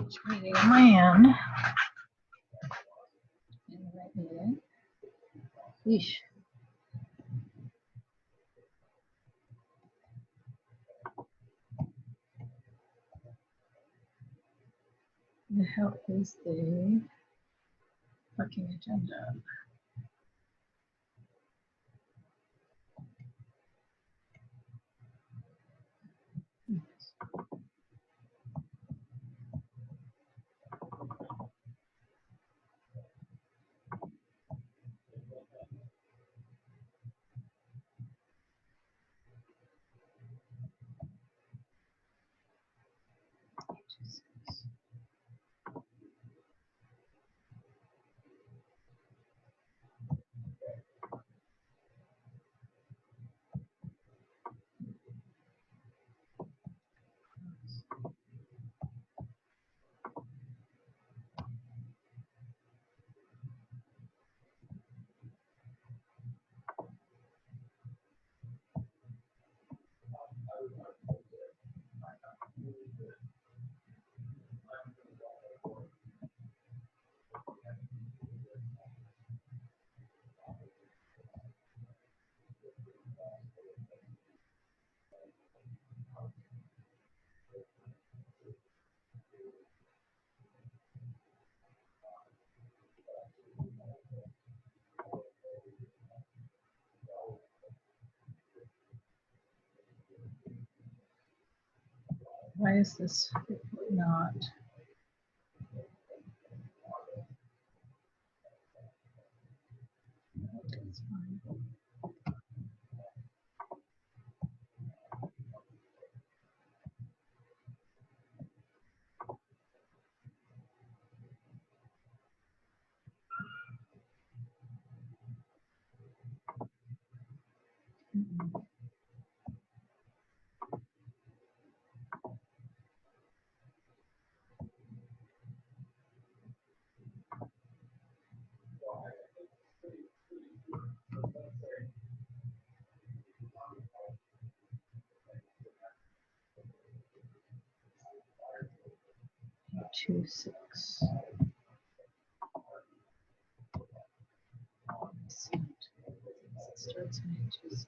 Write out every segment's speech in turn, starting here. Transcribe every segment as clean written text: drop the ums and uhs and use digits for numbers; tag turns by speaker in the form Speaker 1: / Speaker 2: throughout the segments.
Speaker 1: Each meeting on my end. And the right meeting. Yeesh. The hell is the fucking agenda? Why is this not? It's fine. Mm-mm. Two six. Starts me at 2 6.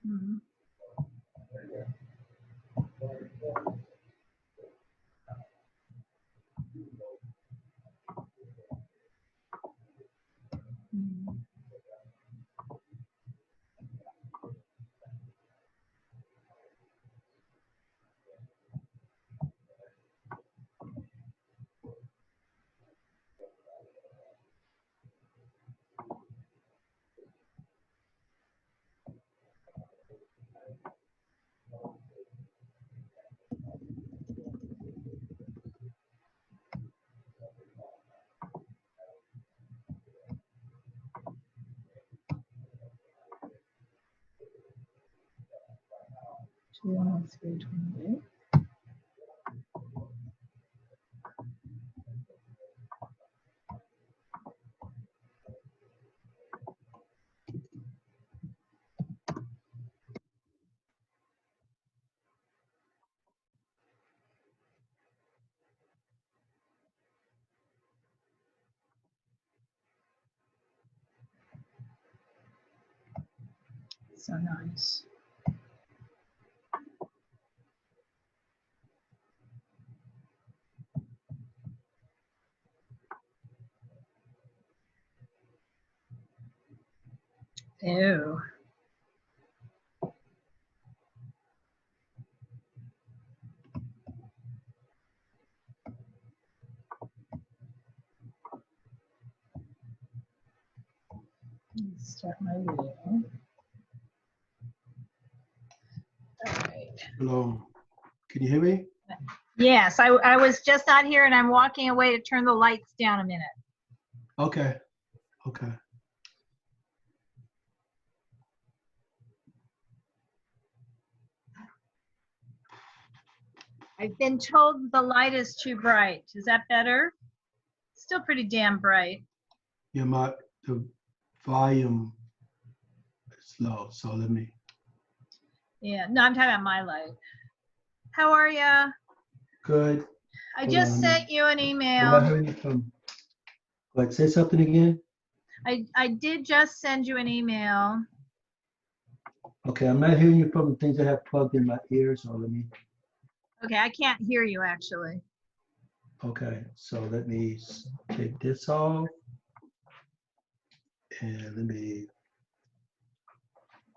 Speaker 1: Mm-hmm. Mm-hmm. Two 328. So nice. Ew. Let's start my video. All right.
Speaker 2: Hello, can you hear me?
Speaker 1: Yes, I was just out here and I'm walking away to turn the lights down a minute.
Speaker 2: Okay, okay.
Speaker 1: I've been told the light is too bright. Is that better? Still pretty damn bright.
Speaker 2: Yeah, the volume is low, so let me.
Speaker 1: Yeah, no, I'm talking about my light. How are ya?
Speaker 2: Good.
Speaker 1: I
Speaker 2: Hold
Speaker 1: just
Speaker 2: on,
Speaker 1: sent you an
Speaker 2: I'm not
Speaker 1: email.
Speaker 2: hearing you from. Like, say something again.
Speaker 1: I did just send you an email.
Speaker 2: Okay, I'm not hearing you from the things I have plugged in my ears. So let me.
Speaker 1: Okay, I can't hear you actually.
Speaker 2: Okay, so let me take this off, and let me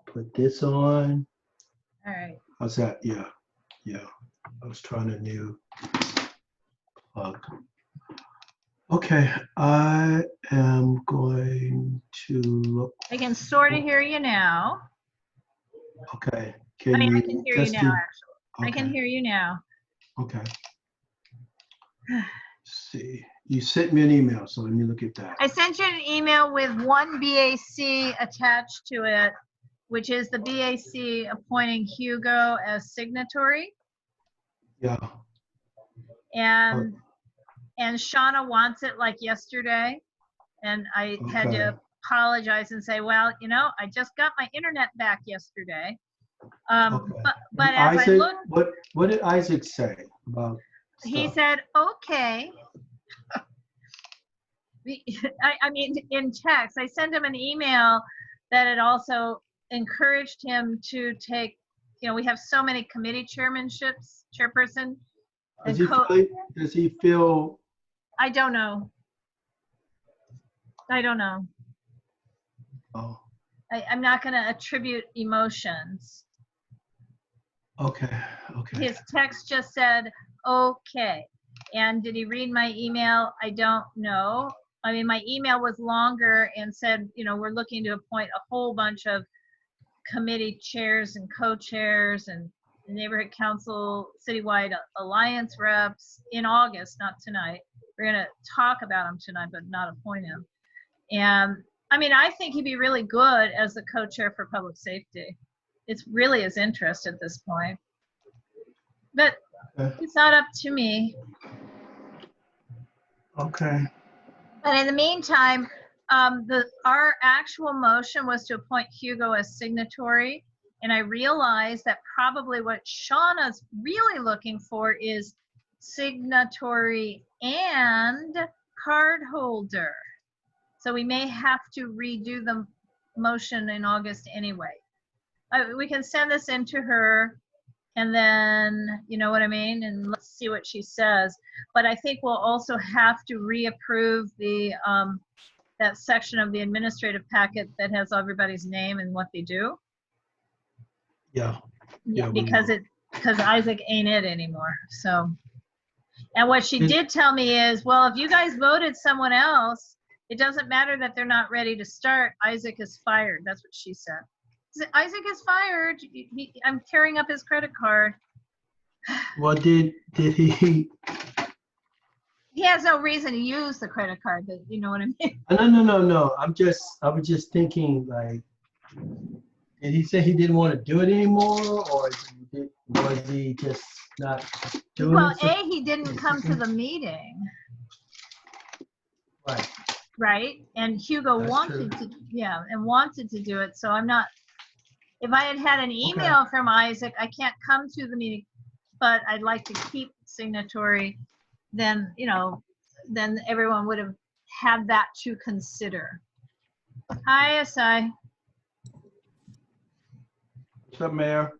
Speaker 2: put this on.
Speaker 1: All right.
Speaker 2: How's that? Yeah, yeah. I was trying a new plug. Okay, I am going to look.
Speaker 1: I can sort of hear you now.
Speaker 2: Okay,
Speaker 1: I
Speaker 2: can
Speaker 1: mean, I
Speaker 2: you
Speaker 1: can hear you
Speaker 2: just
Speaker 1: now,
Speaker 2: do?
Speaker 1: actually. I can
Speaker 2: Okay,
Speaker 1: hear you now.
Speaker 2: okay. See, you sent me an email, so let me look at that.
Speaker 1: I sent you an email with one BAC attached to it, which is the BAC appointing Hugo as signatory.
Speaker 2: Yeah.
Speaker 1: And Shauna wants it like yesterday. And I had
Speaker 2: Okay.
Speaker 1: to apologize and say, well, you know, I just got my internet back yesterday.
Speaker 2: Okay.
Speaker 1: But
Speaker 2: And
Speaker 1: as I
Speaker 2: Isaac,
Speaker 1: looked,
Speaker 2: what did Isaac say about
Speaker 1: he
Speaker 2: stuff?
Speaker 1: said, okay. I mean, in text, I sent him an email that had also encouraged him to take, you know, we have so many committee chairmanships, chairperson.
Speaker 2: Does
Speaker 1: And
Speaker 2: he feel?
Speaker 1: I don't know. I don't know.
Speaker 2: Oh,
Speaker 1: I'm not going to attribute emotions.
Speaker 2: okay, okay.
Speaker 1: His text just said, okay. And did he read my email? I don't know. I mean, my email was longer and said, you know, we're looking to appoint a whole bunch of committee chairs and co-chairs and neighborhood council, citywide alliance reps in August, not tonight. We're going to talk about him tonight, but not appoint him. And I mean, I think he'd be really good as the co-chair for public safety. It's really his interest at this point. But it's not up to me.
Speaker 2: Okay.
Speaker 1: But in the meantime, our actual motion was to appoint Hugo as signatory. And I realized that probably what Shauna's really looking for is signatory and card holder. So we may have to redo the motion in August anyway. We can send this in to her and then, you know what I mean? And let's see what she says. But I think we'll also have to reapprove the that section of the administrative packet that has everybody's name and what they do.
Speaker 2: Yeah.
Speaker 1: Yeah,
Speaker 2: we
Speaker 1: because
Speaker 2: will.
Speaker 1: Isaac ain't it anymore. So, and what she did tell me is, well, if you guys voted someone else, it doesn't matter that they're not ready to start. Isaac is fired. That's what she said. Isaac is fired. I'm tearing up his credit card.
Speaker 2: Well, did he?
Speaker 1: He has no reason to use the credit card. But you know what I mean?
Speaker 2: No. I was just thinking, like, did he say he didn't want to do it anymore, or was he just not doing
Speaker 1: Well,
Speaker 2: it?
Speaker 1: he didn't come to the meeting.
Speaker 2: Right.
Speaker 1: Right. And Hugo
Speaker 2: That's
Speaker 1: wanted
Speaker 2: true.
Speaker 1: to, yeah, and wanted to do it. So I'm not, if I had had an email from Isaac, I can't come to the meeting, but I'd like to keep signatory, then, you know, then everyone would have had that to consider. Hi, SI.
Speaker 2: What's up, Mayor?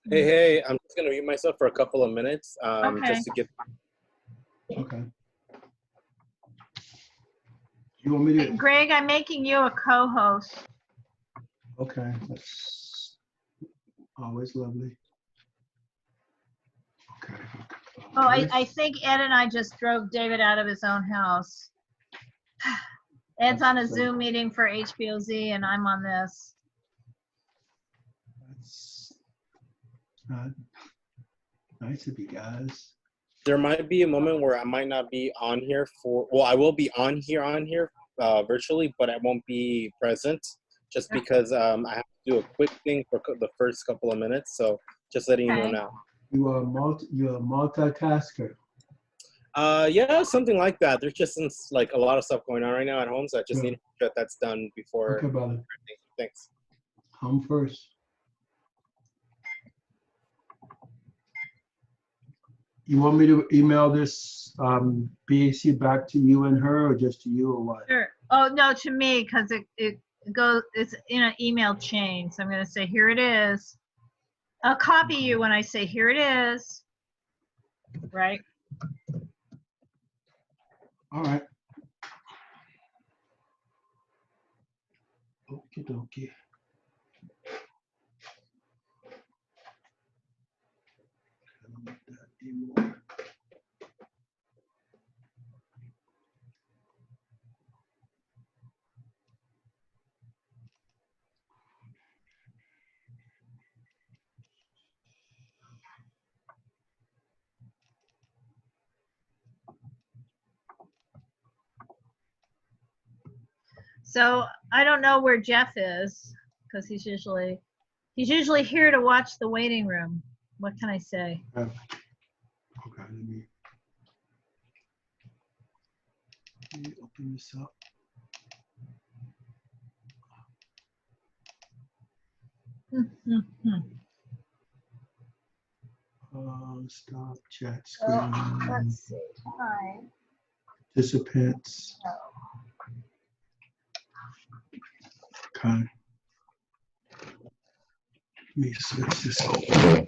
Speaker 3: Hey, I'm just gonna mute myself for a couple of minutes,
Speaker 1: Okay.
Speaker 3: just to get.
Speaker 2: Okay. You want me to?
Speaker 1: Greg, I'm making you a co-host.
Speaker 2: Okay, that's always lovely. Okay.
Speaker 1: Oh, I think Ed and I just drove David out of his own house. Ed's on a Zoom meeting for HBOZ and I'm on this.
Speaker 2: That's not nice of you guys.
Speaker 3: There might be a moment where I might not be on here well, I will be on here virtually, but I won't be present just because I have to do a quick thing for the first couple of minutes. So just letting you know now.
Speaker 2: You're a multitasker.
Speaker 3: Yeah, something like that. There's just like a lot of stuff going on right now at home, so I just
Speaker 2: Yeah.
Speaker 3: need to get that's done before.
Speaker 2: Okay, brother.
Speaker 3: Thanks.
Speaker 2: Home first. You want me to email this BAC back to you and her, or just to you, or what?
Speaker 1: Sure. Oh, no, to me, because it goes, it's in an email chain. So I'm going to say, here it is. I'll copy you when I say, here it is. Right?
Speaker 2: All right. Okie dokie.
Speaker 1: So I don't know where Jeff is, because he's usually here to watch the waiting room. What can I say?
Speaker 2: Okay, let me open this up. Stop chat
Speaker 1: So
Speaker 2: screen.
Speaker 1: let's see. Hi.
Speaker 2: Participants. Okay. Let me switch this over.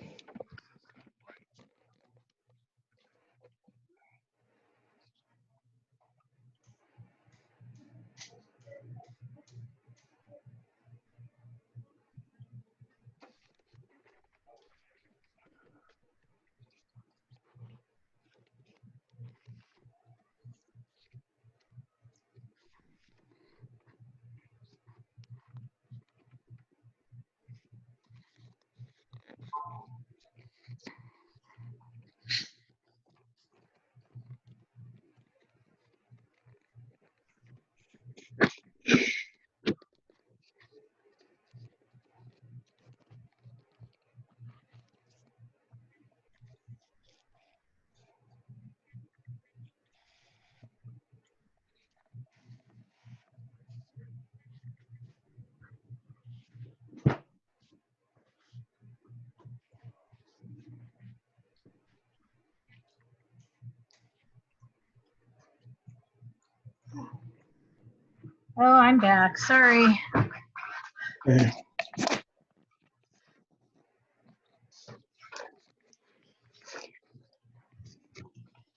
Speaker 1: Oh, I'm back. Sorry.
Speaker 2: Okay.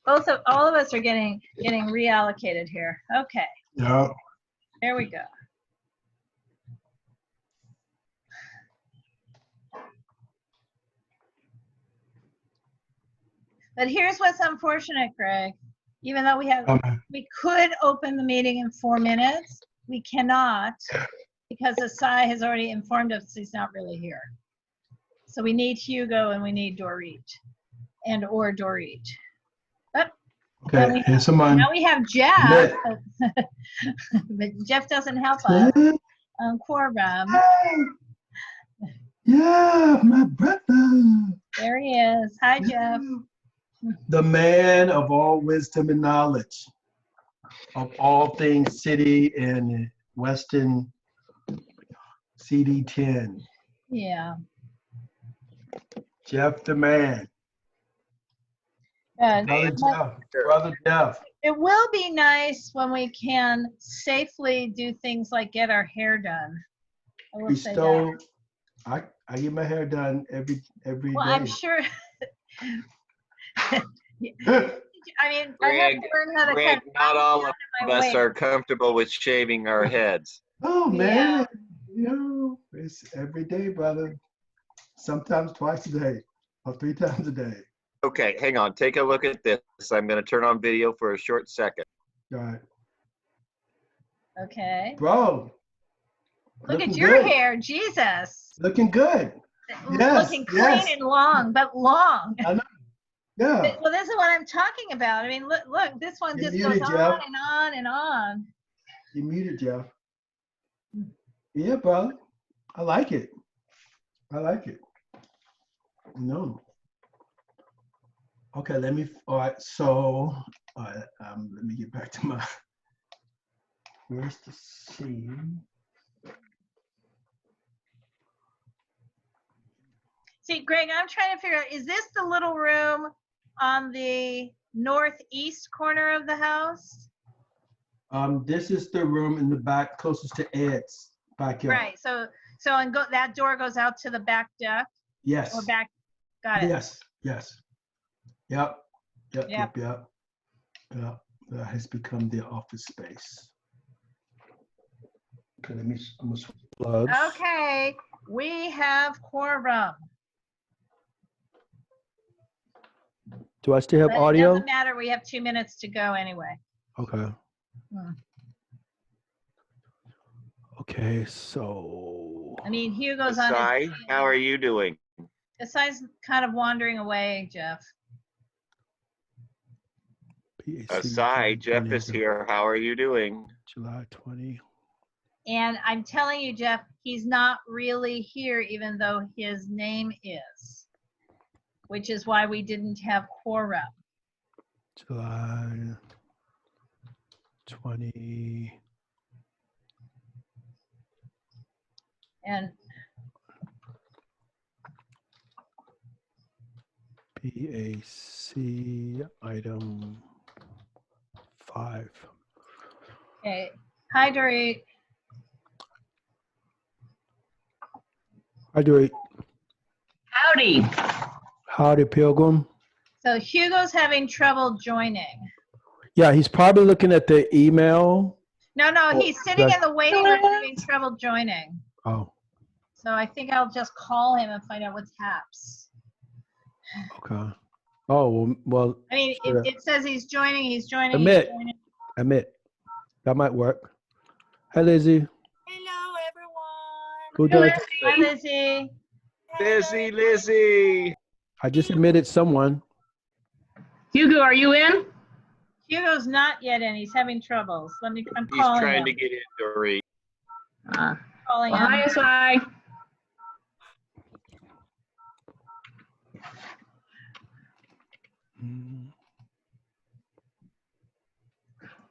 Speaker 1: All of us are getting reallocated here. Okay,
Speaker 2: Yeah.
Speaker 1: there we go. But here's what's unfortunate, Greg. Even though we could open the meeting in 4 minutes, we cannot, because Asai has already informed us he's not really here. So we need Hugo and we need Dorit, or Dorit.
Speaker 2: Okay, here's someone.
Speaker 1: Now we have Jeff, but Jeff doesn't help us on quorum.
Speaker 2: Yeah, my brother.
Speaker 1: There he is. Hi, Jeff.
Speaker 2: The man of all wisdom and knowledge of all things city and Western CD10.
Speaker 1: Yeah.
Speaker 2: Jeff the man. Brother Jeff.
Speaker 1: It will be nice when we can safely do things like get our hair done. I will say that.
Speaker 2: I get my hair done every day.
Speaker 1: Well, I'm sure. I mean, I have to learn how to
Speaker 4: Greg,
Speaker 1: cut.
Speaker 4: not all of us are comfortable with shaving our heads.
Speaker 2: Oh man,
Speaker 1: Yeah.
Speaker 2: It's every day, brother. Sometimes twice a day or 3 times a day.
Speaker 4: Okay, hang on. Take a look at this. I'm going to turn on video for a short second.
Speaker 2: All right.
Speaker 1: Okay.
Speaker 2: Bro.
Speaker 1: Look at your hair, Jesus.
Speaker 2: Looking good. Yes.
Speaker 1: Looking clean and long, but long.
Speaker 2: I know. Yeah.
Speaker 1: Well, this is what I'm talking about. I mean, look, this one
Speaker 2: You're
Speaker 1: just
Speaker 2: muted,
Speaker 1: goes
Speaker 2: Jeff.
Speaker 1: on and on and on.
Speaker 2: You muted, Jeff. Yeah, brother. I like it. I like it. No. Okay, all right, so, let me get back to my, where's the scene?
Speaker 1: See, Greg, I'm trying to figure out, is this the little room on the northeast corner of the house?
Speaker 2: This is the room in the back closest to Ed's backyard.
Speaker 1: Right, so that door goes out to the back deck
Speaker 2: Yes,
Speaker 1: or back, got it.
Speaker 2: yes, yes. Yep, yep,
Speaker 1: Yep.
Speaker 2: yep, yep. Yep, that has become the office space. Okay, let me, I'm gonna switch plugs.
Speaker 1: Okay, we have quorum.
Speaker 2: Do I still have
Speaker 1: But it
Speaker 2: audio?
Speaker 1: doesn't matter, we have 2 minutes to go anyway.
Speaker 2: Okay.
Speaker 1: Hmm.
Speaker 2: Okay, so.
Speaker 1: I mean, Hugo's on
Speaker 4: Asai,
Speaker 1: his.
Speaker 4: how are you doing?
Speaker 1: Asai's kind of wandering away, Jeff.
Speaker 2: PAC,
Speaker 4: Asai, Jeff is here. How are you doing?
Speaker 2: July 20.
Speaker 1: And I'm telling you, Jeff, he's not really here, even though his name is, which is why we didn't have quorum.
Speaker 2: July 20.
Speaker 1: And
Speaker 2: PAC item 5.
Speaker 1: okay, hydrate.
Speaker 2: I do it.
Speaker 5: Howdy.
Speaker 2: Howdy, Pilgrim.
Speaker 1: So Hugo's having trouble joining.
Speaker 2: Yeah, he's probably looking at the email.
Speaker 1: No,
Speaker 2: Oh,
Speaker 1: he's sitting
Speaker 2: that-
Speaker 1: in the waiting room having trouble joining.
Speaker 2: Oh,
Speaker 1: So I think I'll just call him and find out what's haps.
Speaker 2: okay. Oh, well,
Speaker 1: I mean,
Speaker 2: Sure.
Speaker 1: it says he's joining, he's joining.
Speaker 2: Admit.
Speaker 1: He's joining.
Speaker 2: admit. That might work. Hi, Lizzie.
Speaker 6: Hello, everyone.
Speaker 2: Who did I just
Speaker 1: Hi,
Speaker 2: admit?
Speaker 1: Lizzie.
Speaker 4: Lizzie, Lizzie.
Speaker 2: I just admitted someone.
Speaker 5: Hugo, are you in?
Speaker 1: Hugo's not yet in. He's having troubles. I'm
Speaker 4: He's
Speaker 1: calling
Speaker 4: trying
Speaker 1: him.
Speaker 4: to get in, Dory.
Speaker 1: Calling
Speaker 5: Well, hi,
Speaker 1: him.
Speaker 5: Asai.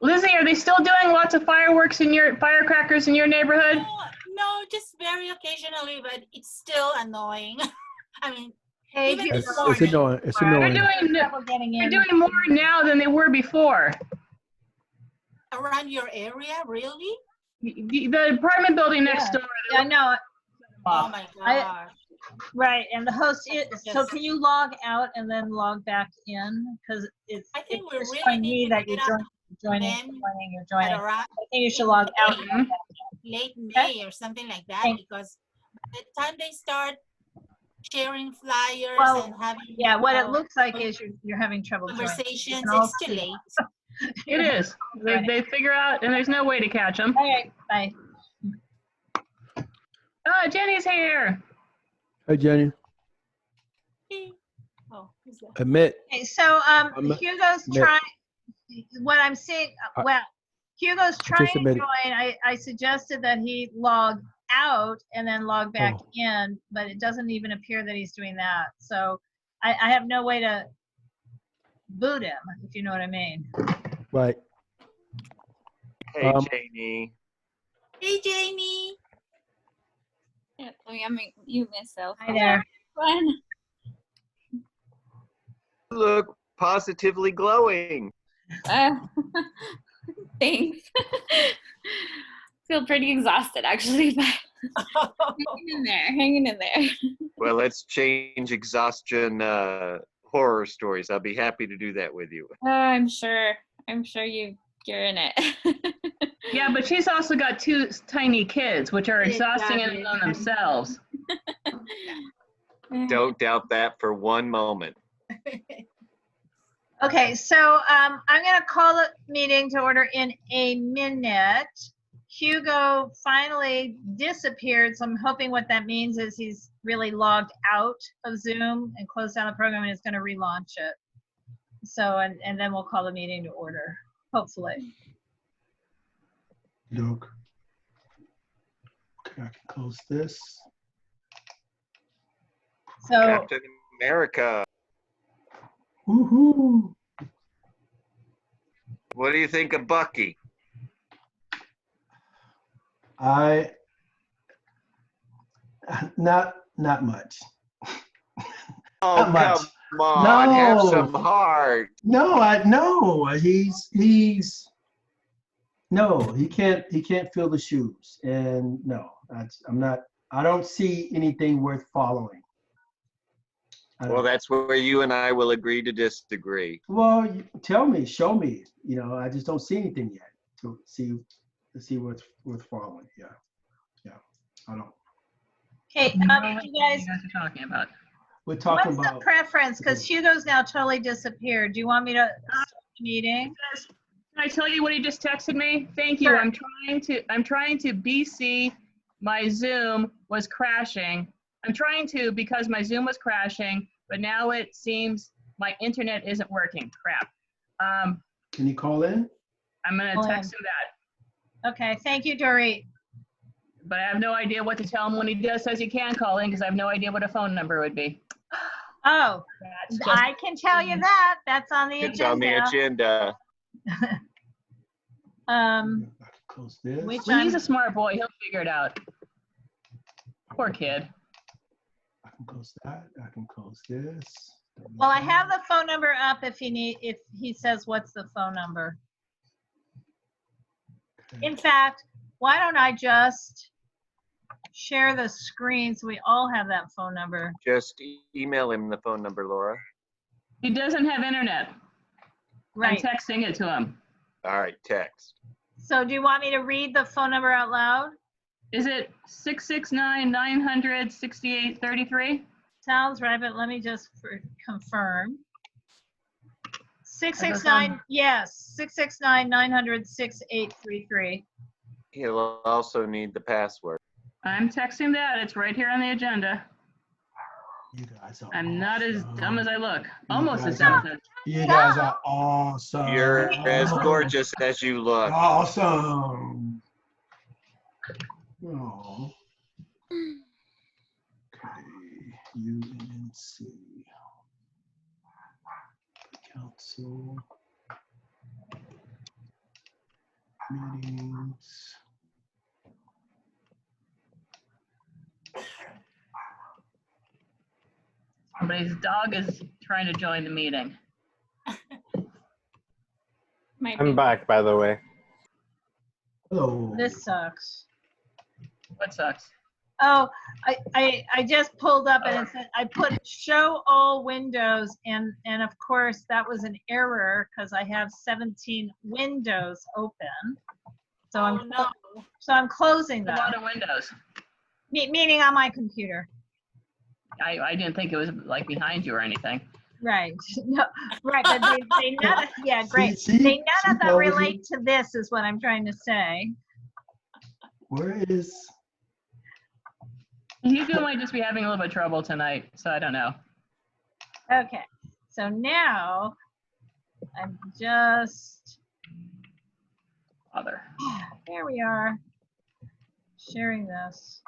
Speaker 5: Lizzie, are they still doing lots of fireworks in your firecrackers in your neighborhood?
Speaker 6: No, just very occasionally, but it's still annoying. I mean,
Speaker 1: Hey,
Speaker 6: Even
Speaker 1: Hugo.
Speaker 6: this
Speaker 2: It's
Speaker 6: morning.
Speaker 2: annoying. It's
Speaker 1: All right.
Speaker 2: annoying.
Speaker 1: Trouble getting
Speaker 5: They're
Speaker 1: in.
Speaker 5: doing more now than they were before.
Speaker 6: around your area, really?
Speaker 5: The apartment building next
Speaker 1: Yeah.
Speaker 5: door.
Speaker 1: I know.
Speaker 6: Oh my gosh.
Speaker 1: Right, and the host is,
Speaker 6: That's
Speaker 1: so
Speaker 6: just-
Speaker 1: can you log out and then log back in? Because it's
Speaker 6: I think we
Speaker 1: just
Speaker 6: really
Speaker 1: showing
Speaker 6: need
Speaker 1: me
Speaker 6: to
Speaker 1: that you're
Speaker 6: get up
Speaker 1: joining,
Speaker 6: then
Speaker 1: you're
Speaker 6: At
Speaker 1: joining.
Speaker 6: around
Speaker 1: I think you should log out. and log back
Speaker 6: late May or something like that,
Speaker 1: Okay.
Speaker 6: because by the time they start sharing flyers
Speaker 1: Well,
Speaker 6: and having
Speaker 1: Yeah, what it looks like is you're having trouble joining.
Speaker 6: conversations,
Speaker 1: can all
Speaker 6: it's too
Speaker 1: see.
Speaker 6: late.
Speaker 5: It is. They figure out, and there's no way to catch them.
Speaker 1: Okay, bye.
Speaker 5: Oh, Jenny's here.
Speaker 2: Hey, Jenny.
Speaker 6: Oh, who's that?
Speaker 2: Admit.
Speaker 1: Okay, so Hugo's
Speaker 2: admit.
Speaker 1: trying, what I'm seeing,
Speaker 2: I-
Speaker 1: well, Hugo's trying to
Speaker 2: admitted.
Speaker 1: join. I suggested that he log out and then log back
Speaker 2: Oh.
Speaker 1: in, but it doesn't even appear that he's doing that. So I have no way to boot him, if you know what I mean.
Speaker 2: Right.
Speaker 4: Hey,
Speaker 2: Um,
Speaker 4: Janie.
Speaker 6: Hey, Jamie.
Speaker 7: Yeah, let me unmute myself.
Speaker 1: Hi there.
Speaker 7: Fun.
Speaker 4: You look positively glowing.
Speaker 7: Uh, thanks. Feel pretty exhausted actually, but hanging in there.
Speaker 4: Well, let's change exhaustion horror stories. I'll be happy to do that with you.
Speaker 7: I'm sure you're in it.
Speaker 5: Yeah, but she's also got 2 tiny kids, which are exhausting in
Speaker 6: Exactly.
Speaker 5: and on themselves.
Speaker 4: Don't doubt that for one moment.
Speaker 1: Okay, so I'm gonna call the meeting to order in a minute. Hugo finally disappeared, so I'm hoping what that means is he's really logged out of Zoom and closed down the program and is gonna relaunch it. So, and then we'll call the meeting to order, hopefully.
Speaker 2: Look. Okay, I can close this.
Speaker 1: So,
Speaker 4: Captain America.
Speaker 2: Woohoo!
Speaker 4: What do you think of Bucky?
Speaker 2: Not much.
Speaker 4: Oh,
Speaker 2: Not much.
Speaker 4: come on, have
Speaker 2: No.
Speaker 4: some heart.
Speaker 2: No, no, he can't fill the shoes. And no, I don't see anything worth following.
Speaker 4: Well, that's where you and I will agree to disagree.
Speaker 2: Well, tell me, show me. I just don't see anything yet to see what's worth following. Yeah, I don't.
Speaker 1: Okay,
Speaker 5: I don't know
Speaker 1: you
Speaker 5: what
Speaker 1: guys,
Speaker 5: you guys are talking about.
Speaker 2: We're talking
Speaker 1: what's the
Speaker 2: about.
Speaker 1: preference? Because Hugo's now totally disappeared. Do you want me to start the meeting?
Speaker 5: Can I tell you what he just texted me? Thank you.
Speaker 1: Sure.
Speaker 5: I'm trying to BC. My Zoom was crashing. I'm trying to because my Zoom was crashing, but now it seems my internet isn't working. Crap.
Speaker 2: Can you call in?
Speaker 5: I'm gonna
Speaker 1: Call
Speaker 5: text him that,
Speaker 1: Okay, thank you, Dorit.
Speaker 5: but I have no idea what to tell him when he says he can call in because I have no idea what a phone number would be.
Speaker 1: Oh,
Speaker 5: That's just,
Speaker 1: I can tell you that. That's on the
Speaker 4: It's on the
Speaker 1: agenda.
Speaker 4: agenda.
Speaker 2: I can close this.
Speaker 1: Which
Speaker 5: well, he's
Speaker 1: I'm-
Speaker 5: a smart boy. He'll figure it out. Poor kid.
Speaker 2: I can close that. I can close this.
Speaker 1: Well, I have the phone number up if he says what's the phone number.
Speaker 2: Okay.
Speaker 1: In fact, why don't I just share the screen so we all have that phone number?
Speaker 4: Just email him the phone number, Laura.
Speaker 5: He doesn't have internet.
Speaker 1: Right.
Speaker 5: I'm texting it to him.
Speaker 4: All right, text.
Speaker 1: So do you want me to read the phone number out loud?
Speaker 5: Is it 669-900-6833?
Speaker 1: Sounds right, but let me just confirm. 669, yes, 669-900-6833.
Speaker 4: He'll also need the password.
Speaker 5: I'm texting that. It's right here on the agenda.
Speaker 2: You guys are
Speaker 5: I'm not as
Speaker 2: awesome.
Speaker 5: dumb as I look. Almost as
Speaker 2: guys
Speaker 5: dumb as
Speaker 2: You guys are awesome.
Speaker 4: You're as gorgeous as you look.
Speaker 2: Awesome. Oh. Okay. UNNC. Council. Meetings.
Speaker 5: somebody's dog is trying to join the meeting.
Speaker 3: I'm back, by the way.
Speaker 2: Hello.
Speaker 1: This sucks.
Speaker 5: What sucks?
Speaker 1: Oh, I just pulled up and it said, I put show all windows and of course that was an error because I have 17 windows open. So
Speaker 6: Oh, no.
Speaker 1: I'm closing
Speaker 5: A
Speaker 1: them,
Speaker 5: lot of windows.
Speaker 1: meaning on my computer.
Speaker 5: I didn't think it was like behind you or anything.
Speaker 1: Right. No, right, but they none of, yeah, great.
Speaker 2: See,
Speaker 1: They none of them
Speaker 2: Barbara?
Speaker 1: relate to this is what I'm trying to say.
Speaker 2: Where is?
Speaker 5: Hugo might just be having a little bit of trouble tonight, so I don't know.
Speaker 1: Okay, so now I'm just,
Speaker 5: Other.
Speaker 1: there we are, sharing this.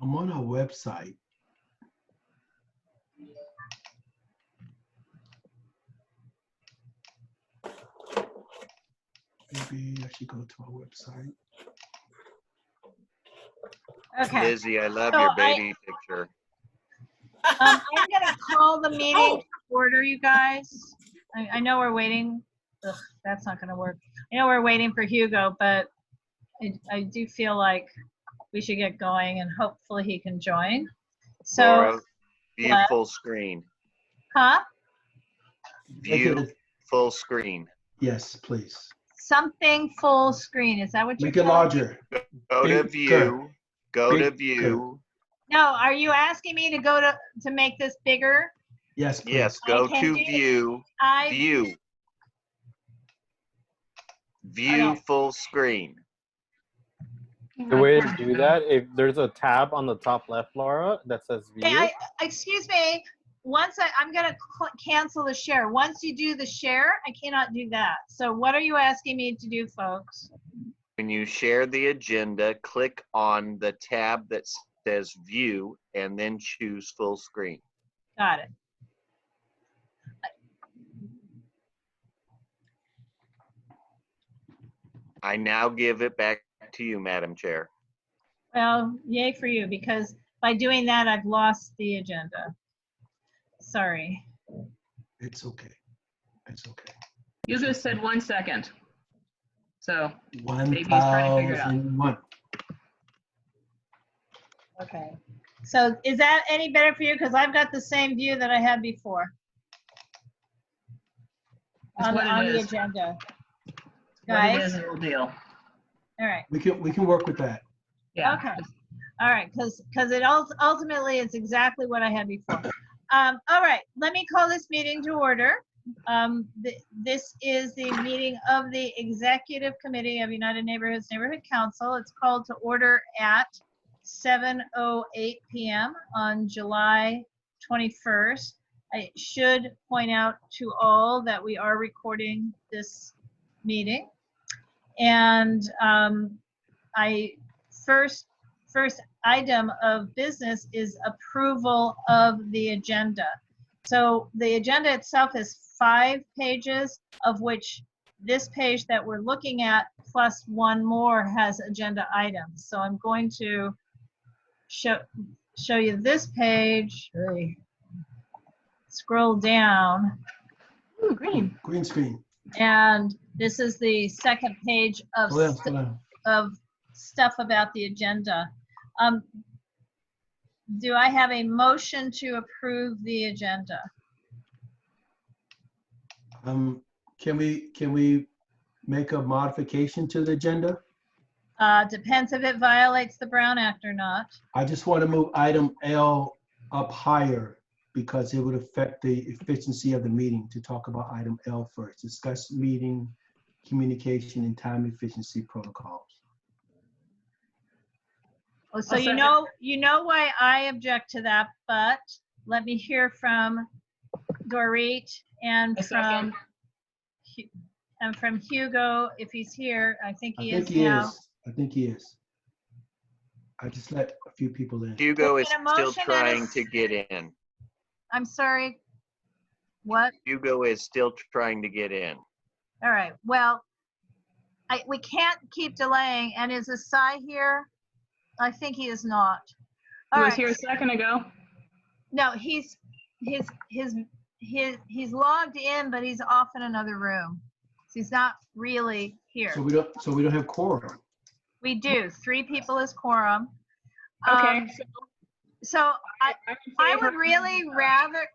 Speaker 2: I'm on our website. Maybe I should go to our website.
Speaker 1: Okay,
Speaker 4: Lizzie, I love
Speaker 1: So
Speaker 4: your baby picture.
Speaker 1: I'm gonna call the meeting to order, you guys. I know we're waiting. Ugh, that's not gonna work. I know we're waiting for Hugo, but I do feel like we should get going and hopefully he can join. So,
Speaker 4: Laura, view
Speaker 1: what?
Speaker 4: full screen.
Speaker 1: huh?
Speaker 2: Make
Speaker 4: View
Speaker 2: it
Speaker 4: full screen.
Speaker 2: yes, please.
Speaker 1: Something full screen, is that what you're
Speaker 2: Make it
Speaker 1: telling me?
Speaker 2: larger.
Speaker 4: Go to
Speaker 2: Bigger.
Speaker 4: view. Go to
Speaker 2: Bigger.
Speaker 4: view.
Speaker 1: No, are you asking me to go to make this bigger?
Speaker 2: Yes, please.
Speaker 4: Yes, go
Speaker 1: I can
Speaker 4: to
Speaker 1: do-
Speaker 4: view.
Speaker 1: I,
Speaker 4: View. View
Speaker 1: Okay.
Speaker 4: full screen.
Speaker 3: The way to do that, if there's a tab on the top left, Laura, that says
Speaker 1: okay,
Speaker 3: view.
Speaker 1: excuse me, once I'm gonna cancel the share. Once you do the share, I cannot do that. So what are you asking me to do, folks?
Speaker 4: When you share the agenda, click on the tab that says view and then choose full screen.
Speaker 1: Got it.
Speaker 4: I now give it back to you, Madam Chair.
Speaker 1: Well, yay for you, because by doing that, I've lost the agenda. Sorry.
Speaker 2: It's okay. It's okay.
Speaker 5: Hugo said 1 second. So maybe he's trying to figure it out.
Speaker 2: 1001.
Speaker 1: Okay. So is that any better for you? Because I've got the same view that I had before
Speaker 5: That's
Speaker 1: on
Speaker 5: what it
Speaker 1: the
Speaker 5: is.
Speaker 1: agenda.
Speaker 5: What it
Speaker 1: Guys,
Speaker 5: is, it'll deal.
Speaker 1: all right.
Speaker 2: We can work with that.
Speaker 5: Yeah.
Speaker 1: Okay. All right, because it ultimately is exactly what I had before. All right, let me call this meeting to order. This is the meeting of the Executive Committee of United Neighborhoods Neighborhood Council. It's called to order at 7:08 p.m. on July 21st. I should point out to all that we are recording this meeting. And first item of business is approval of the agenda. So the agenda itself is 5 pages, of which this page that we're looking at plus one more has agenda items. So I'm going to show you this page. Scroll down.
Speaker 5: Ooh, green.
Speaker 2: Green screen.
Speaker 1: And this is the second page of,
Speaker 2: Slow down.
Speaker 1: of stuff about the agenda. Do I have a motion to approve the agenda?
Speaker 2: Can we make a modification to the agenda?
Speaker 1: Depends if it violates the Brown Act or not.
Speaker 2: I just want to move item L up higher because it would affect the efficiency of the meeting to talk about item L first. Discuss meeting, communication, and time efficiency protocols.
Speaker 1: Oh, so
Speaker 5: I'll
Speaker 1: you know why I object to that, but let me hear from Dorit and
Speaker 5: A second.
Speaker 1: from Hugo if he's here. I think he is
Speaker 2: I think he
Speaker 1: now.
Speaker 2: is. I think he is. I just let a few people in.
Speaker 4: Hugo is
Speaker 1: Is it a
Speaker 4: still
Speaker 1: motion and
Speaker 4: trying
Speaker 1: a-
Speaker 4: to get in.
Speaker 1: I'm sorry. What?
Speaker 4: Hugo is still trying to get in.
Speaker 1: All right. Well, we can't keep delaying. And is Asai here? I think he is not.
Speaker 5: He
Speaker 1: All
Speaker 5: was
Speaker 1: right.
Speaker 5: here a second ago.
Speaker 1: No, he's logged in, but he's off in another room. So he's not really here.
Speaker 2: So we don't have quorum.
Speaker 1: We do. 3 people is quorum.
Speaker 5: Okay.
Speaker 1: So
Speaker 5: I'm in
Speaker 1: I
Speaker 5: favor
Speaker 1: would really rather,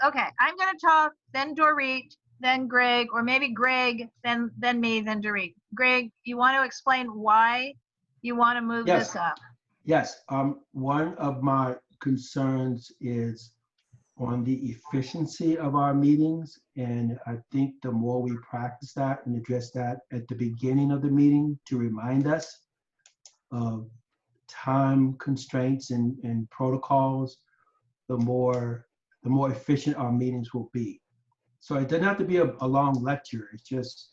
Speaker 1: okay, I'm gonna talk, then Dorit, then Greg, or maybe Greg, then me, then Dorit. Greg, you want to explain why you want to move
Speaker 2: Yes.
Speaker 1: this up?
Speaker 2: Yes, one of my concerns is on the efficiency of our meetings. And I think the more we practice that and address that at the beginning of the meeting to remind us of time constraints and protocols, the more efficient our meetings will be. So it doesn't have to be a long lecture. It's just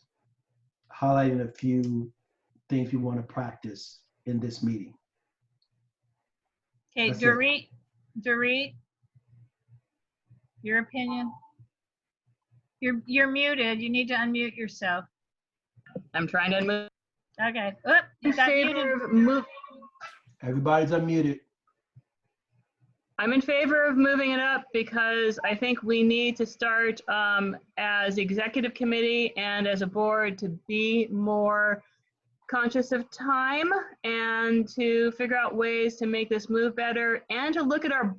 Speaker 2: highlighting a few things we want to practice in this meeting.
Speaker 1: Okay,
Speaker 2: That's it.
Speaker 1: Dorit, your opinion? You're muted. You need to unmute yourself.
Speaker 5: I'm trying to move.
Speaker 1: Okay. Oh, you
Speaker 5: In
Speaker 1: got muted.
Speaker 5: favor of move.
Speaker 2: Everybody's unmuted.
Speaker 5: I'm in favor of moving it up because I think we need to start as executive committee and as a board to be more conscious of time and to figure out ways to make this move better and to look at our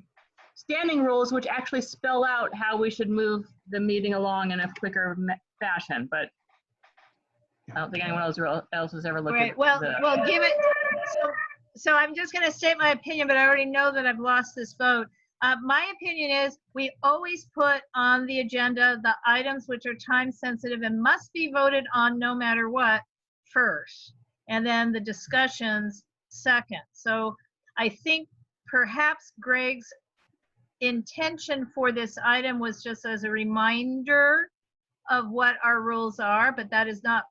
Speaker 5: standing rules, which actually spell out how we should move the meeting along in a quicker fashion. But I don't think anyone else has ever looked
Speaker 1: Right.
Speaker 5: at
Speaker 1: Well,
Speaker 5: the.
Speaker 1: give it. So I'm just going to state my opinion, but I already know that I've lost this vote. My opinion is we always put on the agenda the items which are time sensitive and must be voted on no matter what first, and then the discussions second. So I think perhaps Greg's intention for this item was just as a reminder of what our rules are, but that is not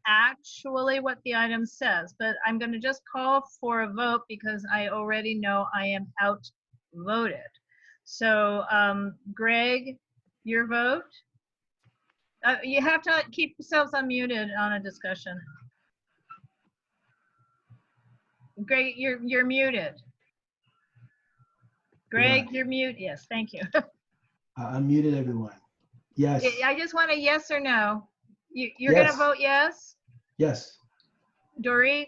Speaker 1: actually what the item says. But I'm going to just call for a vote because I already know I am outvoted. So Greg, your vote? You have to keep yourselves unmuted on a discussion. Greg, you're muted. Greg, you're mute. Yes, thank you.
Speaker 2: I unmuted everyone. Yes,
Speaker 1: I just want a yes or no. You're gonna
Speaker 2: Yes.
Speaker 1: vote yes,
Speaker 2: yes.
Speaker 1: Dorit?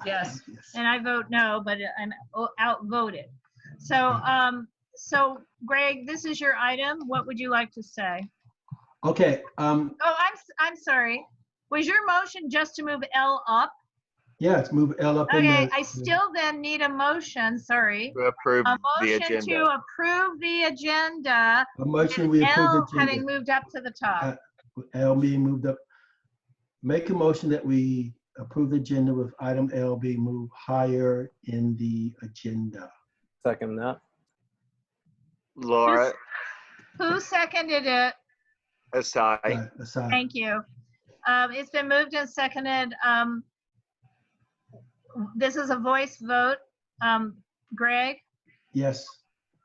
Speaker 5: Yes.
Speaker 1: And I vote no, but I'm outvoted. So, so Greg, this is your item. What would you like to say?
Speaker 2: Okay,
Speaker 1: Oh, I'm sorry. Was your motion just to move L up?
Speaker 2: yeah, let's move L up in
Speaker 1: Okay,
Speaker 2: the.
Speaker 1: I still then need a motion, sorry.
Speaker 4: To approve
Speaker 1: A
Speaker 4: the
Speaker 1: motion
Speaker 4: agenda.
Speaker 1: to approve the agenda,
Speaker 2: A motion, we approve
Speaker 1: L
Speaker 2: the
Speaker 1: having
Speaker 2: agenda.
Speaker 1: moved up to the top.
Speaker 2: L being moved up. Make a motion that we approve the agenda with item L being moved higher in the agenda.
Speaker 3: Second that.
Speaker 4: Laura,
Speaker 1: Who seconded it?
Speaker 4: Asai.
Speaker 2: Aside.
Speaker 1: Thank you. It's been moved and seconded. This is a voice vote. Greg,
Speaker 2: Yes.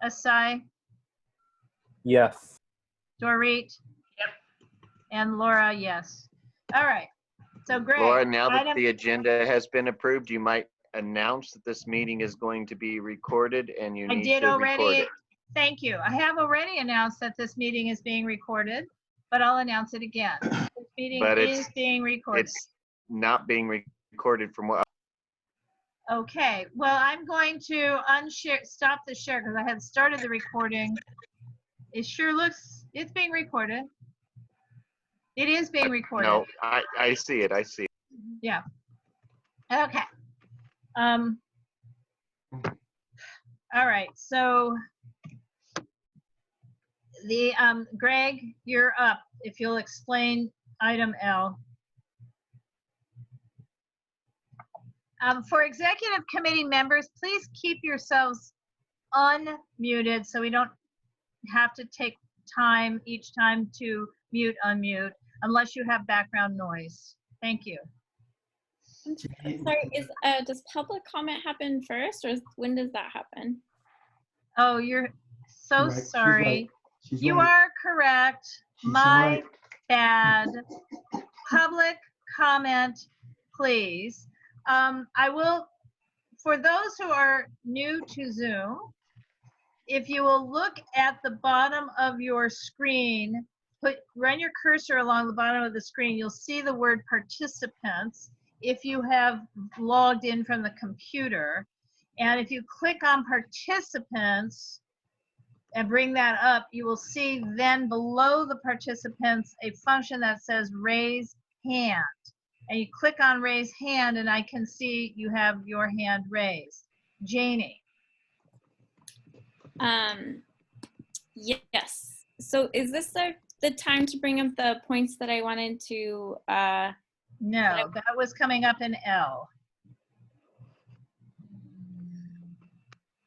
Speaker 1: Asai,
Speaker 3: Yes.
Speaker 1: Dorit?
Speaker 5: Yep.
Speaker 1: And Laura, yes. All right. So Greg,
Speaker 4: Laura, now that
Speaker 1: item-
Speaker 4: the agenda has been approved, you might announce that this meeting is going to be recorded and you
Speaker 1: I
Speaker 4: need
Speaker 1: did
Speaker 4: to record
Speaker 1: already.
Speaker 4: it.
Speaker 1: Thank you. I have already announced that this meeting is being recorded, but I'll announce it again. This meeting
Speaker 4: But
Speaker 1: is being recorded.
Speaker 4: It's not being recorded from what,
Speaker 1: Okay, well, I'm going to stop the share because I had started the recording. It sure looks, it's being recorded. It is being recorded.
Speaker 4: no, I see it, I see it.
Speaker 1: Yeah. Okay. All right, so the, Greg, you're up. If you'll explain item L. For executive committee members, please keep yourselves unmuted so we don't have to take time each time to mute, unmute, unless you have background noise. Thank you.
Speaker 7: Sorry, does public comment happen first, or when does that happen?
Speaker 1: Oh, you're so
Speaker 2: Right, she's
Speaker 1: sorry.
Speaker 2: right. She's
Speaker 1: You
Speaker 2: right.
Speaker 1: are correct.
Speaker 2: She's
Speaker 1: My
Speaker 2: right.
Speaker 1: bad. Public comment, please. I will, for those who are new to Zoom, if you will look at the bottom of your screen, run your cursor along the bottom of the screen, you'll see the word participants if you have logged in from the computer. And if you click on participants and bring that up, you will see then below the participants a function that says raise hand. And you click on raise hand and I can see you have your hand raised. Janie.
Speaker 7: Yes. So is this the time to bring up the points that I wanted to,
Speaker 1: No, that was coming up in L.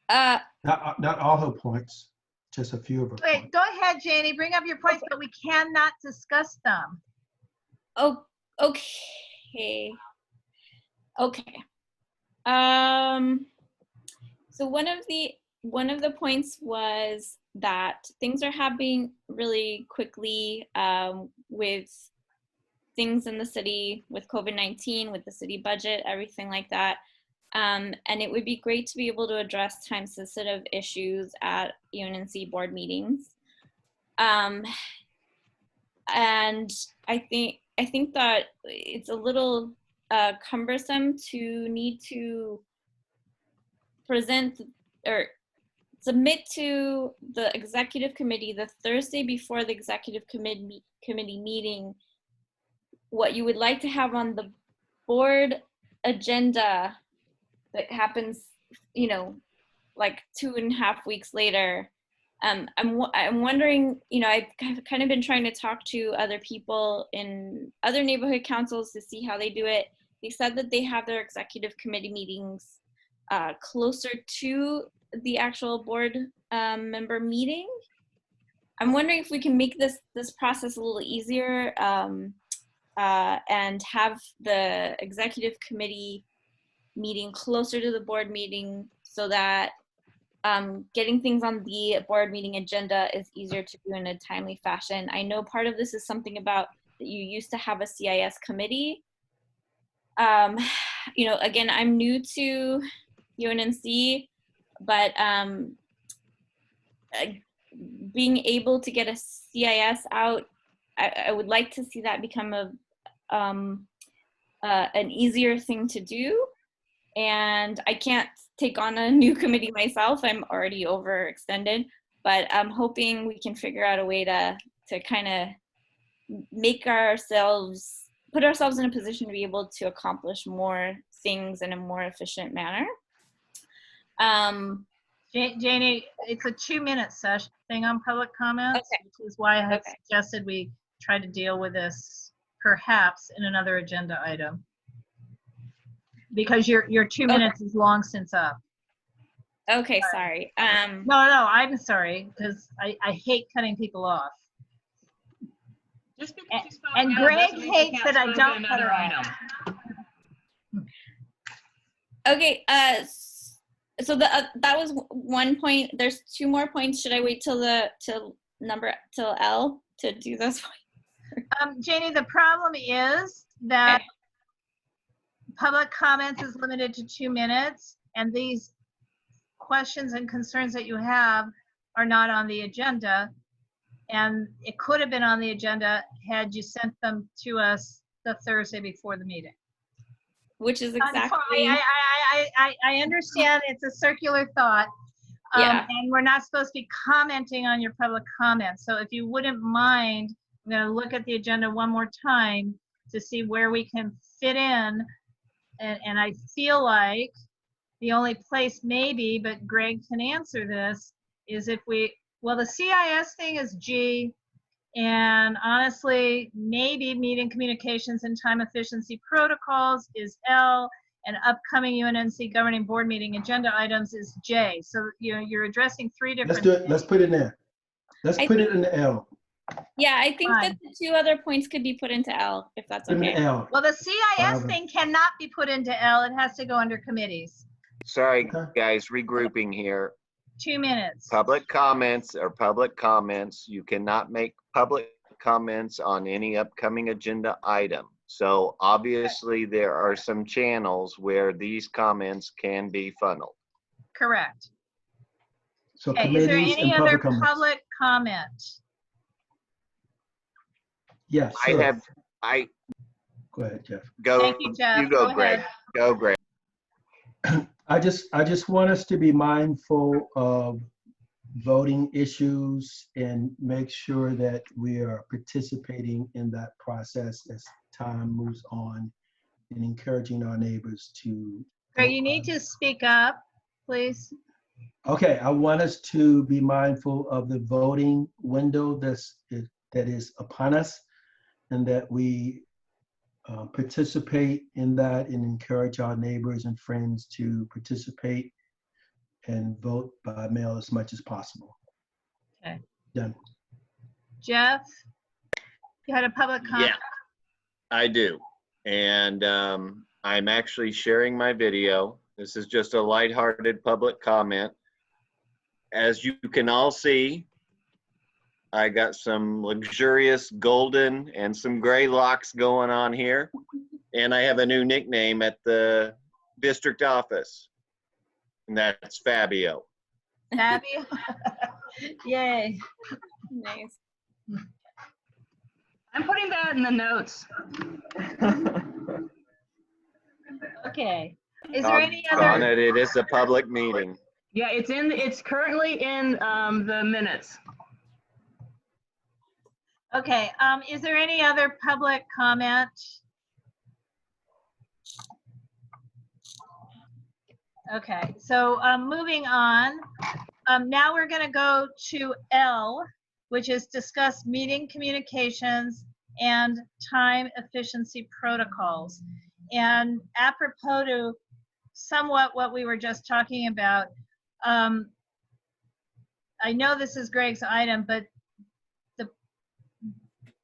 Speaker 2: Not all her points, just a few of her
Speaker 1: Wait,
Speaker 2: points.
Speaker 1: go ahead, Janie, bring up your points, but we cannot discuss them.
Speaker 7: oh, okay. Okay. So one of the points was that things are happening really quickly with things in the city, with COVID-19, with the city budget, everything like that. And it would be great to be able to address time-sensitive issues at UNNC board meetings. And I think that it's a little cumbersome to need to present or submit to the executive committee the Thursday before the executive committee meeting what you would like to have on the board agenda that happens, you know, like 2.5 weeks later. I'm wondering, you know, I've kind of been trying to talk to other people in other neighborhood councils to see how they do it. They said that they have their executive committee meetings closer to the actual board member meeting. I'm wondering if we can make this process a little easier and have the executive committee meeting closer to the board meeting so that getting things on the board meeting agenda is easier to do in a timely fashion. I know part of this is something about that you used to have a CIS committee. you know, again, I'm new to UNNC, but being able to get a CIS out, I would like to see that become an easier thing to do. And I can't take on a new committee myself. I'm already overextended, but I'm hoping we can figure out a way to kind of make put ourselves in a position to be able to accomplish more things in a more efficient manner.
Speaker 1: Janie, it's a 2-minute session thing on public comments,
Speaker 7: Okay.
Speaker 1: which is why I had
Speaker 7: Okay.
Speaker 1: suggested we try to deal with this perhaps in another agenda item. Because your 2 minutes is long since up.
Speaker 7: Okay, sorry.
Speaker 1: No, I'm sorry, because I hate cutting people off.
Speaker 5: Just because you spoke
Speaker 1: And
Speaker 5: now
Speaker 1: Greg
Speaker 5: doesn't mean you
Speaker 1: hates
Speaker 5: can't
Speaker 1: that I
Speaker 5: spoke
Speaker 1: don't
Speaker 5: in
Speaker 1: cut
Speaker 5: another
Speaker 1: her
Speaker 5: item.
Speaker 7: Okay, so that was one point. There's 2 more points. Should I wait till L to do those points?
Speaker 1: Janie, the problem is that
Speaker 7: Okay.
Speaker 1: public comments is limited to 2 minutes, and these questions and concerns that you have are not on the agenda. And it could have been on the agenda had you sent them to us the Thursday before the meeting.
Speaker 7: Which is exactly.
Speaker 1: I understand it's a circular thought.
Speaker 7: Yeah.
Speaker 1: And we're not supposed to be commenting on your public comments. So if you wouldn't mind, I'm going to look at the agenda one more time to see where we can fit in. And I feel like the only place maybe, but Greg can answer this, is if well, the CIS thing is G, and honestly, maybe meeting communications and time efficiency protocols is L, and upcoming UNNC governing board meeting agenda items is J. So you're addressing 3 different.
Speaker 2: Let's do it. Let's put it in there. Let's put it in the L.
Speaker 7: Yeah, I think
Speaker 1: Fine.
Speaker 7: that the 2 other points could be put into L, if that's
Speaker 2: Put it in
Speaker 7: okay.
Speaker 2: the L.
Speaker 1: Well, the CIS
Speaker 2: Barbara.
Speaker 1: thing cannot be put into L. It has to go under committees.
Speaker 4: Sorry,
Speaker 2: Okay.
Speaker 4: guys, regrouping here.
Speaker 1: 2 minutes.
Speaker 4: Public comments are public comments. You cannot make public comments on any upcoming agenda item. So obviously there are some channels where these comments can be funneled.
Speaker 1: Correct.
Speaker 2: So
Speaker 1: Okay, is there
Speaker 2: committees
Speaker 1: any
Speaker 2: and
Speaker 1: other
Speaker 2: public comments.
Speaker 1: public comment?
Speaker 2: Yes.
Speaker 4: I
Speaker 2: Sure.
Speaker 4: have,
Speaker 2: Go ahead, Jeff.
Speaker 4: go,
Speaker 1: Thank you, Jeff.
Speaker 4: you go,
Speaker 1: Go
Speaker 4: Greg.
Speaker 1: ahead.
Speaker 4: Go, Greg.
Speaker 2: I just want us to be mindful of voting issues and make sure that we are participating in that process as time moves on and encouraging our neighbors to.
Speaker 1: Greg, you need to speak up, please.
Speaker 2: Okay, I want us to be mindful of the voting window that is upon us, and that we participate in that and encourage our neighbors and friends to participate and vote by mail as much as possible.
Speaker 1: Okay.
Speaker 2: Done.
Speaker 1: Jeff, you had a public comment?
Speaker 4: Yeah, I do. And I'm actually sharing my video. This is just a lighthearted public comment. As you can all see, I got some luxurious golden and some gray locks going on here. And I have a new nickname at the district office, and that's Fabio.
Speaker 1: Fabio? Yay.
Speaker 7: Nice.
Speaker 5: I'm putting that in the notes.
Speaker 1: Okay. Is there any other?
Speaker 4: On it, it is a public meeting.
Speaker 5: Yeah, it's currently in the minutes.
Speaker 1: Okay, is there any other public comment? Okay, so moving on. Now we're going to go to L, which is discuss meeting communications and time efficiency protocols. And apropos to somewhat what we were just talking about, I know this is Greg's item, but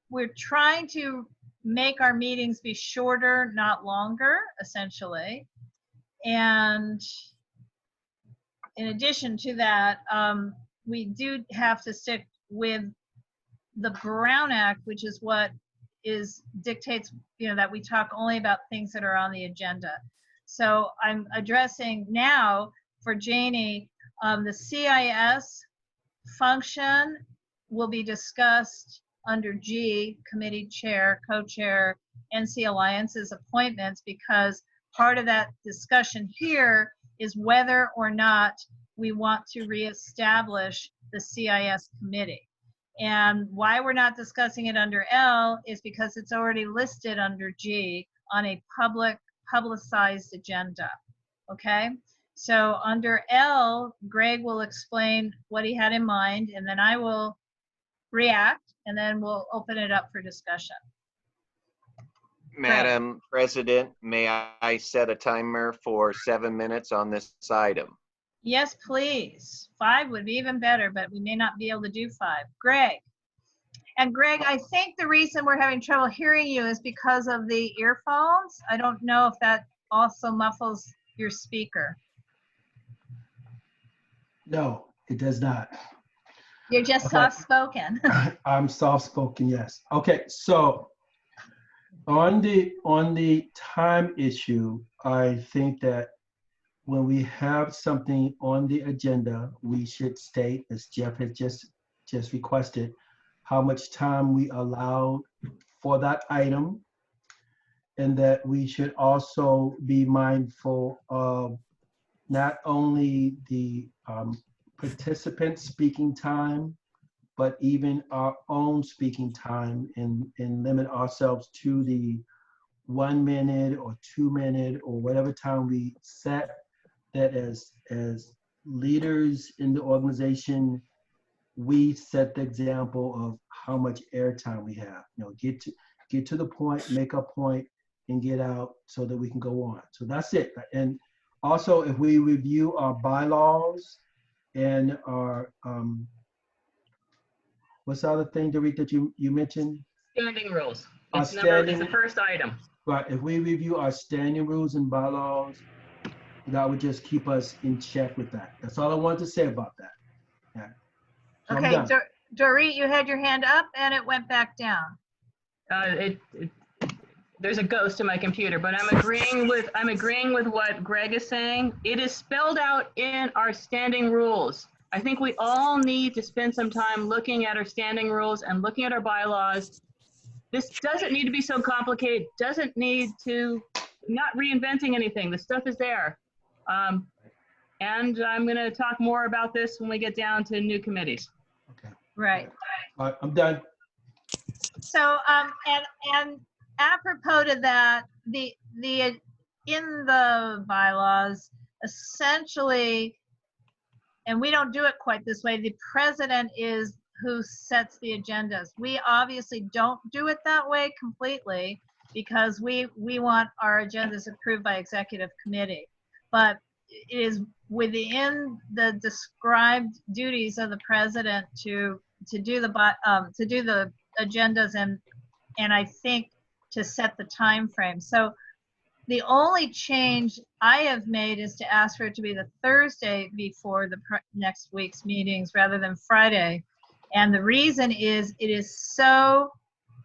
Speaker 1: we're trying to make our meetings be shorter, not longer, essentially. And in addition to that, we do have to stick with the Brown Act, which is what dictates, that we talk only about things that are on the agenda. So I'm addressing now for Janie, the CIS function will be discussed under G, committee chair, co-chair, NC Alliance's appointments, because part of that discussion here is whether or not we want to reestablish the CIS committee. And why we're not discussing it under L is because it's already listed under G on a publicized agenda, okay? So under L, Greg will explain what he had in mind, and then I will react, and then we'll open it up for discussion.
Speaker 4: Madam President, may I set a timer for 7 minutes on this item?
Speaker 1: Yes, please. 5 would be even better, but we may not be able to do 5. Greg. And Greg, I think the reason we're having trouble hearing you is because of the earphones. I don't know if that also muffles your speaker.
Speaker 2: No, it does not.
Speaker 1: You're just
Speaker 2: Okay.
Speaker 1: soft-spoken.
Speaker 2: I'm soft-spoken, yes. Okay, so on the time issue, I think that when we have something on the agenda, we should state, as Jeff has just requested, how much time we allow for that item, and that we should also be mindful of not only the participant speaking time, but even our own speaking time, and limit ourselves to the 1 minute or 2 minute or whatever time we set, that as leaders in the organization, we set the example of how much airtime we have. You know, get to the point, make a point, and get out so that we can go on. So that's it. And also, if we review our bylaws and our what's the other thing, Dorit, that you mentioned?
Speaker 5: Standing rules.
Speaker 2: Our
Speaker 5: It's
Speaker 2: standing-
Speaker 5: the first item.
Speaker 2: Right. If we review our standing rules and bylaws, that would just keep us in check with that. That's all I wanted to say about that. Yeah. So I'm
Speaker 1: Okay,
Speaker 2: done.
Speaker 1: Dorit, you had your hand up and it went back down.
Speaker 5: There's a ghost in my computer, but I'm agreeing with what Greg is saying. It is spelled out in our standing rules. I think we all need to spend some time looking at our standing rules and looking at our bylaws. This doesn't need to be so complicated, doesn't need to, not reinventing anything. The stuff is there. And I'm going to talk more about this when we get down to new committees.
Speaker 2: Okay.
Speaker 1: Right.
Speaker 2: All right, I'm done.
Speaker 1: So, and apropos to that, the in the bylaws, essentially, and we don't do it quite this way, the president is who sets the agendas. We obviously don't do it that way completely because we want our agendas approved by executive committee. But it is within the described duties of the president to do the agendas and I think to set the time frame. So the only change I have made is to ask for it to be the Thursday before the next week's meetings rather than Friday. And the reason is it is so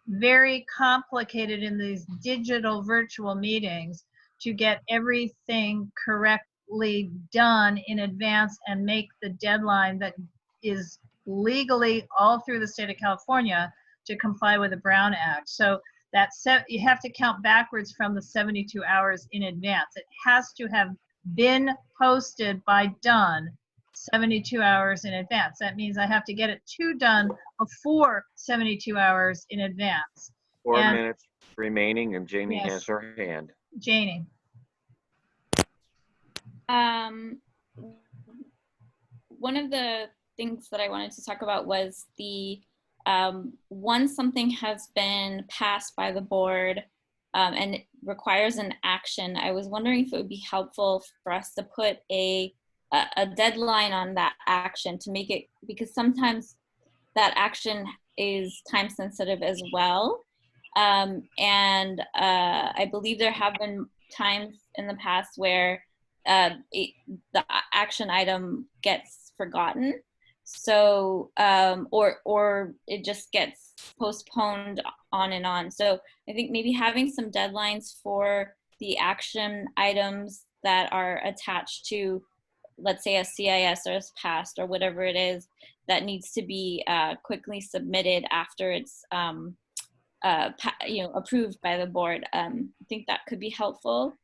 Speaker 1: very complicated in these digital virtual meetings to get everything correctly done in advance and make the deadline that is legally all through the state of California to comply with the Brown Act. So you have to count backwards from the 72 hours in advance. It has to have been posted by done 72 hours in advance. That means I have to get it done before 72 hours in advance.
Speaker 4: 4 minutes remaining, and Jamie
Speaker 1: Yes.
Speaker 4: has her hand.
Speaker 1: Janie.
Speaker 7: One of the things that I wanted to talk about was the once something has been passed by the board and it requires an action, I was wondering if it would be helpful for us to put a deadline on that action to make it, because sometimes that action is time sensitive as well. And I believe there have been times in the past where the action item gets forgotten. So, or it just gets postponed on and on. So I think maybe having some deadlines for the action items that are attached to, let's say, a CIS or a PAST or whatever it is that needs to be quickly submitted after it's approved by the board. I think that could be helpful.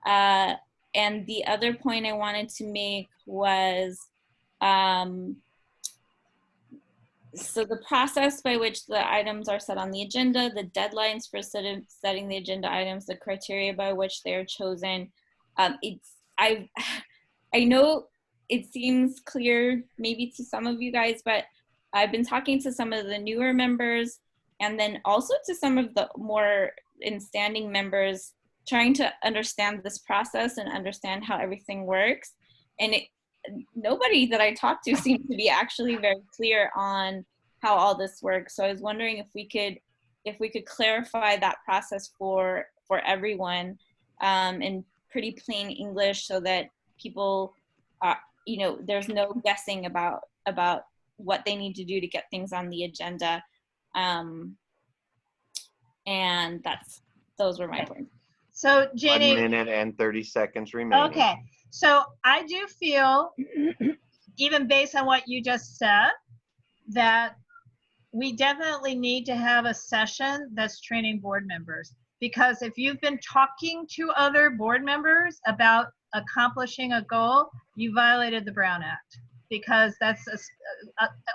Speaker 7: And the other point I wanted to make was, so the process by which the items are set on the agenda, the deadlines for setting the agenda items, the criteria by which they are chosen. I know it seems clear maybe to some of you guys, but I've been talking to some of the newer members and then also to some of the more in-standing members, trying to understand this process and understand how everything works. And nobody that I talked to seemed to be actually very clear on how all this works. So I was wondering if we could clarify that process for everyone in pretty plain English, so that people there's no guessing about what they need to do to get things on the agenda. And those were my points.
Speaker 1: So
Speaker 4: 1
Speaker 1: Janie,
Speaker 4: minute and 30 seconds remaining.
Speaker 1: okay. So I do feel, even based on what you just said, that we definitely need to have a session that's training board members. Because if you've been talking to other board members about accomplishing a goal, you violated the Brown Act. Because that's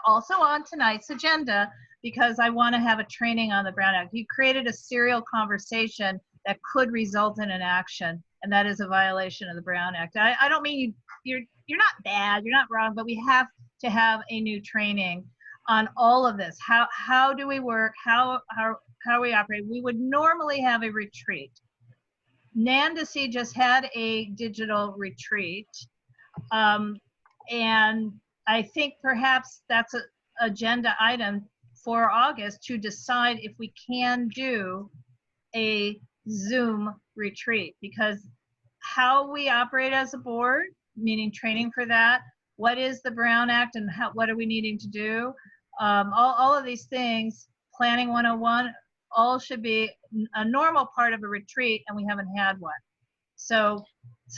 Speaker 1: also on tonight's agenda, because I want to have a training on the Brown Act. You created a serial conversation that could result in an action, and that is a violation of the Brown Act. I don't mean you're not bad, you're not wrong, but we have to have a new training on all of this. How do we work? How we operate? We would normally have a retreat. Nandasi just had a digital retreat, and I think perhaps that's an agenda item for August to decide if we can do a Zoom retreat, because how we operate as a board, meaning training for that, what is the Brown Act and what are we needing to do, all of these things, planning 101, all should be a normal part of a retreat, and we haven't had one. So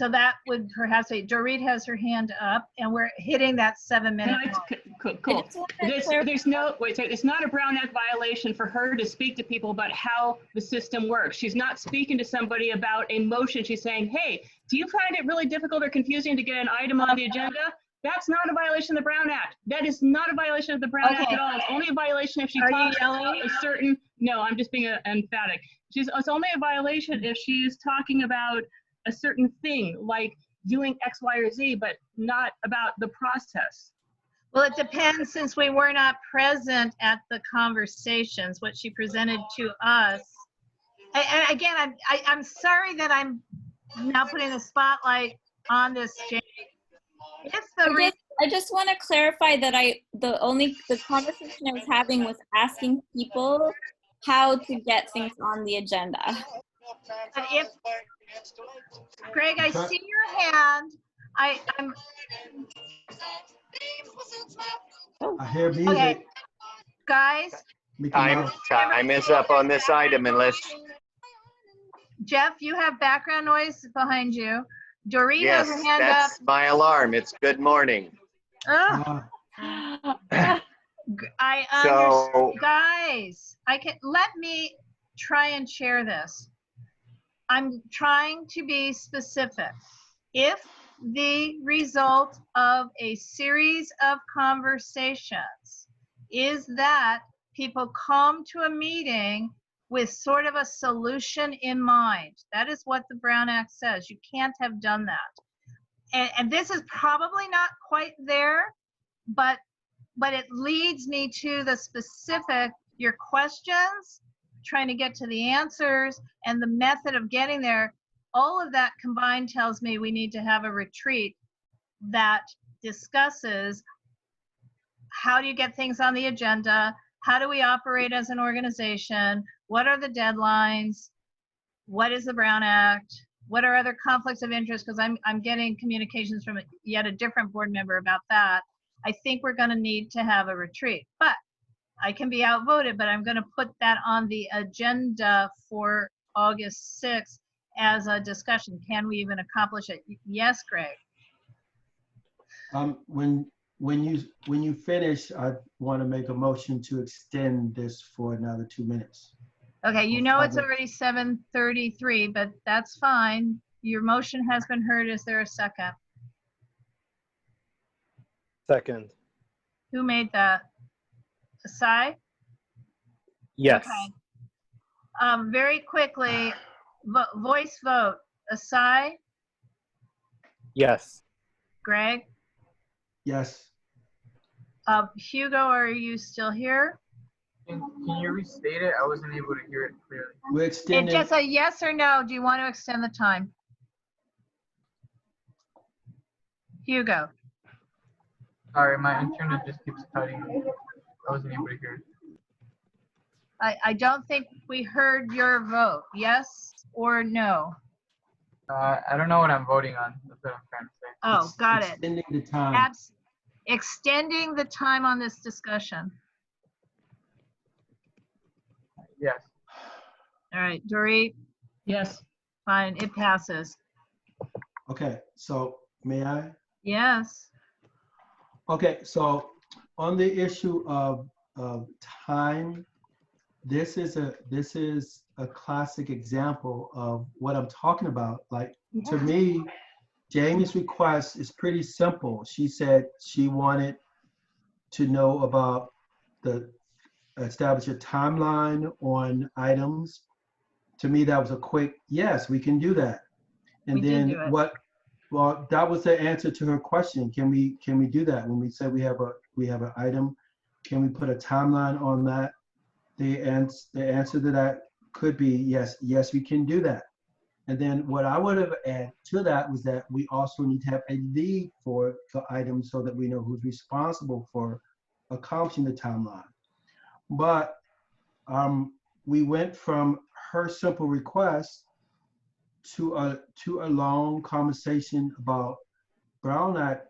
Speaker 1: that would perhaps say, Dorit has her hand up, and we're hitting that 7-minute mark.
Speaker 5: Cool. There's not a Brown Act violation for her to speak to people about how the system works. She's not speaking to somebody about a motion. She's saying, hey, do you find it really difficult or confusing to get an item on the agenda? That's not a violation of the Brown Act. That is not a violation of the Brown Act at all. It's only a violation if she talks about a certain, no, I'm just being emphatic. It's only a violation if she's talking about a certain thing, like doing X, Y, or Z, but not about the process.
Speaker 1: Well, it depends, since we were not present at the conversations, what she presented to us. And again, I'm sorry that I'm now putting the spotlight on this, Jane.
Speaker 7: I just want to clarify that the conversation I was having was asking people how to get things on the agenda.
Speaker 1: But if, Greg, I see your hand. I'm.
Speaker 2: I hear music.
Speaker 1: Okay, guys.
Speaker 4: Time is up on this item unless.
Speaker 1: Jeff, you have background noise behind you. Dorit
Speaker 4: Yes,
Speaker 1: has her hand up.
Speaker 4: that's my alarm. It's good morning.
Speaker 1: Oh. I
Speaker 4: So-
Speaker 1: understand. Guys, let me try and share this. I'm trying to be specific. If the result of a series of conversations is that people come to a meeting with sort of a solution in mind, that is what the Brown Act says. You can't have done that. And this is probably not quite there, but it leads me to the specific, your questions, trying to get to the answers, and the method of getting there. All of that combined tells me we need to have a retreat that discusses how do you get things on the agenda, how do we operate as an organization, what are the deadlines, what is the Brown Act, what are other conflicts of interest, because I'm getting communications from yet a different board member about that. I think we're going to need to have a retreat, but I can be outvoted, but I'm going to put that on the agenda for August 6th. as a discussion. Can we even accomplish it? Yes, Greg.
Speaker 2: When you finish, I want to make a motion to extend this for another 2 minutes.
Speaker 1: Okay, you know it's
Speaker 2: Public.
Speaker 1: already 7:33, but that's fine. Your motion has been heard. Is there a second?
Speaker 3: Second.
Speaker 1: Who made that? Asai?
Speaker 3: Yes.
Speaker 1: Okay. Very quickly, voice vote. Asai?
Speaker 3: Yes.
Speaker 1: Greg?
Speaker 2: Yes.
Speaker 1: Hugo, are you still here?
Speaker 8: Can you restate it? I wasn't able to hear it clearly.
Speaker 2: We're
Speaker 1: It's
Speaker 2: extending.
Speaker 1: just a yes or no. Do you want to extend the time? Hugo?
Speaker 8: Sorry, my internet just keeps cutting. I wasn't able to hear it.
Speaker 1: I don't think we heard your vote. Yes or no?
Speaker 8: I don't know what I'm voting on. That's what I'm trying to say.
Speaker 1: Oh, got it.
Speaker 2: Extending the time.
Speaker 1: Extending the time on this discussion.
Speaker 8: Yes.
Speaker 1: All right, Dorit,
Speaker 5: Yes.
Speaker 1: fine, it passes.
Speaker 2: Okay, so may I?
Speaker 1: Yes.
Speaker 2: Okay, so on the issue of time, this is a classic example of what I'm talking about. Like, to me, Jamie's request is pretty simple. She said she wanted to know about establish a timeline on items. To me, that was a quick, yes, we can do that. And
Speaker 1: We did
Speaker 2: then
Speaker 1: do it.
Speaker 2: well, that was the answer to her question. Can we do that? When we said we have an item, can we put a timeline on that? The answer to that could be yes, we can do that. And then what I would have added to that was that we also need to have a lead for items so that we know who's responsible for accomplishing the timeline. But we went from her simple request to a long conversation about Brown Act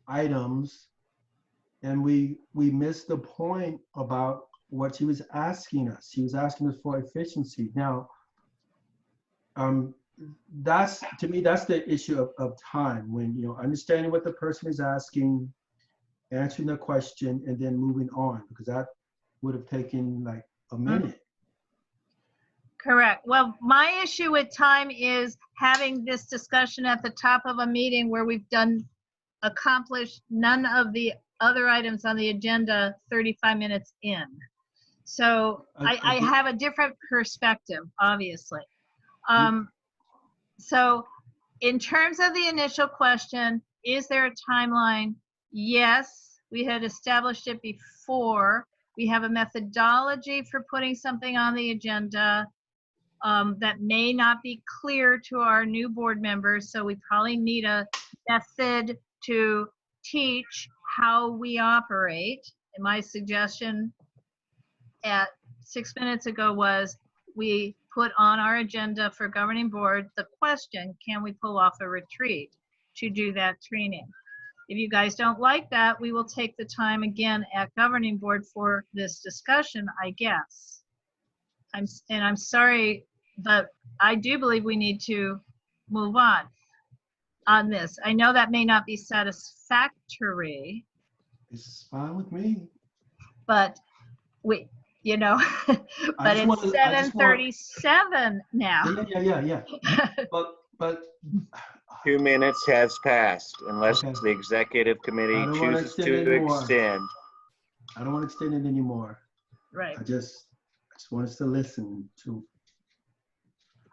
Speaker 2: items, and we missed the point about what she was asking us. She was asking us for efficiency. Now, that's, to me, that's the issue of time, when, you know, understanding what the person is asking, answering the question, and then moving on, because that would have taken like a minute.
Speaker 1: Correct. Well, my issue with time is having this discussion at the top of a meeting where we've accomplished none of the other items on the agenda 35 minutes in. So I have a different perspective, obviously. So in terms of the initial question, is there a timeline? Yes, we had established it before. We have a methodology for putting something on the agenda that may not be clear to our new board members. So we probably need a method to teach how we operate. And my suggestion at 6 minutes ago was we put on our agenda for governing board the question, can we pull off a retreat to do that training? If you guys don't like that, we will take the time again at governing board for this discussion, I guess. I'm sorry, but I do believe we need to move on this. I know that may not be satisfactory,
Speaker 2: It's fine with me.
Speaker 1: but you know, but it's 7:37 now.
Speaker 2: Yeah. But
Speaker 4: 2 minutes has passed unless
Speaker 2: Okay.
Speaker 4: the executive committee
Speaker 2: I don't wanna
Speaker 4: chooses
Speaker 2: extend
Speaker 4: to
Speaker 2: anymore.
Speaker 4: extend.
Speaker 2: I don't want to extend it anymore.
Speaker 1: Right.
Speaker 2: I just want us to listen to.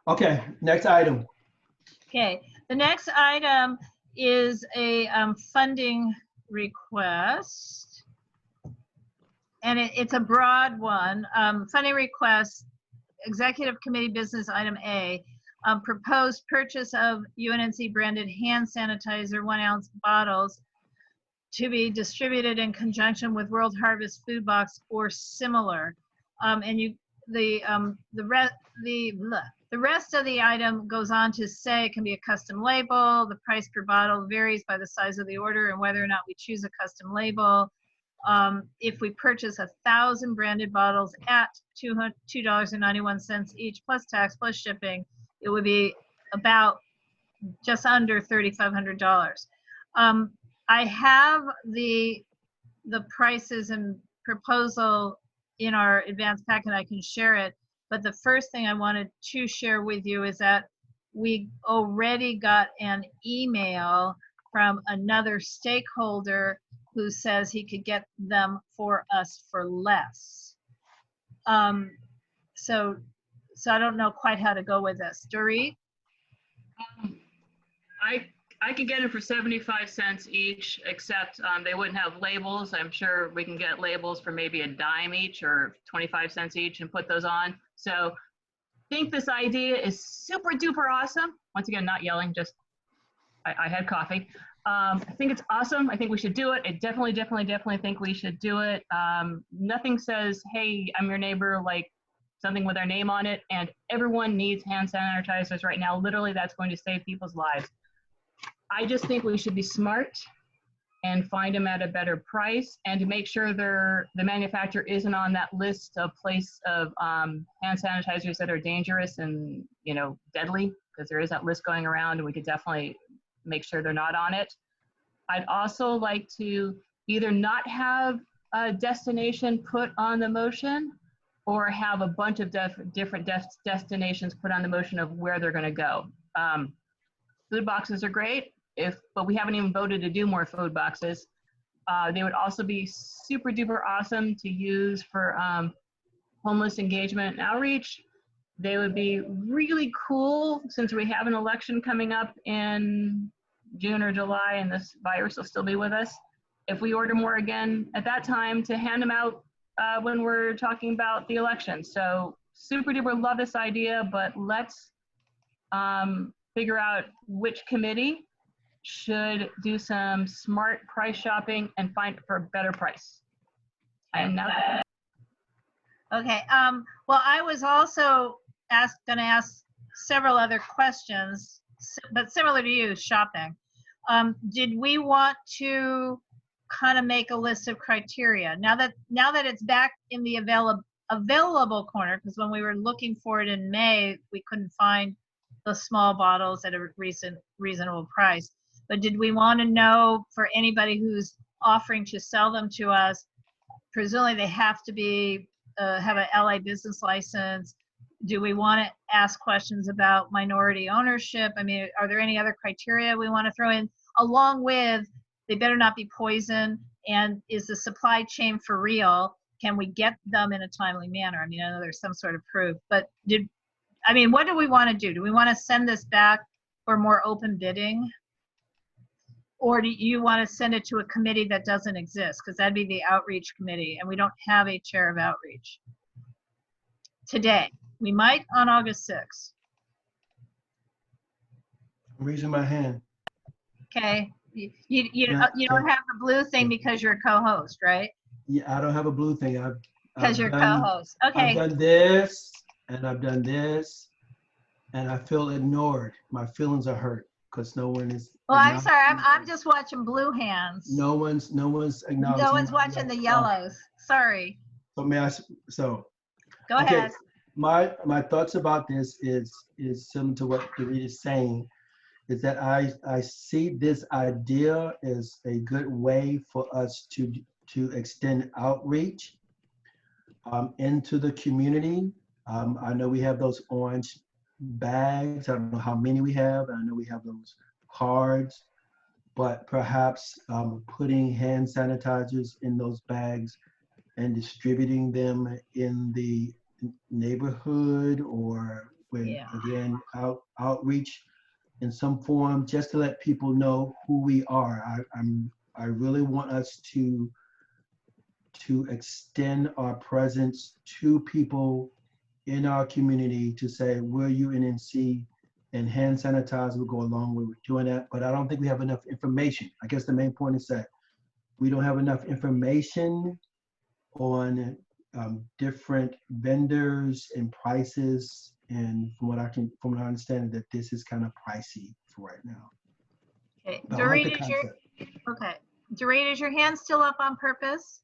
Speaker 2: Okay, next item.
Speaker 1: Okay, the next item is a funding request. And it's a broad one. Funding request, Executive Committee Business Item A, proposed purchase of UNNC branded hand sanitizer 1 ounce bottles to be distributed in conjunction with World Harvest Food Box or similar. And the rest of the item goes on to say it can be a custom label. The price per bottle varies by the size of the order and whether or not we choose a custom label. If we purchase 1,000 branded bottles at $2.91 each plus tax plus shipping, it would be about just under $3,500. I have the prices and proposal in our advanced packet. I can share it. But the first thing I wanted to share with you is that we already got an email from another stakeholder who says he could get them for us for less. So I don't know quite how to go with this. Dorit?
Speaker 5: I could get it for 75 cents each, except they wouldn't have labels. I'm sure we can get labels for maybe a dime each or 25 cents each and put those on. So I think this idea is super duper awesome. Once again, not yelling, just I had coffee. I think it's awesome. I think we should do it. I definitely think we should do it. Nothing says, hey, I'm your neighbor, like something with our name on it. And everyone needs hand sanitizers right now. Literally, that's going to save people's lives. I just think we should be smart and find them at a better price, and to make sure the manufacturer isn't on that list of hand sanitizers that are dangerous and, you know, deadly, because there is that list going around, and we could definitely make sure they're not on it. I'd also like to either not have a destination put on the motion, or have a bunch of different destinations put on the motion of where they're going to go. Food boxes are great, but we haven't even voted to do more food boxes. They would also be super duper awesome to use for homeless engagement and outreach. They would be really cool, since we have an election coming up in June or July and this virus will still be with us, if we order more again at that time, to hand them out when we're talking about the election. So super duper love this idea, but let's figure out which committee should do some smart price shopping and find it for a better price. I am now.
Speaker 1: Okay. Well, I was also going to ask several other questions, but similar to you, shopping. Did we want to kind of make a list of criteria now that it's back in the available corner? Because when we were looking for it in May, we couldn't find the small bottles at a reasonable price. But did we want to know, for anybody who's offering to sell them to us, presumably they have to be have an LA business license? Do we want to ask questions about minority ownership? I mean, are there any other criteria we want to throw in, along with they better not be poison, and is the supply chain for real? Can we get them in a timely manner? I mean, I know there's some sort of proof, but what do we want to do? Do we want to send this back for more open bidding? Or do you want to send it to a committee that doesn't exist? Because that'd be the outreach committee, and we don't have a chair of outreach today. We might on August 6th.
Speaker 2: I'm raising my hand.
Speaker 1: Okay. You don't have the blue thing because you're a co-host, right?
Speaker 2: Yeah, I don't have a blue thing.
Speaker 1: Because you're co-host. Okay.
Speaker 2: I've done this, and I've done this, and I feel ignored. My feelings are hurt because no one is.
Speaker 1: Well, I'm sorry. I'm just watching blue hands.
Speaker 2: No one's acknowledging.
Speaker 1: No one's watching the yellows. Sorry.
Speaker 2: So
Speaker 1: go ahead.
Speaker 2: My thoughts about this is similar to what Dorit is saying, is that I see this idea as a good way for us to extend outreach into the community. I know we have those orange bags. I don't know how many we have. I know we have those cards, but perhaps putting hand sanitizers in those bags and distributing them in the neighborhood, or again, outreach in some form, just to let people know who we are. I really want us to extend our presence to people in our community, to say, we're UNNC, and hand sanitizer will go a long way with doing that. But I don't think we have enough information. I guess the main point is that we don't have enough information on different vendors and prices. And from what I understand, that this is kind of pricey for right now.
Speaker 1: Okay,
Speaker 2: Dorit,
Speaker 1: is your hand still up on purpose?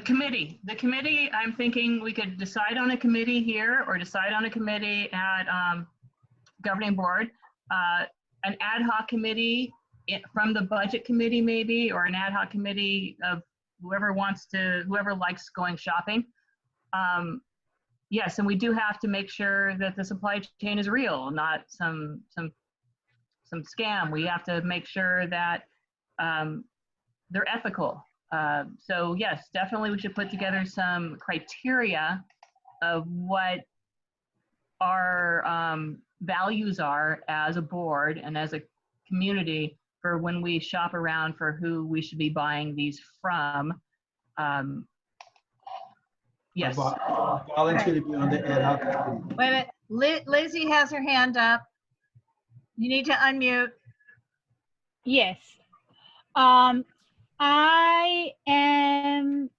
Speaker 5: Committee. The committee, I'm thinking we could decide on a committee here or decide on a committee at governing board. An ad hoc committee from the budget committee maybe, or an ad hoc committee of whoever likes going shopping. Yes, and we do have to make sure that the supply chain is real, not some scam. We have to make sure that they're ethical. So yes, definitely we should put together some criteria of what our values are as a board and as a community for when we shop around for who we should be buying these from. Yes.
Speaker 2: Volunteer to be on the ad hoc committee.
Speaker 1: Wait a minute, Lizzie has her hand up. You need to unmute.
Speaker 9: Yes. I am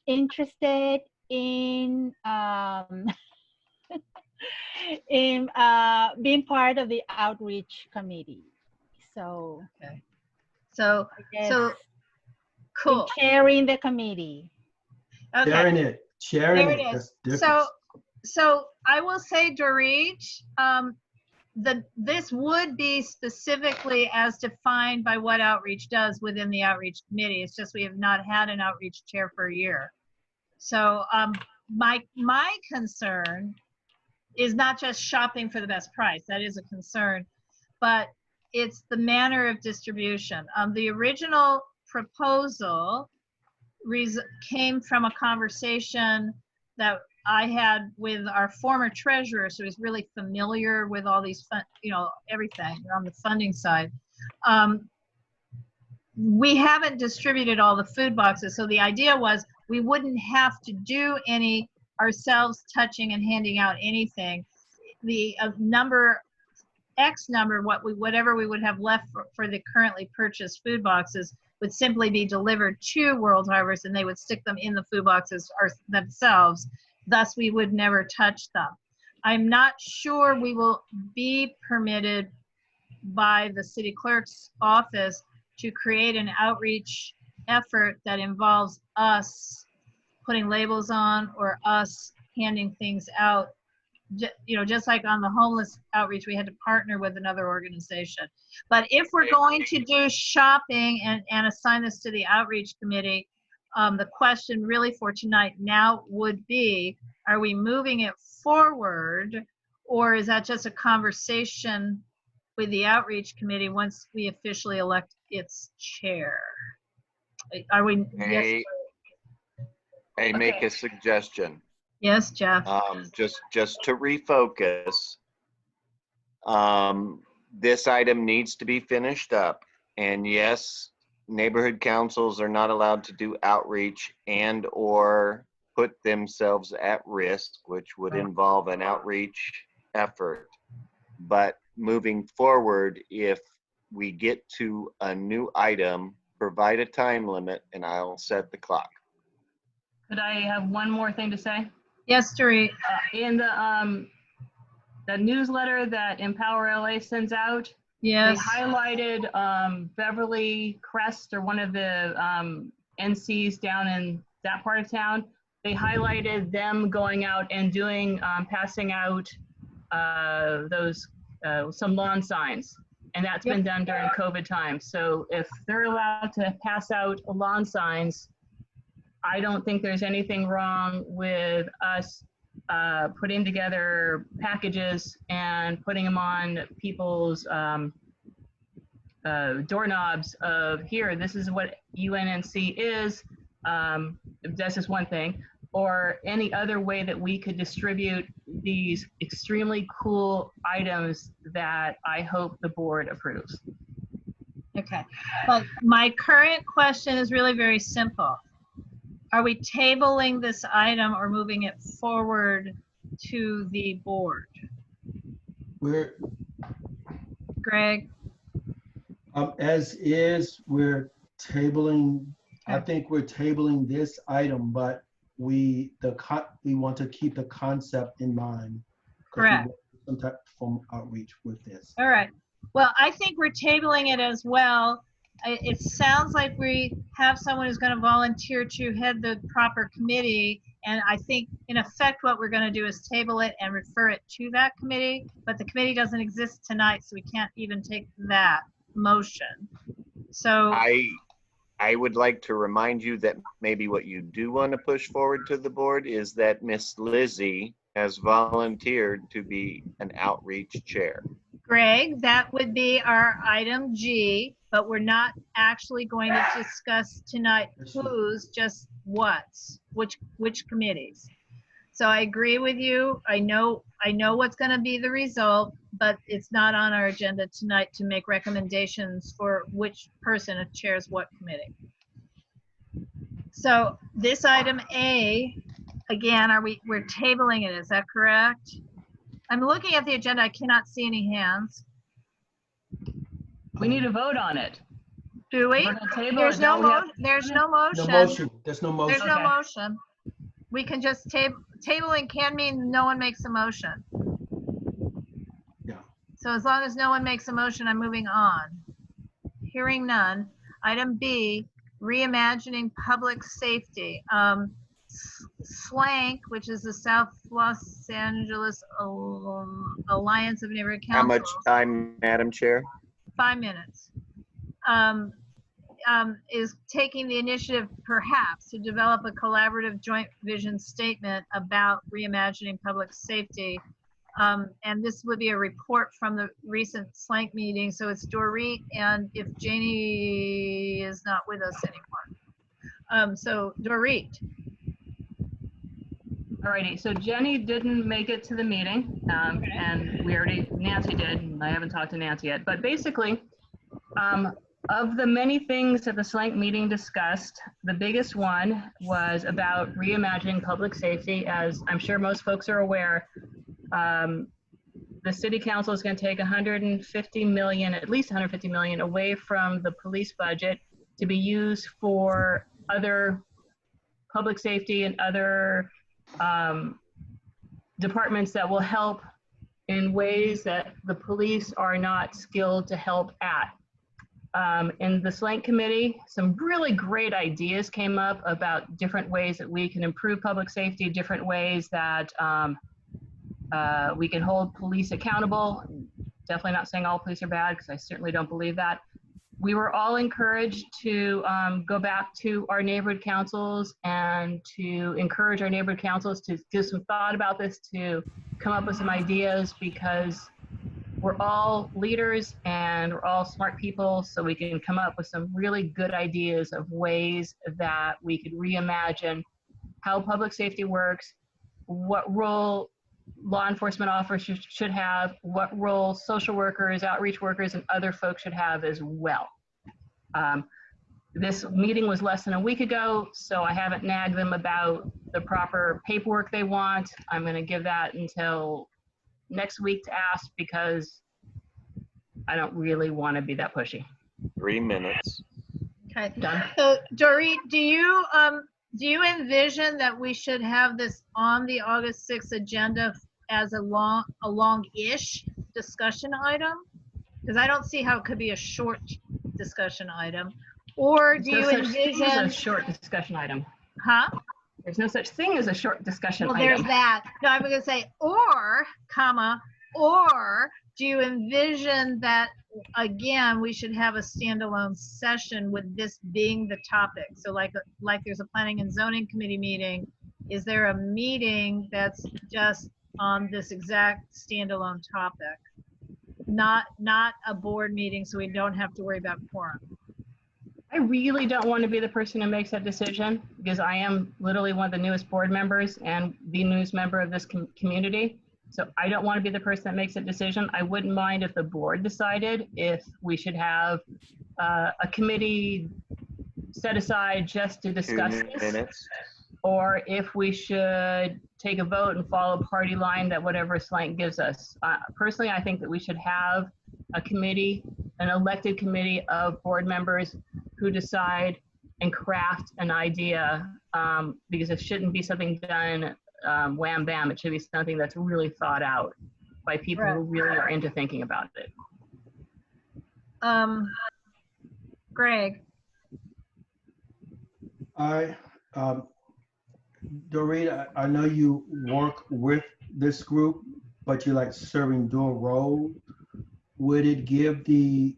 Speaker 9: interested in being part of the outreach committee. So
Speaker 1: Okay. So,
Speaker 9: I guess
Speaker 1: so cool.
Speaker 9: chairing the committee.
Speaker 1: Okay.
Speaker 2: Sharing
Speaker 1: There
Speaker 2: it.
Speaker 1: it
Speaker 2: That's
Speaker 1: is.
Speaker 2: different.
Speaker 1: So I will say, Dorit, this would be specifically as defined by what outreach does within the outreach committee. It's just we have not had an outreach chair for a year. So my concern is not just shopping for the best price. That is a concern, but it's the manner of distribution. The original proposal came from a conversation that I had with our former treasurer, so he's really familiar with all these, everything on the funding side. We haven't distributed all the food boxes, so the idea was we wouldn't have to do any ourselves touching and handing out anything. The X number, whatever we would have left for the currently purchased food boxes would simply be delivered to World Harvest, and they would stick them in the food boxes themselves. Thus, we would never touch them. I'm not sure we will be permitted by the city clerk's office to create an outreach effort that involves us putting labels on or us handing things out. Just like on the homeless outreach, we had to partner with another organization. But if we're going to do shopping and assign this to the outreach committee, the question really for tonight now would be, are we moving it forward, or is that just a conversation with the outreach committee once we officially elect its chair? Are we? Yes.
Speaker 4: I make a suggestion.
Speaker 1: Yes, Jeff.
Speaker 4: Just to refocus, this item needs to be finished up. And yes, neighborhood councils are not allowed to do outreach and or put themselves at risk, which would involve an outreach effort. But moving forward, if we get to a new item, provide a time limit and I'll set the clock.
Speaker 5: Could I have one more thing to say?
Speaker 1: Yes, Dorit.
Speaker 5: In the newsletter that Empower LA sends out,
Speaker 1: Yes.
Speaker 5: they highlighted Beverly Crest, or one of the NCs down in that part of town. They highlighted them going out and doing, passing out those, some lawn signs. And that's been done during COVID times. So if they're allowed to pass out lawn signs, I don't think there's anything wrong with us putting together packages and putting them on people's doorknobs of, here, this is what UNNC is. That's just one thing. Or any other way that we could distribute these extremely cool items that I hope the board approves.
Speaker 1: Okay, but my current question is really very simple. Are we tabling this item or moving it forward to the board?
Speaker 2: We're,
Speaker 1: Greg?
Speaker 2: as is, we're tabling, I think we're tabling this item, but we want to keep the concept in mind.
Speaker 1: Correct.
Speaker 2: Some type of outreach with this.
Speaker 1: All right. Well, I think we're tabling it as well, it sounds like we have someone who's going to volunteer to head the proper committee. And I think in effect, what we're going to do is table it and refer it to that committee, but the committee doesn't exist tonight, so we can't even take that motion. So
Speaker 4: I would like to remind you that maybe what you do want to push forward to the board is that Miss Lizzie has volunteered to be an outreach chair.
Speaker 1: Greg, that would be our item G, but we're not actually going to discuss tonight who's, just what's, which committees. So I agree with you. I know what's going to be the result, but it's not on our agenda tonight to make recommendations for which person chairs what committee. So this item A, again, we're tabling it, is that correct? I'm looking at the agenda, I cannot see any hands.
Speaker 5: We need to vote on it.
Speaker 1: Do we?
Speaker 5: We're gonna table
Speaker 1: There's
Speaker 5: it.
Speaker 1: no
Speaker 5: Now we have-
Speaker 1: there's no motion.
Speaker 2: No motion. There's no motion.
Speaker 1: There's no
Speaker 5: Okay.
Speaker 1: motion. We can just tabling can mean no one makes a motion.
Speaker 2: Yeah.
Speaker 1: So as long as no one makes a motion, I'm moving on. Hearing none. Item B, reimagining public safety. SLANK, which is the South Los Angeles Alliance of Neighborhood
Speaker 4: How
Speaker 1: Councils.
Speaker 4: much time, Madam Chair?
Speaker 1: 5 minutes. Is taking the initiative perhaps to develop a collaborative joint vision statement about reimagining public safety. And this would be a report from the recent SLANK meeting. So it's Dorit, and if Janie is not with us anymore. So Dorit.
Speaker 5: Alrighty, so Jenny didn't make it to the meeting, and Nancy did, and I haven't talked to Nancy yet, but basically, of the many things that the SLANK meeting discussed, the biggest one was about reimagining public safety. As I'm sure most folks are aware, the city council is going to take 150 million, at least 150 million, away from the police budget to be used for other public safety and other departments that will help in ways that the police are not skilled to help at. In the SLANK committee, some really great ideas came up about different ways that we can improve public safety, different ways that we can hold police accountable. Definitely not saying all police are bad, because I certainly don't believe that. We were all encouraged to go back to our neighborhood councils and to encourage our neighborhood councils to give some thought about this, to come up with some ideas, because we're all leaders and we're all smart people, so we can come up with some really good ideas of ways that we could reimagine how public safety works, what role law enforcement officers should have, what role social workers, outreach workers, and other folks should have as well. This meeting was less than a week ago, so I haven't nagged them about the proper paperwork they want. I'm going to give that until next week to ask, because I don't really want to be that pushy.
Speaker 4: 3 minutes.
Speaker 1: Okay.
Speaker 5: Done.
Speaker 1: So Dorit, do you envision that we should have this on the August 6th agenda as a long-ish discussion item? Because I don't see how it could be a short discussion item. Or do you envision
Speaker 5: a short discussion item?
Speaker 1: Huh?
Speaker 5: There's no such thing as a short discussion
Speaker 1: Well,
Speaker 5: item.
Speaker 1: there's that. No, I'm going to say or, or do you envision that, again, we should have a standalone session with this being the topic? So like there's a planning and zoning committee meeting. Is there a meeting that's just on this exact standalone topic? Not a board meeting, so we don't have to worry about quorum.
Speaker 5: I really don't want to be the person who makes that decision, because I am literally one of the newest board members and the newest member of this community. So I don't want to be the person that makes that decision. I wouldn't mind if the board decided if we should have a committee set aside just to discuss
Speaker 4: 2
Speaker 5: this,
Speaker 4: minutes.
Speaker 5: or if we should take a vote and follow party line that whatever SLANK gives us. Personally, I think that we should have a committee, an elected committee of board members who decide and craft an idea, because it shouldn't be something done wham bam. It should be something that's really thought out by people who really are into thinking about it.
Speaker 1: Greg?
Speaker 2: Dorita, I know you work with this group, but you like serving dual role. Would it give the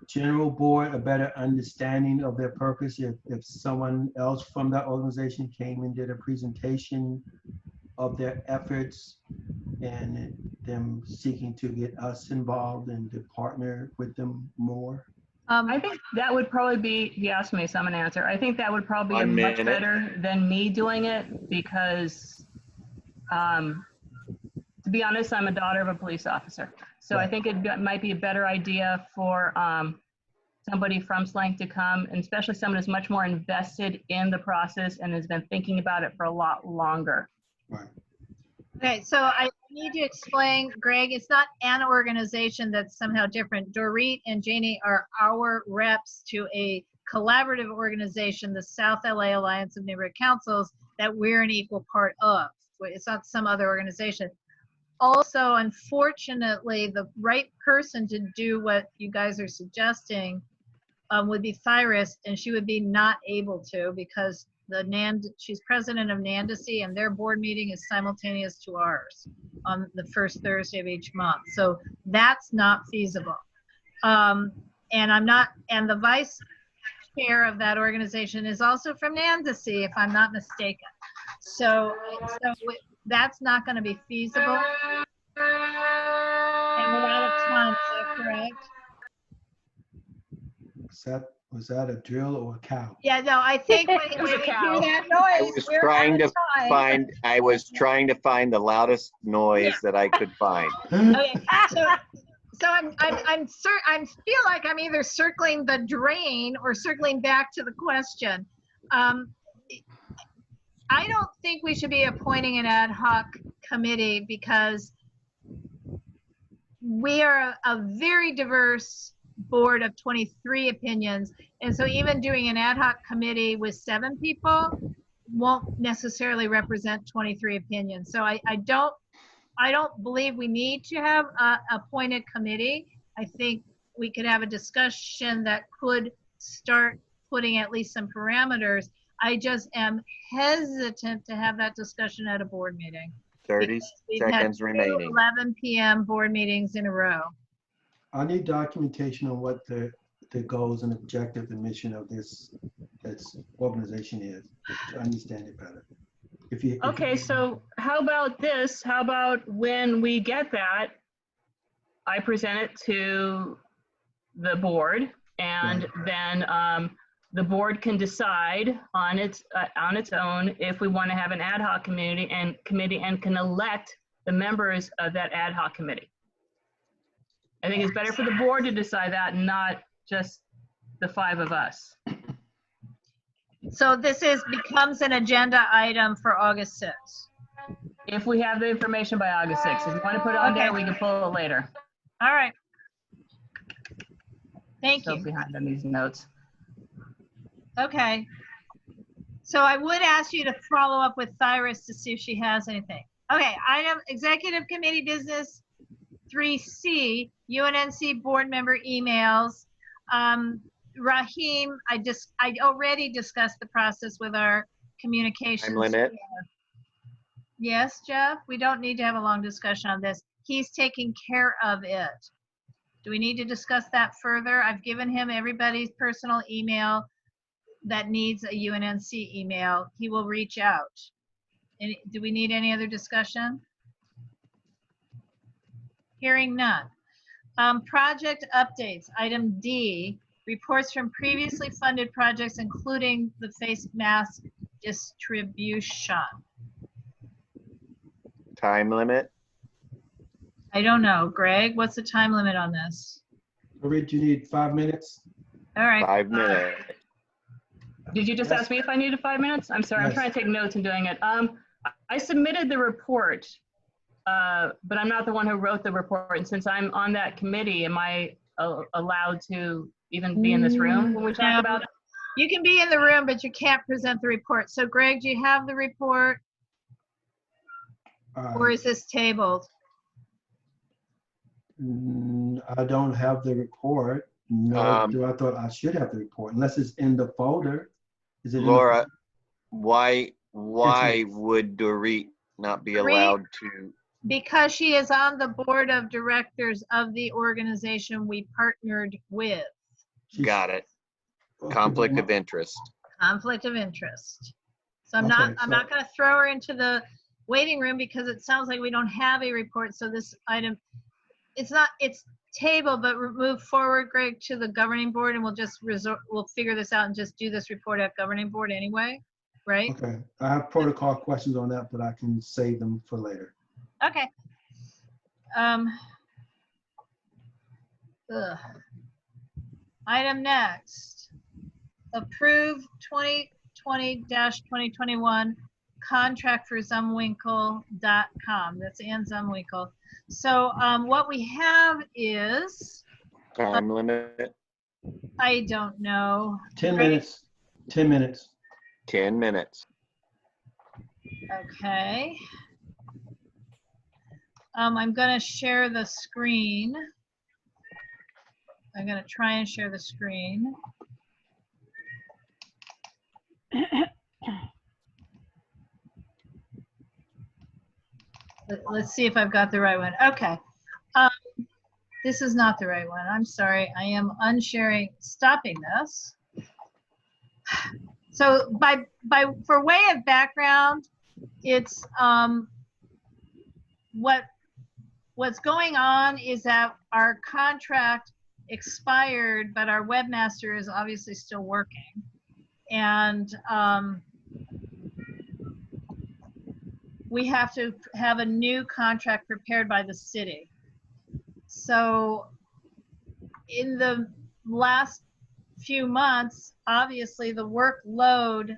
Speaker 2: general board a better understanding of their purpose if someone else from that organization came and did a presentation of their efforts and them seeking to get us involved and to partner with them more?
Speaker 5: I think that would probably be, he asked me, so I'm gonna answer. I think that would probably be
Speaker 4: 1
Speaker 5: much
Speaker 4: minute.
Speaker 5: better than me doing it because, to be honest, I'm a daughter of a police officer. So I think it might be a better idea for somebody from Slank to come, and especially someone who's much more invested in the process and has been thinking about it for a lot longer.
Speaker 2: Right.
Speaker 1: Okay, so I need to explain, Greg, it's not an organization that's somehow different. Dorit and Janie are our reps to a collaborative organization, the South LA Alliance of Neighborhood Councils, that we're an equal part of. It's not some other organization. Also, unfortunately, the right person to do what you guys are suggesting would be Cyrus, and she would be not able to because she's president of NANDC, and their board meeting is simultaneous to ours on the first Thursday of each month. So that's not feasible. And the vice chair of that organization is also from NANDC, if I'm not mistaken. So that's not going to be feasible. And we're out of time, is that correct?
Speaker 2: Was that a drill or a cow?
Speaker 1: Yeah, no, I think when
Speaker 5: It was a
Speaker 1: you
Speaker 5: cow.
Speaker 1: hear that
Speaker 4: I
Speaker 1: noise,
Speaker 4: was
Speaker 1: we're
Speaker 4: trying
Speaker 1: out
Speaker 4: to
Speaker 1: of time.
Speaker 4: find the loudest noise that I could find.
Speaker 1: Okay, so I feel like I'm either circling the drain or circling back to the question. I don't think we should be appointing an ad hoc committee because we are a very diverse board of 23 opinions. And so even doing an ad hoc committee with 7 people won't necessarily represent 23 opinions. So I don't believe we need to have a appointed committee. I think we could have a discussion that could start putting at least some parameters. I just am hesitant to have that discussion at a board meeting.
Speaker 4: 30 seconds remaining.
Speaker 1: 11 p.m. board meetings in a row.
Speaker 2: I need documentation on what the goals and objective and mission of this organization is to understand it better.
Speaker 5: Okay, so how about this? How about when we get that, I present it to the board, and then the board can decide on its own if we want to have an ad hoc committee and can elect the members of that ad hoc committee. I think it's better for the board to decide that, not just the 5 of us.
Speaker 1: So this becomes an agenda item for August 6th.
Speaker 5: If we have the information by August 6th. If you want to put it on there, we can pull it later.
Speaker 1: All right. Thank
Speaker 5: So
Speaker 1: you.
Speaker 5: behind on these notes.
Speaker 1: Okay. So I would ask you to follow up with Cyrus to see if she has anything. Okay, item executive committee business 3C, UNNC board member emails. Raheem, I already discussed the process with our communications.
Speaker 4: Time limit.
Speaker 1: Yes, Jeff, we don't need to have a long discussion on this. He's taking care of it. Do we need to discuss that further? I've given him everybody's personal email that needs a UNNC email. He will reach out. Do we need any other discussion? Hearing none. Project updates, item D, reports from previously funded projects, including the face mask distribution.
Speaker 4: Time limit.
Speaker 1: I don't know. Greg, what's the time limit on this?
Speaker 2: Rich, you need 5 minutes?
Speaker 1: All right.
Speaker 4: 5 minutes.
Speaker 5: Did you just ask me if I needed 5 minutes? I'm sorry, I'm
Speaker 2: Yes.
Speaker 5: trying to take notes and doing it. I submitted the report, but I'm not the one who wrote the report. And since I'm on that committee, am I allowed to even be in this room when we talk about it?
Speaker 1: You can be in the room, but you can't present the report. So Greg, do you have the report, or is this tabled?
Speaker 2: I don't have the report. No,
Speaker 4: Um,
Speaker 2: I thought I should have the report, unless it's in the folder. Is it in the
Speaker 4: Laura,
Speaker 2: folder?
Speaker 4: why
Speaker 2: Yes,
Speaker 4: would Dorit not be
Speaker 1: Dorit?
Speaker 4: allowed to?
Speaker 1: Because she is on the board of directors of the organization we partnered with.
Speaker 2: She's-
Speaker 4: Got it.
Speaker 2: okay,
Speaker 4: Conflict
Speaker 2: well,
Speaker 4: of interest.
Speaker 1: Conflict of interest. So I'm
Speaker 2: Okay,
Speaker 1: not going to throw her into the waiting room because it sounds like we don't have a report. So this item, it's tabled, but move forward, Greg, to the governing board, and we'll figure this out and just do this report at governing board anyway, right?
Speaker 2: Okay, I have protocol questions on that, but I can save them for later.
Speaker 1: Okay. Item next, approve 2020-2021 contract for Zumwinkle.com. That's Ann Zumwinkle. So what we have is,
Speaker 4: Time limit,
Speaker 1: I don't know.
Speaker 2: 10
Speaker 1: Right?
Speaker 2: minutes, 10 minutes.
Speaker 4: 10 minutes.
Speaker 1: Okay. I'm gonna share the screen. I'm gonna try and share the screen. Let's see if I've got the right one. Okay. This is not the right one. I'm sorry. I am unsharing, stopping this. So for way of background, it's what's going on is that our contract expired, but our webmaster is obviously still working. And we have to have a new contract prepared by the city. So in the last few months, obviously the workload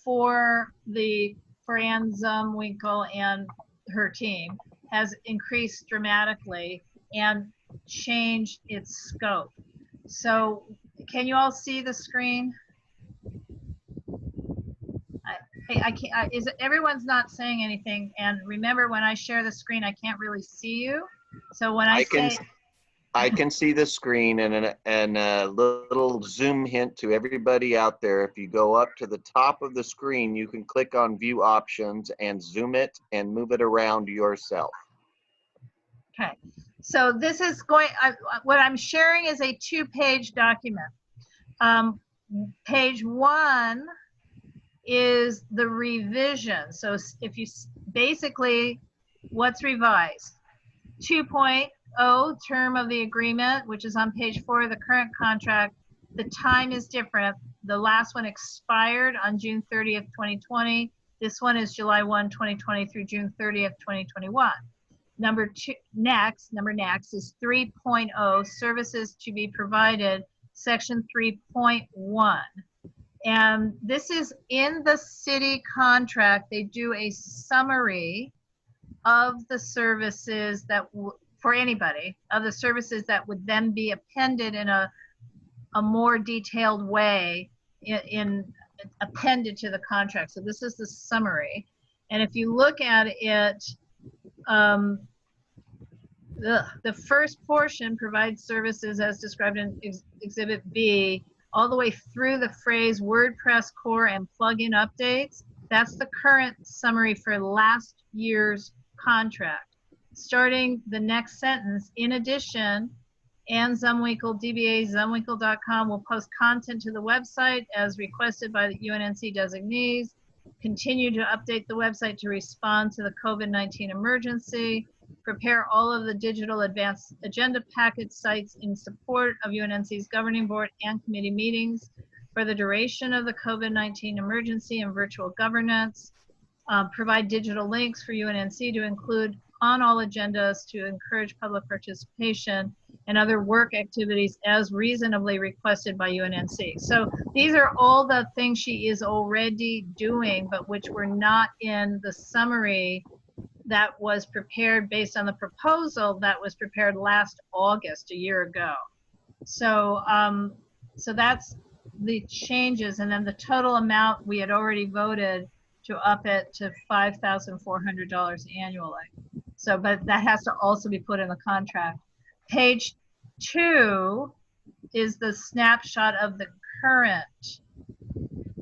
Speaker 1: for Ann Zumwinkle and her team has increased dramatically and changed its scope. So can you all see the screen? I can't, everyone's not saying anything. And remember, when I share the screen, I can't really see you. So when I
Speaker 4: can see the screen, and a little zoom hint to everybody out there. If you go up to the top of the screen, you can click on view options and zoom it and move it around yourself.
Speaker 1: Okay, so this is what I'm sharing is a 2-page document. Page 1 is the revision. So if you basically what's revised, 2.0 term of the agreement, which is on page 4 of the current contract. The time is different. The last one expired on June 30th, 2020. This one is July 1, 2020 through June 30th, 2021. Number next is 3.0 services to be provided, section 3.1. And this is in the city contract. They do a summary of the services that for anybody, of the services that would then be appended in a more detailed way appended to the contract. So this is the summary. And if you look at it, the first portion provides services as described in Exhibit B, all the way through the phrase WordPress core and plugin updates. That's the current summary for last year's contract. Starting the next sentence, in addition, Ann Zumwinkle, DBA Zumwinkle.com will post content to the website as requested by the UNNC designees, continue to update the website to respond to the COVID-19 emergency, prepare all of the digital advanced agenda packet sites in support of UNNC's governing board and committee meetings for the duration of the COVID-19 emergency and virtual governance, provide digital links for UNNC to include on all agendas to encourage public participation and other work activities as reasonably requested by UNNC. So these are all the things she is already doing, but which were not in the summary that was prepared based on the proposal that was prepared last August, a year ago. So, so that's the changes. And then the total amount we had already voted to up it to $5,400 annually. So, but that has to also be put in the contract. Page 2 is the snapshot of the current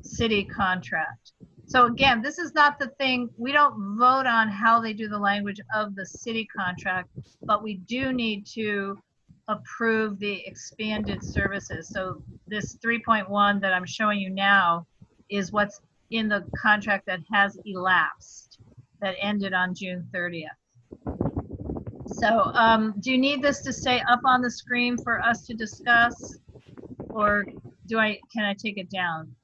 Speaker 1: city contract. So again, this is not the thing, we don't vote on how they do the language of the city contract, but we do need to approve the expanded services. So this 3.1 that I'm showing you now is what's in the contract that has elapsed, that ended on June 30th. So do you need this to stay up on the screen for us to discuss? Or can I take it down?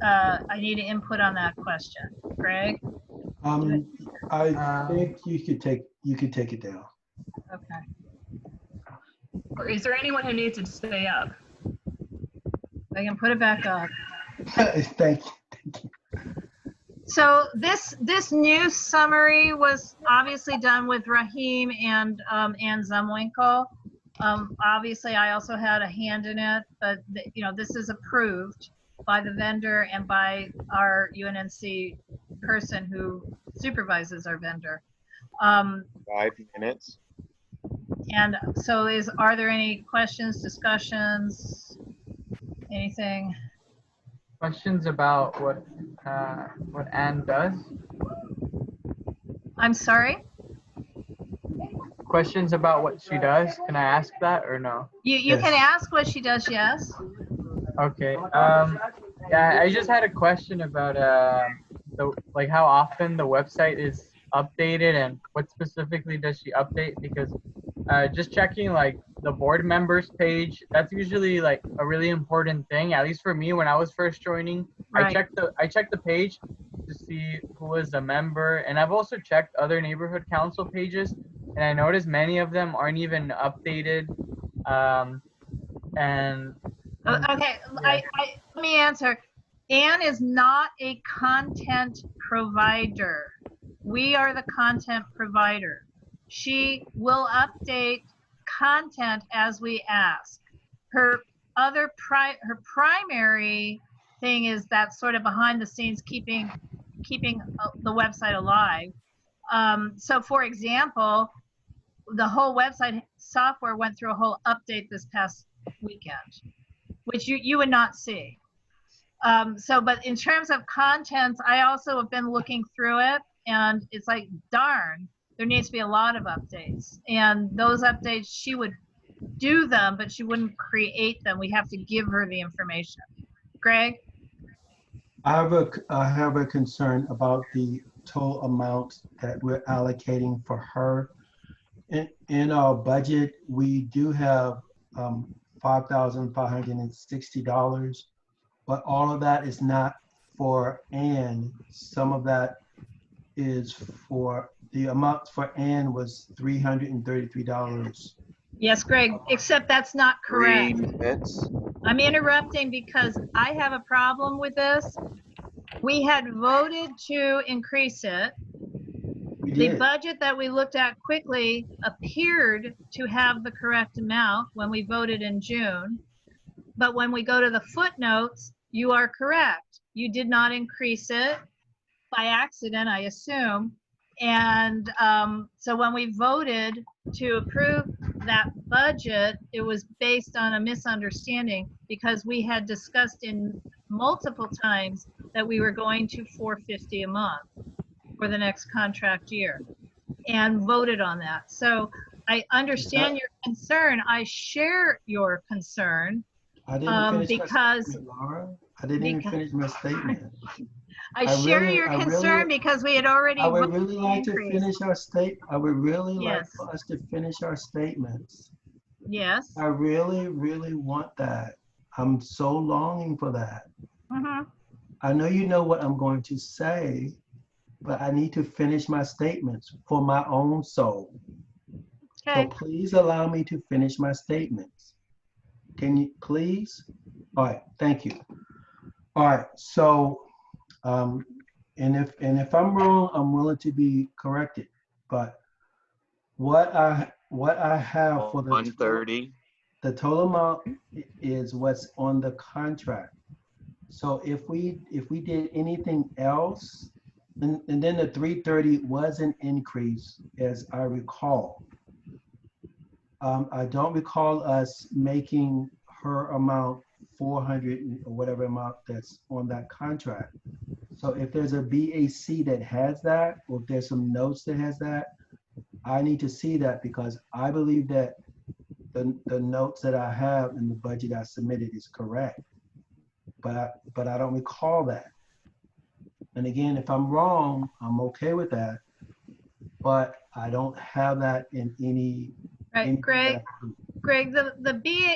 Speaker 1: I need an input on that question. Greg?
Speaker 2: I think you could take it down.
Speaker 1: Okay.
Speaker 5: Or is there anyone who needs it to stay up?
Speaker 1: I can put it back up.
Speaker 2: Thank you.
Speaker 1: So this new summary was obviously done with Rahim and Ann Zumwinkle. Obviously, I also had a hand in it, but you know, this is approved by the vendor and by our UNNC person who supervises our vendor.
Speaker 4: 5 minutes.
Speaker 1: And so are there any questions, discussions, anything?
Speaker 8: Questions about what Anne does?
Speaker 1: I'm sorry?
Speaker 8: Questions about what she does? Can I ask that or no?
Speaker 1: You
Speaker 2: Yes.
Speaker 1: can ask what she does, yes.
Speaker 8: Okay. Yeah, I just had a question about like how often the website is updated and what specifically does she update? Because just checking like the board members page, that's usually like a really important thing. At least for me, when I was first joining,
Speaker 1: Right.
Speaker 8: I checked the page to see who is a member, and I've also checked other neighborhood council pages, and I noticed many of them aren't even updated.
Speaker 1: Okay,
Speaker 8: yeah.
Speaker 1: let me answer. Anne is not a content provider. We are the content provider. She will update content as we ask. Her primary thing is that sort of behind the scenes keeping the website alive. So for example, the whole website software went through a whole update this past weekend, which you would not see. But in terms of content, I also have been looking through it, and it's like, darn, there needs to be a lot of updates. And those updates, she would do them, but she wouldn't create them. We have to give her the information. Greg?
Speaker 2: I have a concern about the total amount that we're allocating for her. In our budget, we do have $5,560, but all of that is not for Ann. Some of that is for, the amount for Ann was $333.
Speaker 1: Yes, Greg, except that's not
Speaker 4: 3
Speaker 1: correct.
Speaker 4: minutes.
Speaker 1: I'm interrupting because I have a problem with this. We had voted to increase it.
Speaker 2: We
Speaker 1: The
Speaker 2: did.
Speaker 1: budget that we looked at quickly appeared to have the correct amount when we voted in June. But when we go to the footnotes, you are correct. You did not increase it by accident, I assume. And so when we voted to approve that budget, it was based on a misunderstanding because we had discussed in multiple times that we were going to $450 a month for the next contract year and voted on that. So I understand your concern. I share your concern.
Speaker 2: I didn't finish
Speaker 1: because
Speaker 2: my statement, Laura. I didn't even finish my statement.
Speaker 1: I share your concern because we had already.
Speaker 2: I would really like to
Speaker 1: increase.
Speaker 2: finish our state. I would really like
Speaker 1: Yes.
Speaker 2: for us to finish our statements.
Speaker 1: Yes.
Speaker 2: I really, really want that. I'm so longing for that.
Speaker 1: Mhm.
Speaker 2: I know you know what I'm going to say, but I need to finish my statements for my own soul.
Speaker 1: Okay.
Speaker 2: So please allow me to finish my statements. Can you please? All right, thank you. All right, so, and if I'm wrong, I'm willing to be corrected. But what I have for the
Speaker 4: 130.
Speaker 2: the total amount is what's on the contract. So if we did anything else, and then the 330 was an increase, as I recall. I don't recall us making her amount 400 or whatever amount that's on that contract. So if there's a BAC that has that, or if there's some notes that has that, I need to see that, because I believe that the notes that I have in the budget I submitted is correct. But I don't recall that. And again, if I'm wrong, I'm okay with that. But I don't have that in any.
Speaker 1: Right, Greg. Greg,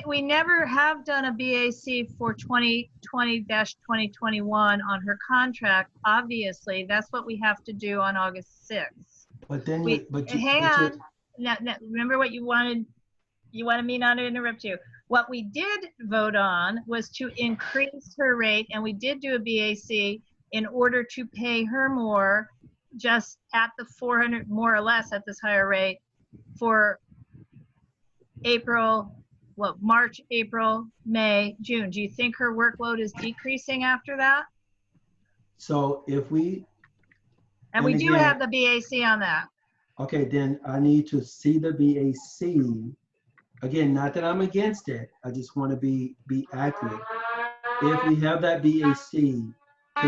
Speaker 1: we never have done a BAC for 2020-2021 on her contract. Obviously, that's what we have to do on August 6th.
Speaker 2: But then
Speaker 1: hang on. Now, remember what you wanted. You wanted me not to interrupt you. What we did vote on was to increase her rate, and we did do a BAC in order to pay her more, just at the 400, more or less at this higher rate, for March, April, May, June. Do you think her workload is decreasing after that?
Speaker 2: So if we.
Speaker 1: And we do have the BAC on that.
Speaker 2: Okay, then I need to see the BAC. Again, not that I'm against it. I just want to be accurate. If we have that BAC, can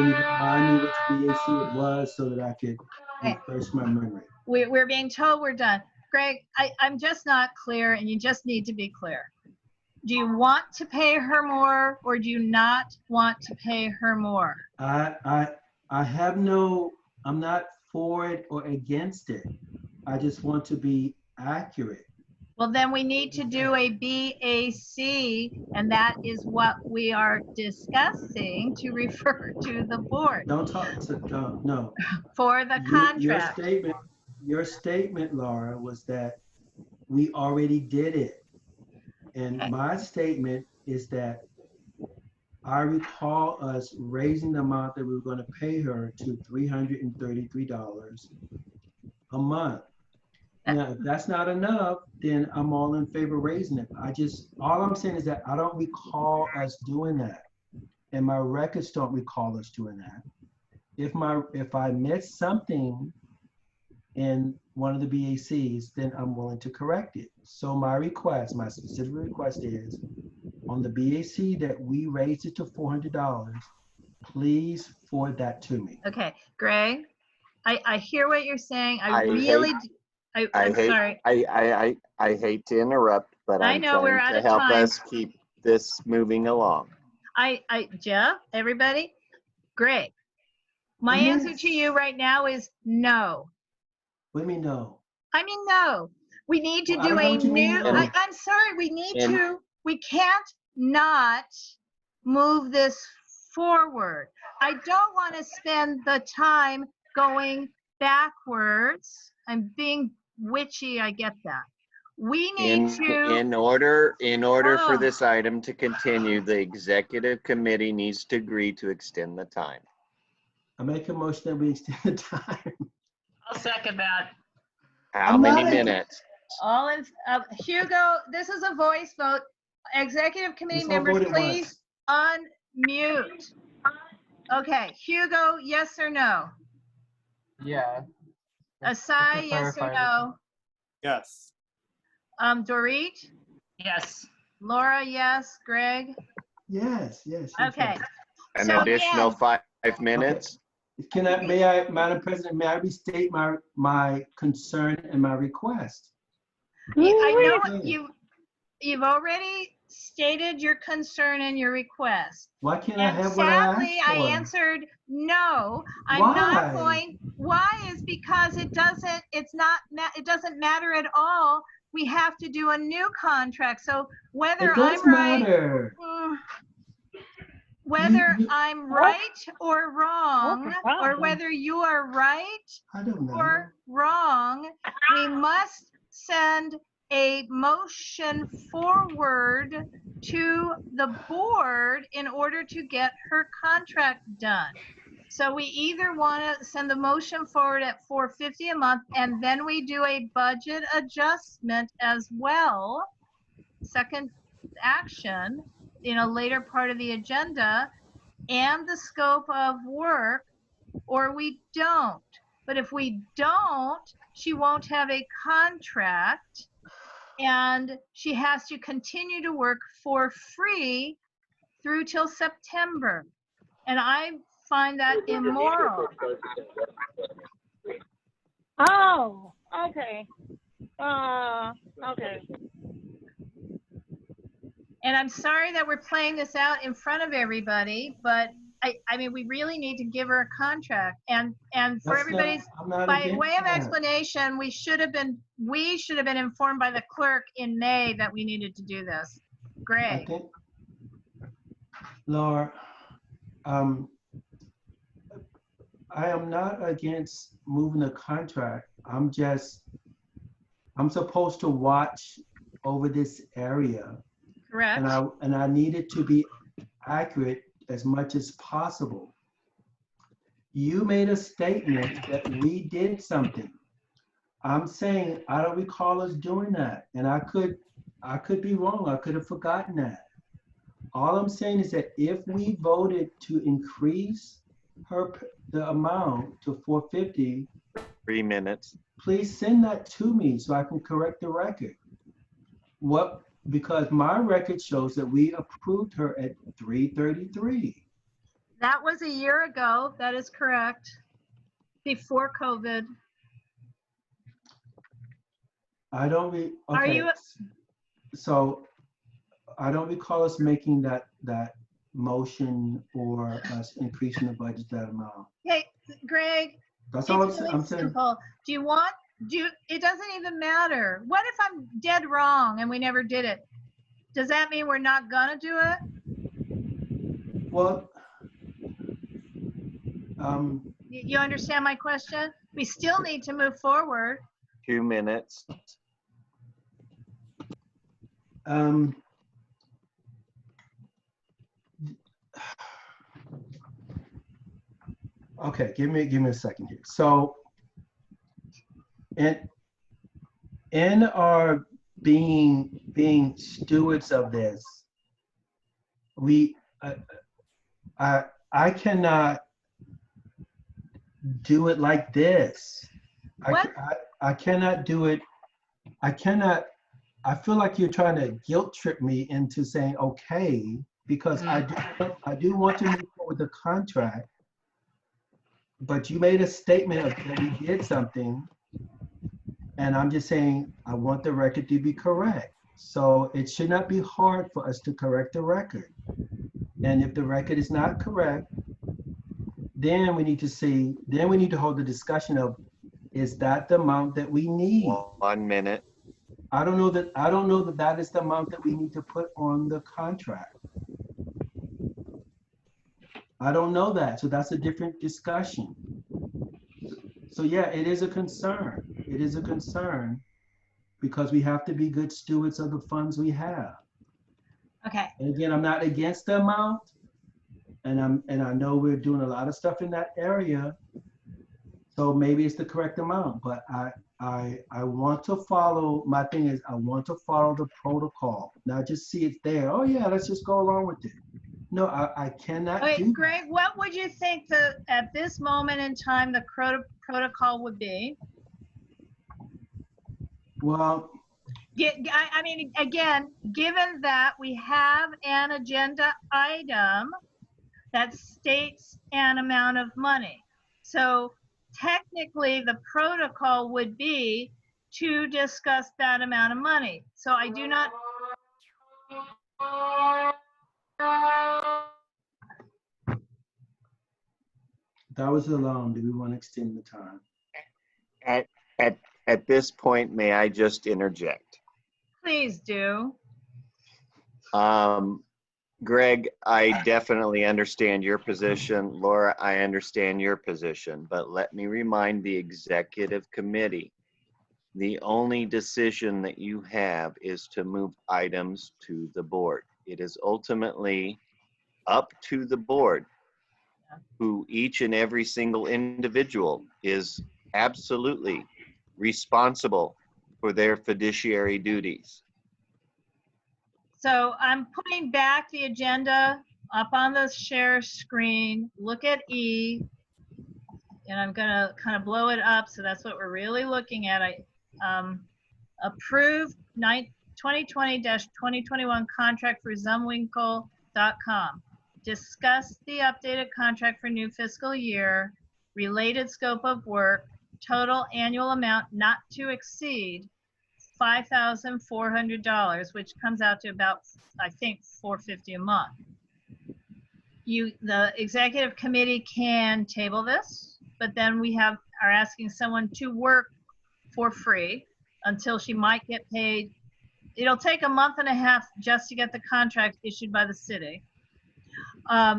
Speaker 2: you remind me which BAC it was so that I could refresh my memory?
Speaker 1: We're being told we're done. Greg, I'm just not clear, and you just need to be clear. Do you want to pay her more, or do you not want to pay her more?
Speaker 2: I have I'm not for it or against it. I just want to be accurate.
Speaker 1: Well, then we need to do a BAC, and that is what we are discussing to refer to the board.
Speaker 2: Don't talk to, no.
Speaker 1: For the contract.
Speaker 2: Your statement, Laura, was that we already did it. And my statement is that I recall us raising the amount that we were going to pay her to $333 a month. Now, if that's not enough, then I'm all in favor of raising it. All I'm saying is that I don't recall us doing that. And my records don't recall us doing that. If I missed something in one of the BACs, then I'm willing to correct it. So my specific request is, on the BAC that we raised it to $400, please forward that to me.
Speaker 1: Okay, Greg, I hear what you're saying. I'm sorry.
Speaker 4: I hate to interrupt, but I'm trying to help us keep this moving along.
Speaker 1: Jeff, everybody, Greg, my answer to you right now is no.
Speaker 2: What do you mean no?
Speaker 1: I mean no. We need to do a new. I'm sorry. We can't not move this forward. I don't want to spend the time going backwards. I'm being witchy. I get that. We need
Speaker 4: in order for this item to continue, the executive committee needs to agree to extend the time.
Speaker 2: I make a motion that we extend the time.
Speaker 5: I'll second that.
Speaker 4: How many minutes?
Speaker 1: Hugo, this is a voice vote. Executive committee members, please unmute. Okay, Hugo, yes or no?
Speaker 8: Yeah.
Speaker 1: Asai, yes or no?
Speaker 3: Yes.
Speaker 1: Dorit?
Speaker 5: Yes.
Speaker 1: Laura, yes. Greg?
Speaker 2: Yes.
Speaker 1: Okay.
Speaker 4: An additional 5 minutes.
Speaker 2: Okay. Madam President, may I restate my concern and my request?
Speaker 1: I know you've already stated your concern and your request.
Speaker 2: Why can't I have what I asked for?
Speaker 1: Sadly, I answered no. I'm not going. Why is because it doesn't matter at all. We have to do a new contract. So whether I'm right, whether I'm right or wrong, or whether you are right or wrong, we must send a motion forward to the board in order to get her contract done. So we either want to send the motion forward at $450 a month, and then we do a budget adjustment as well, second action in a later part of the agenda, and the scope of work, or we don't. But if we don't, she won't have a contract, and she has to continue to work for free through till September. And I find that immoral.
Speaker 9: Oh, okay. Okay.
Speaker 1: And I'm sorry that we're playing this out in front of everybody, but I mean, we really need to give her a contract. And for everybody's,
Speaker 2: I'm not
Speaker 1: by
Speaker 2: against
Speaker 1: way of
Speaker 2: that.
Speaker 1: explanation, we should have been informed by the clerk in May that we needed to do this.
Speaker 2: I
Speaker 1: Greg.
Speaker 2: think, Laura, I am not against moving the contract. I'm supposed to watch over this area,
Speaker 1: Correct.
Speaker 2: and I need it to be accurate as much as possible. You made a statement that we did something. I'm saying I don't recall us doing that, and I could be wrong. I could have forgotten that. All I'm saying is that if we voted to increase the amount to 450,
Speaker 4: 3 minutes.
Speaker 2: please send that to me so I can correct the record. Because my record shows that we approved her at 333.
Speaker 1: That was a year ago. That is correct. Before COVID.
Speaker 2: I don't
Speaker 1: Are
Speaker 2: okay.
Speaker 1: you-
Speaker 2: So I don't recall us making that motion or us increasing the budget that amount.
Speaker 1: Hey, Greg,
Speaker 2: That's all
Speaker 1: it's really
Speaker 2: I'm saying.
Speaker 1: simple. It doesn't even matter. What if I'm dead wrong and we never did it? Does that mean we're not gonna do it?
Speaker 2: Well,
Speaker 1: You understand my question? We still need to move forward.
Speaker 4: 2 minutes.
Speaker 2: Okay, give me a second here. So, in our being stewards of this, I cannot do it like this.
Speaker 1: What?
Speaker 2: I cannot do it. I feel like you're trying to guilt trip me into saying okay, because I do want to move forward with the contract, but you made a statement that we did something, and I'm just saying I want the record to be correct. So it should not be hard for us to correct the record. And if the record is not correct, then we need to hold the discussion of, is that the amount that we need?
Speaker 4: 1 minute.
Speaker 2: I don't know that that is the amount that we need to put on the contract. I don't know that, so that's a different discussion. So yeah, it is a concern. It is a concern because we have to be good stewards of the funds we have.
Speaker 1: Okay.
Speaker 2: And again, I'm not against the amount, and I know we're doing a lot of stuff in that area, so maybe it's the correct amount, but I want to follow, my thing is I want to follow the protocol, not just see it there. Oh yeah, let's just go along with it. No, I cannot
Speaker 1: Okay,
Speaker 2: do
Speaker 1: Greg, what would you think at this moment in time the protocol would be?
Speaker 2: Well,
Speaker 1: I mean, again, given that we have an agenda item that states an amount of money. So technically the protocol would be to discuss that amount of money. So I do not.
Speaker 2: that was the alarm. Do we want to extend the time?
Speaker 4: At this point, may I just interject?
Speaker 1: Please do.
Speaker 4: Greg, I definitely understand your position. Laura, I understand your position, but let me remind the executive committee, the only decision that you have is to move items to the board. It is ultimately up to the board, who each and every single individual is absolutely responsible for their fiduciary duties.
Speaker 1: So I'm putting back the agenda up on the share screen. Look at E, and I'm gonna kind of blow it up. So that's what we're really looking at. Approve 2020-2021 contract for Zumwinkle.com. Discuss the updated contract for new fiscal year, related scope of work, total annual amount not to exceed $5,400, which comes out to about, I think, $450 a month. The executive committee can table this, but then we are asking someone to work for free until she might get paid. It'll take a month and a half just to get the contract issued by the city.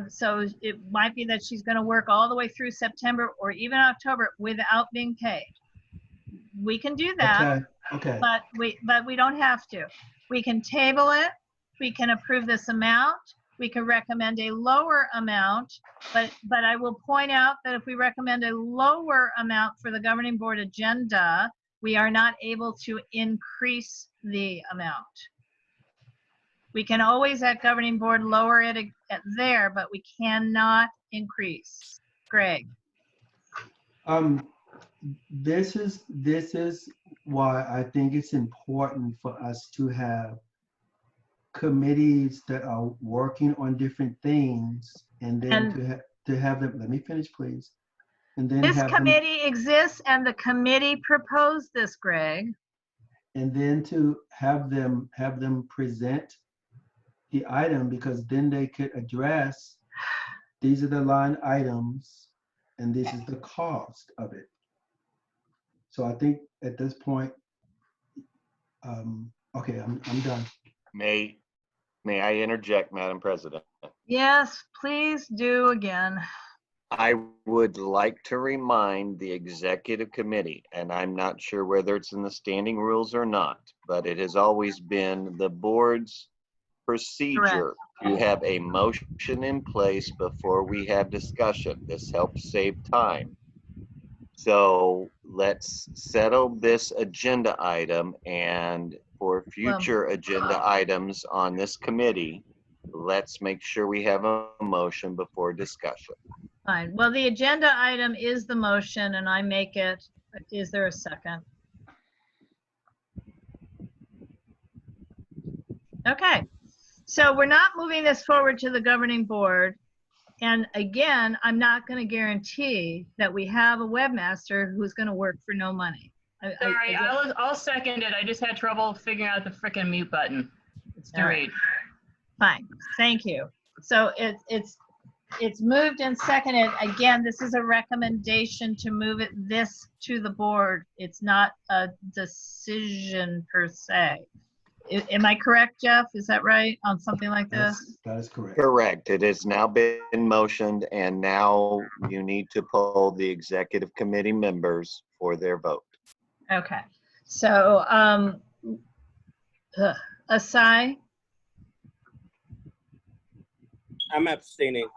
Speaker 1: So it might be that she's going to work all the way through September or even October without being paid. We can do that,
Speaker 2: Okay.
Speaker 1: but we don't have to. We can table it. We can approve this amount. We can recommend a lower amount, but I will point out that if we recommend a lower amount for the governing board agenda, we are not able to increase the amount. We can always at governing board lower it at there, but we cannot increase. Greg.
Speaker 2: This is why I think it's important for us to have committees that are working on different things, and then to have them. Let me finish, please. And then
Speaker 1: this
Speaker 2: have
Speaker 1: committee exists, and the committee proposed this, Greg.
Speaker 2: And then to have them present the item, because then they could address, these are the line items and this is the cost of it. So I think at this point, okay, I'm done.
Speaker 4: May I interject, Madam President?
Speaker 1: Yes, please do again.
Speaker 4: I would like to remind the executive committee, and I'm not sure whether it's in the standing rules or not, but it has always been the board's procedure to have a motion in place before we have discussion. This helps save time. So let's settle this agenda item, and for future agenda items on this committee, let's make sure we have a motion before discussion.
Speaker 1: Fine. Well, the agenda item is the motion, and I make it. Is there a second? Okay. So we're not moving this forward to the governing board. And again, I'm not going to guarantee that we have a webmaster who's going to work for no money.
Speaker 5: Sorry, I'll second it. I just had trouble figuring out the frickin' mute button. It's Dorit.
Speaker 1: Fine. Thank you. So it's moved and seconded. Again, this is a recommendation to move this to the board. It's not a decision per se. Am I correct, Jeff? Is that right on something like this?
Speaker 2: That is correct.
Speaker 4: Correct. It has now been motioned, and now you need to poll the executive committee members for their vote.
Speaker 1: Okay. So, Asai?
Speaker 3: I'm abstaining.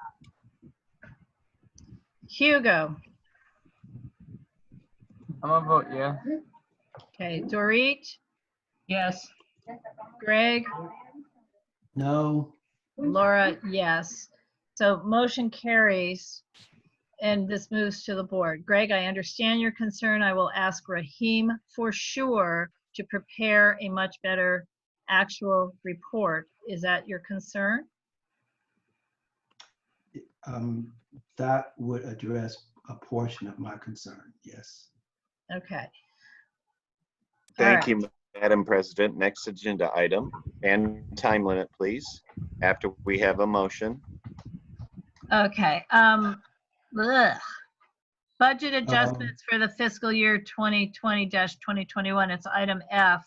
Speaker 1: Hugo?
Speaker 8: I'm gonna vote yeah.
Speaker 1: Okay. Dorit?
Speaker 5: Yes.
Speaker 1: Greg?
Speaker 2: No.
Speaker 1: Laura, yes. So motion carries, and this moves to the board. Greg, I understand your concern. I will ask Rahim for sure to prepare a much better actual report. Is that your concern?
Speaker 2: That would address a portion of my concern, yes.
Speaker 1: Okay.
Speaker 4: Thank you, Madam President. Next agenda item, and time limit, please, after we have a motion.
Speaker 1: Okay. Budget adjustments for the fiscal year 2020-2021. It's item F.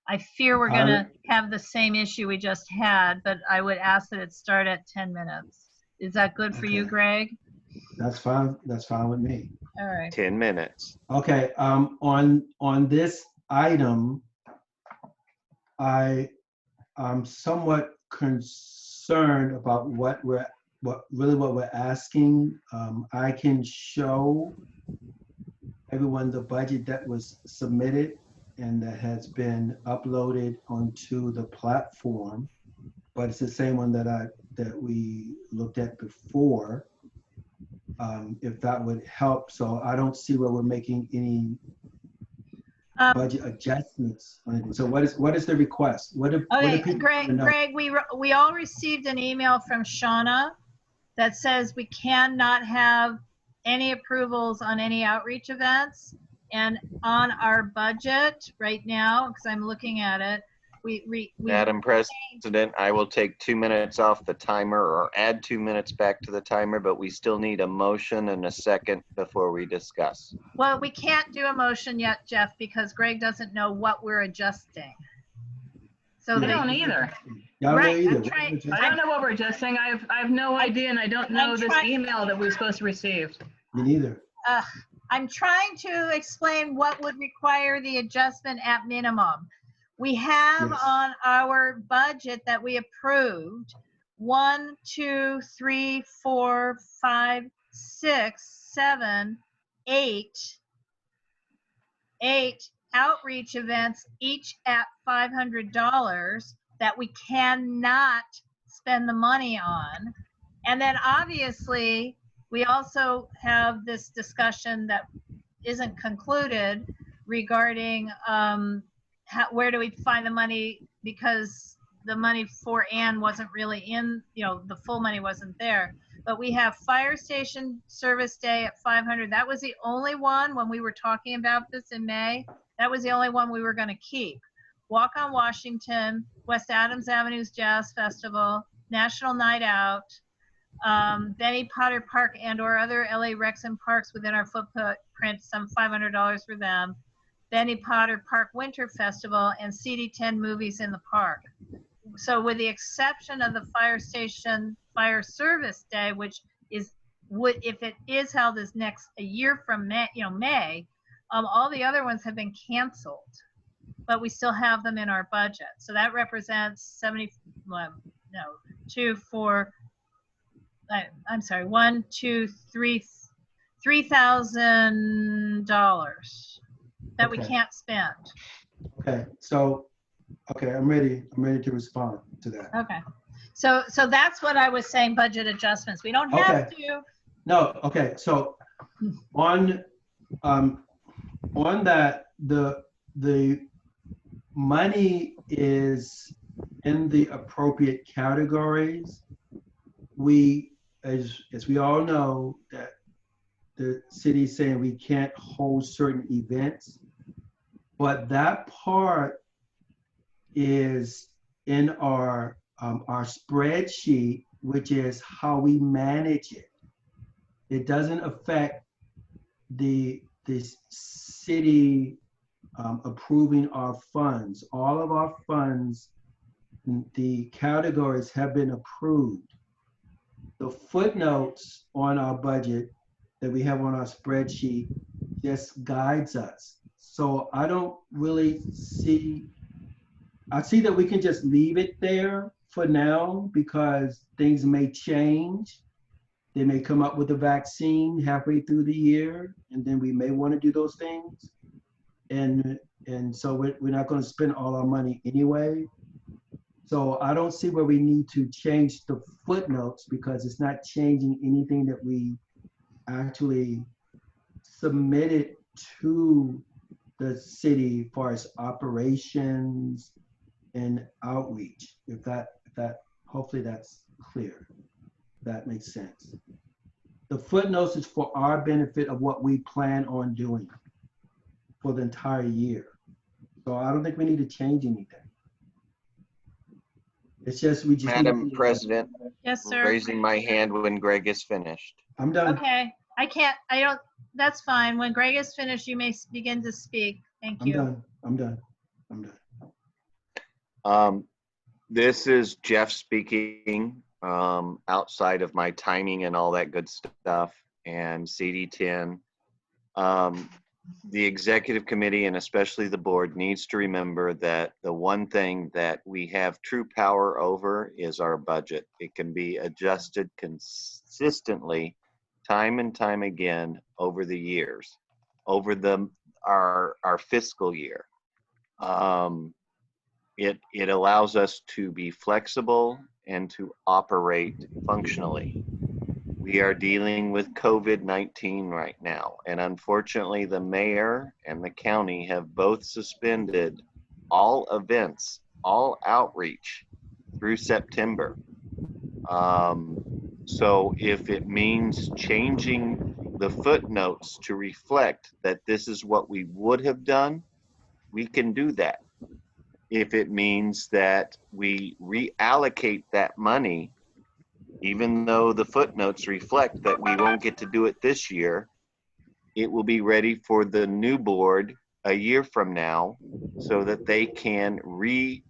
Speaker 1: I fear we're going to have the same issue we just had, but I would ask that it start at 10 minutes. Is that good for you, Greg?
Speaker 2: That's fine. That's fine with me.
Speaker 1: All right.
Speaker 4: 10 minutes.
Speaker 2: Okay. On this item, I'm somewhat concerned about what we're asking. I can show everyone the budget that was submitted and that has been uploaded onto the platform, but it's the same one that we looked at before. If that would help. So I don't see where we're making any budget adjustments on it. So what is the request? What do
Speaker 1: Okay,
Speaker 2: people
Speaker 1: Greg,
Speaker 2: wanna know?
Speaker 1: Greg, we all received an email from Shauna that says we cannot have any approvals on any outreach events. And on our budget right now, because I'm looking at it, we
Speaker 4: Madam President, I will take 2 minutes off the timer or add 2 minutes back to the timer, but we still need a motion and a second before we discuss.
Speaker 1: well, we can't do a motion yet, Jeff, because Greg doesn't know what we're adjusting. So
Speaker 5: I
Speaker 1: the-
Speaker 5: don't either.
Speaker 2: Y'all know
Speaker 1: Right,
Speaker 2: either.
Speaker 1: I'm trying-
Speaker 5: I don't know what we're adjusting. I have no idea, and I don't know
Speaker 1: I'm
Speaker 5: this
Speaker 1: trying-
Speaker 5: email that we're supposed to receive.
Speaker 2: Me neither.
Speaker 1: I'm trying to explain what would require the adjustment at minimum. We have
Speaker 2: Yes.
Speaker 1: on our budget that we approved 1, 2, 3, 4, 5, 6, 7, 8 outreach events, each at $500 that we cannot spend the money on. And then obviously, we also have this discussion that isn't concluded regarding where do we find the money, because the money for Ann wasn't really in, the full money wasn't there. But we have Fire Station Service Day at 500. That was the only one when we were talking about this in May. That was the only one we were going to keep. Walk on Washington, West Adams Avenue's Jazz Festival, National Night Out, Benny Potter Park and or other LA Recs and parks within our footprint, some $500 for them, Benny Potter Park Winter Festival, and CD10 movies in the park. So with the exception of the Fire Station Fire Service Day, which if it is held as a year from May, all the other ones have been canceled, but we still have them in our budget. So that represents $3,000 that we
Speaker 2: Okay.
Speaker 1: can't spend.
Speaker 2: Okay, so, okay, I'm ready to respond to that.
Speaker 1: Okay. So that's what I was saying, budget adjustments. We don't have to.
Speaker 2: No, okay, so on that, the money is in the appropriate categories. We, as we all know, that the city's saying we can't hold certain events, but that part is in our spreadsheet, which is how we manage it. It doesn't affect the city approving our funds. All of our funds, the categories have been approved. The footnotes on our budget that we have on our spreadsheet just guides us. So I don't really see, I see that we can just leave it there for now because things may change. They may come up with a vaccine halfway through the year, and then we may want to do those things. And so we're not going to spend all our money anyway. So I don't see where we need to change the footnotes because it's not changing anything that we actually submitted to the city as far as operations and outreach. If that hopefully that's clear. That makes sense. The footnotes is for our benefit of what we plan on doing for the entire year. So I don't think we need to change anything. It's just we just
Speaker 4: Madam President,
Speaker 1: Yes, sir.
Speaker 4: raising my hand when Greg is finished.
Speaker 2: I'm done.
Speaker 1: Okay. That's fine. When Greg is finished, you may begin to speak. Thank
Speaker 2: I'm
Speaker 1: you.
Speaker 2: done. I'm done.
Speaker 4: This is Jeff speaking, outside of my timing and all that good stuff and CD10. The executive committee and especially the board needs to remember that the one thing that we have true power over is our budget. It can be adjusted consistently time and time again over the years, over our fiscal year. It allows us to be flexible and to operate functionally. We are dealing with COVID-19 right now. And unfortunately, the mayor and the county have both suspended all events, all outreach through September. So if it means changing the footnotes to reflect that this is what we would have done, we can do that. If it means that we reallocate that money, even though the footnotes reflect that we won't get to do it this year, it will be ready for the new board a year from now so that they can resume,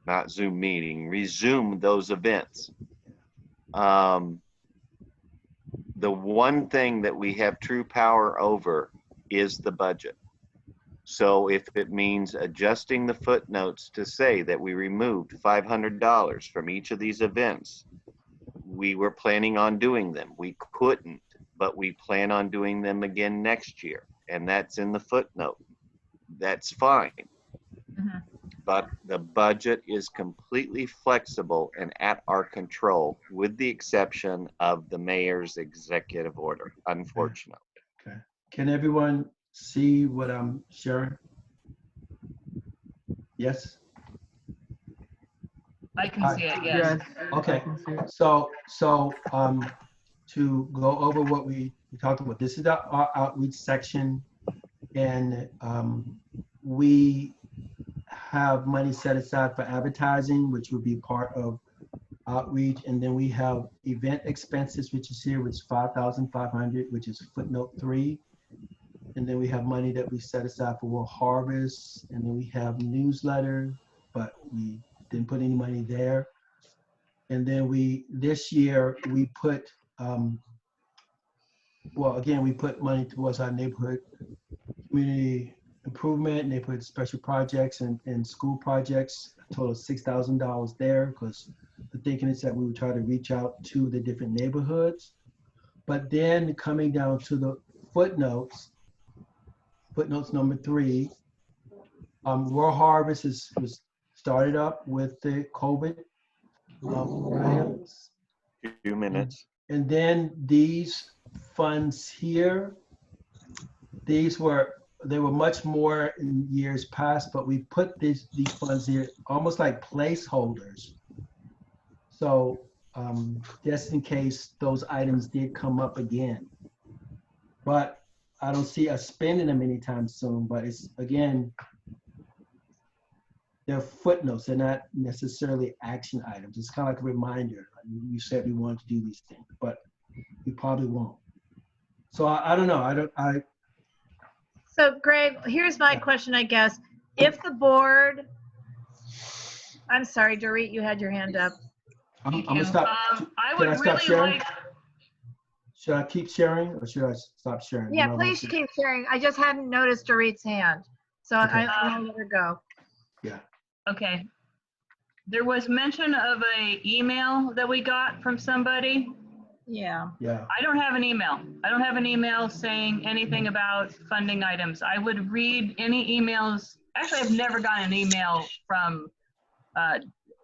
Speaker 4: not Zoom meeting, resume those events. The one thing that we have true power over is the budget. So if it means adjusting the footnotes to say that we removed $500 from each of these events, we were planning on doing them. We couldn't, but we plan on doing them again next year. And that's in the footnote. That's fine.
Speaker 1: Mhm.
Speaker 4: But the budget is completely flexible and at our control, with the exception of the mayor's executive order, unfortunately.
Speaker 2: Okay. Can everyone see what I'm sharing? Yes?
Speaker 5: I can see it, yes.
Speaker 2: Okay.
Speaker 8: I can see it.
Speaker 2: So to go over what we talked about, this is our outreach section, and we have money set aside for advertising, which would be part of outreach, and then we have event expenses, which is here, which is $5,500, which is footnote 3, and then we have money that we set aside for World Harvest, and then we have newsletter, but we didn't put any money there. And then this year we put, well, again, we put money towards our neighborhood community improvement, neighborhood special projects and school projects, a total of $6,000 there, because the thinking is that we would try to reach out to the different neighborhoods. But then coming down to the footnotes number 3, World Harvest was started up with the COVID grants.
Speaker 4: 2 minutes.
Speaker 2: And then these funds here, they were much more in years past, but we put these funds here almost like placeholders. So just in case those items did come up again. But I don't see us spending them anytime soon, but it's, again, they're footnotes. They're not necessarily action items. It's kind of like a reminder. You said we wanted to do these things, but we probably won't. So I don't know.
Speaker 1: So Greg, here's my question, I guess. If the board, I'm sorry, Dorit, you had your hand up.
Speaker 2: I'm gonna stop.
Speaker 5: I
Speaker 2: Can
Speaker 5: would
Speaker 2: I stop
Speaker 5: really
Speaker 2: sharing?
Speaker 5: like,
Speaker 2: Should I keep sharing or should I stop sharing?
Speaker 1: Yeah, please keep sharing. I just hadn't noticed Dorit's hand. So
Speaker 2: Okay.
Speaker 1: I'll let her go.
Speaker 2: Yeah.
Speaker 5: okay. There was mention of a email that we got from somebody.
Speaker 1: Yeah.
Speaker 2: Yeah.
Speaker 5: I don't have an email. I don't have an email saying anything about funding items. I would read any emails. Actually, I've never gotten an email from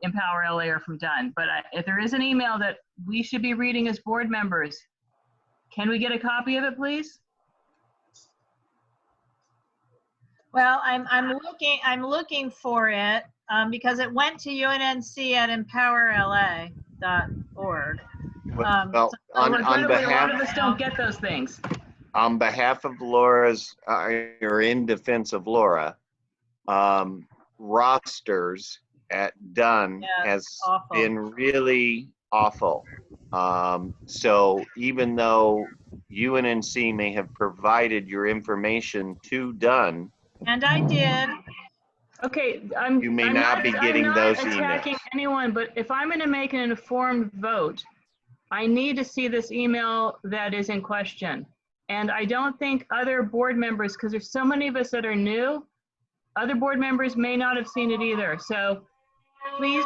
Speaker 5: Empower LA or from Dunn, but if there is an email that we should be reading as board members, can we get a copy of it, please?
Speaker 1: Well, I'm looking for it because it went to UNNC at empowerla.org.
Speaker 4: Well,
Speaker 1: So
Speaker 4: on
Speaker 5: Regrettably, a lot of
Speaker 4: behalf,
Speaker 5: us don't get those things.
Speaker 4: on behalf of Laura's, or in defense of Laura, rosters at Dunn
Speaker 1: Yeah,
Speaker 4: has
Speaker 1: awful.
Speaker 4: been really awful. So even though UNNC may have provided your information to Dunn,
Speaker 1: And I did.
Speaker 5: Okay,
Speaker 4: you may not be getting those
Speaker 5: I'm not attacking
Speaker 4: emails.
Speaker 5: anyone, but if I'm going to make an informed vote, I need to see this email that is in question. And I don't think other board members, because there's so many of us that are new, other board members may not have seen it either. So please,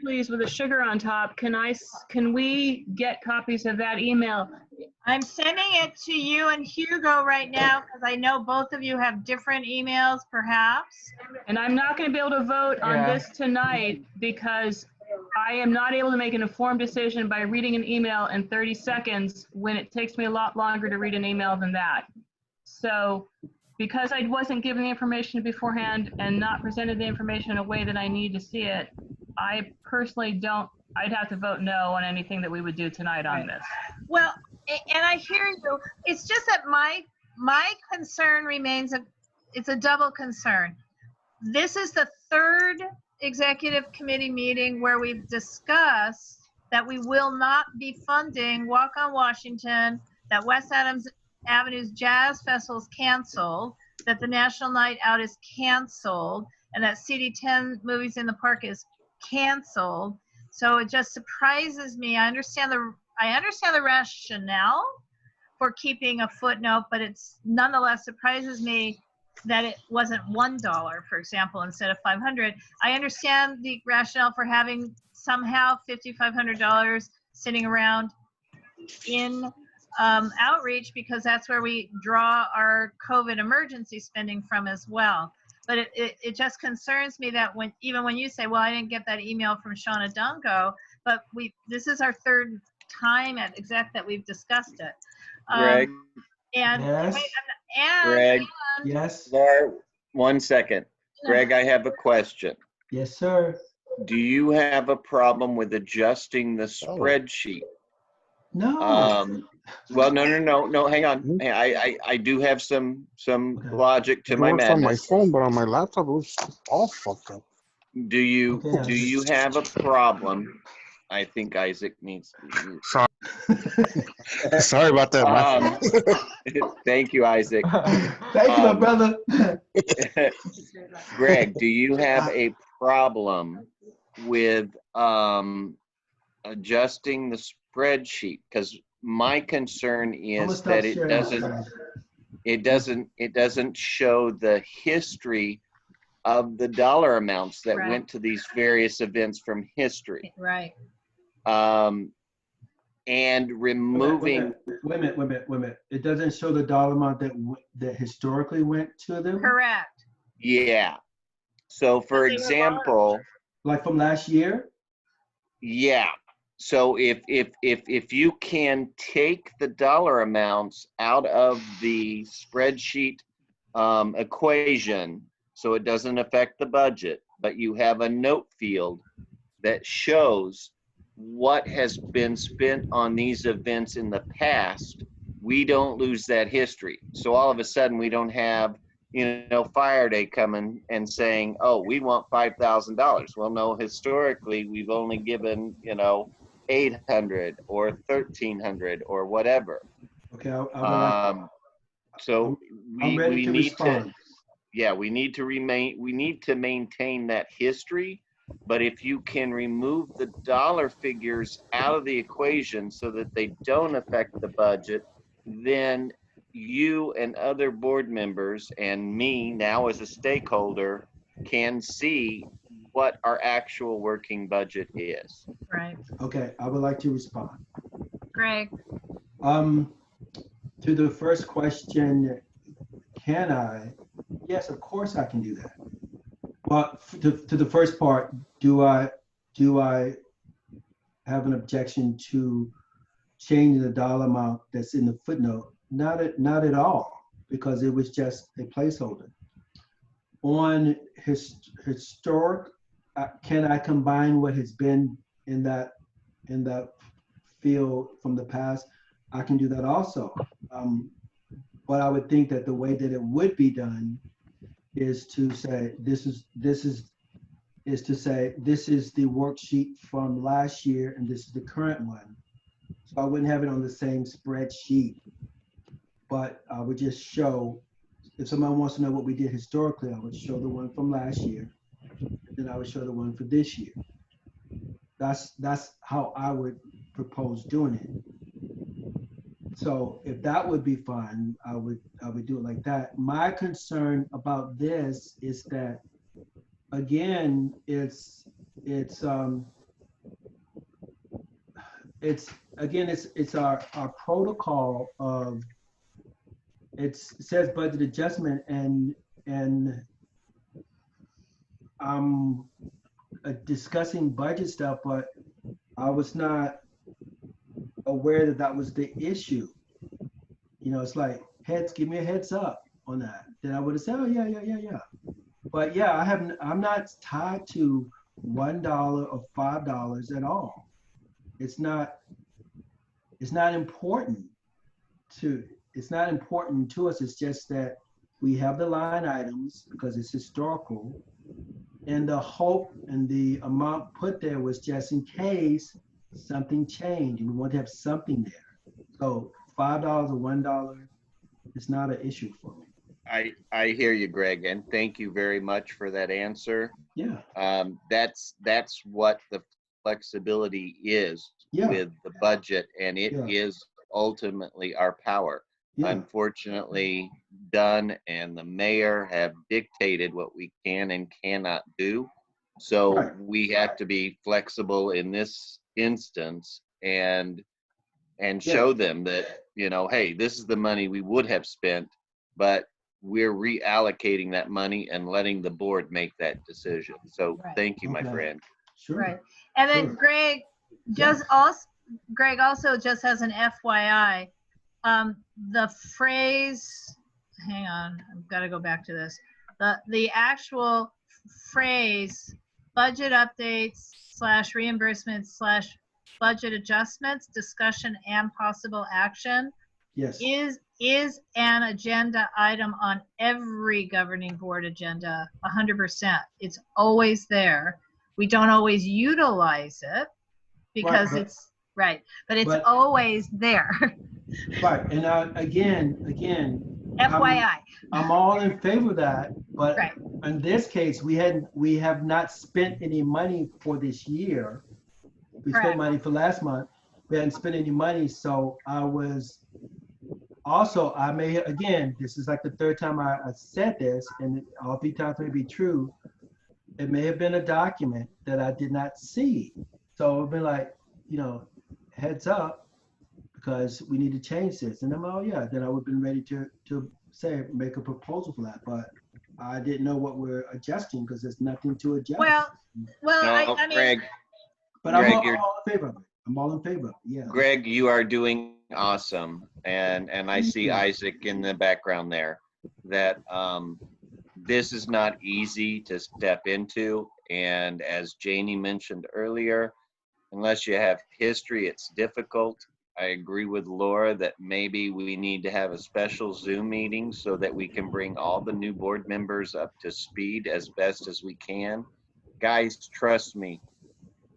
Speaker 5: please, with a sugar on top, can we get copies of that email?
Speaker 1: I'm sending it to you and Hugo right now because I know both of you have different emails, perhaps.
Speaker 5: And I'm not going to be able to vote on
Speaker 8: Yeah.
Speaker 5: this tonight because I am not able to make an informed decision by reading an email in 30 seconds when it takes me a lot longer to read an email than that. So because I wasn't given the information beforehand and not presented the information in a way that I need to see it, I personally don't, I'd have to vote no on anything that we would do tonight on this.
Speaker 1: Well, and I hear you. It's just that my concern remains it's a double concern. This is the third executive committee meeting where we've discussed that we will not be funding Walk on Washington, that West Adams Avenue's Jazz Festival is canceled, that the National Night Out is canceled, and that CD10 Movies in the Park is canceled. So it just surprises me. I understand the rationale for keeping a footnote, but it's nonetheless surprises me that it wasn't $1, for example, instead of $500. I understand the rationale for having somehow $5,500 sitting around in outreach, because that's where we draw our COVID emergency spending from as well. But it just concerns me that even when you say, well, I didn't get that email from Shauna Dungo, but this is our third time at exec that we've discussed it.
Speaker 4: Greg,
Speaker 1: And,
Speaker 2: Yes.
Speaker 4: Greg,
Speaker 2: Yes.
Speaker 4: Laura, 1 second. Greg, I have a question.
Speaker 2: Yes, sir.
Speaker 4: Do you have a problem with adjusting the spreadsheet?
Speaker 2: No.
Speaker 4: Well, no, hang on. I do have some logic to my
Speaker 10: It works on my
Speaker 4: madness.
Speaker 10: phone, but on my laptop, it was all fucked up.
Speaker 4: Do you
Speaker 2: Okay.
Speaker 4: have a problem? I think Isaac needs to.
Speaker 10: Sorry, sorry about that. my fault.
Speaker 4: Thank you, Isaac.
Speaker 2: Thank you, my brother.
Speaker 4: Greg, do you have a problem with adjusting the spreadsheet? Because my concern is that it doesn't show the history of the dollar amounts that
Speaker 1: Right.
Speaker 4: went to these various events from history.
Speaker 1: Right.
Speaker 4: And removing.
Speaker 2: Wait a minute. It doesn't show the dollar amount that historically went to them?
Speaker 1: Correct.
Speaker 4: Yeah. So for example,
Speaker 2: like from last year?
Speaker 4: Yeah. So if you can take the dollar amounts out of the spreadsheet equation, so it doesn't affect the budget, but you have a note field that shows what has been spent on these events in the past, we don't lose that history. So all of a sudden we don't have, Fire Day coming and saying, oh, we want $5,000. Well, no, historically we've only given, 800 or 1,300 or whatever.
Speaker 2: Okay,
Speaker 4: so
Speaker 2: I'm ready
Speaker 4: we
Speaker 2: to
Speaker 4: need
Speaker 2: respond.
Speaker 4: we need to maintain that history. But if you can remove the dollar figures out of the equation so that they don't affect the budget, then you and other board members and me now as a stakeholder can see what our actual working budget is.
Speaker 1: Right.
Speaker 2: Okay, I would like to respond.
Speaker 1: Greg.
Speaker 2: To the first question, can I? Yes, of course I can do that. Well, to the first part, do I have an objection to changing the dollar amount that's in the footnote? Not at all, because it was just a placeholder. On historic, can I combine what has been in that field from the past? I can do that also. But I would think that the way that it would be done is to say this is the worksheet from last year and this is the current one. So I wouldn't have it on the same spreadsheet, but I would just show, if someone wants to know what we did historically, I would show the one from last year, and then I would show the one for this year. That's how I would propose doing it. So if that would be fine, I would do it like that. My concern about this is that, again, it's our protocol of, it says budget adjustment, and discussing budget stuff, but I was not aware that that was the issue. You know, it's like, give me a heads up on that. Then I would have said, oh yeah. But yeah, I'm not tied to $1 or $5 at all. It's not important to us. It's just that we have the line items because it's historical, and the hope and the amount put there was just in case something changed and we want to have something there. So $5 or $1 is not an issue for me.
Speaker 4: I hear you, Greg, and thank you very much for that answer.
Speaker 2: Yeah.
Speaker 4: That's what the flexibility is with the budget, and it is ultimately our power. Unfortunately, Dunn and the mayor have dictated what we can and cannot do. So we have to be flexible in this instance and show them that, you know, hey, this is the money we would have spent, but we're reallocating that money and letting the board make that decision. So thank you, my friend.
Speaker 2: Sure.
Speaker 1: Right. And then Greg also just as an FYI, the phrase, hang on, I've got to go back to this. The actual phrase budget updates / reimbursements / budget adjustments, discussion and possible action is an agenda item on every governing board agenda, 100%. It's always there. We don't always utilize it because but it's always there.
Speaker 2: Right, and again,
Speaker 1: FYI.
Speaker 2: I'm all in favor of that, but in this case, we have not spent any money for this year. We spent money for last month. We hadn't spent any money, so I may, again, this is like the third time I said this, and all 3 times may be true. It may have been a document that I did not see. So it'd be like, you know, heads up, because we need to change this. And I'm, then I would have been ready to say, make a proposal for that. But I didn't know what we're adjusting because there's nothing to adjust.
Speaker 1: Well, I mean,
Speaker 4: Greg,
Speaker 2: but I'm all in favor of it. I'm all in favor of it, yeah.
Speaker 4: Greg, you are doing awesome. And I see Isaac in the background there, that this is not easy to step into. And as Janie mentioned earlier, unless you have history, it's difficult. I agree with Laura that maybe we need to have a special Zoom meeting so that we can bring all the new board members up to speed as best as we can. Guys, trust me,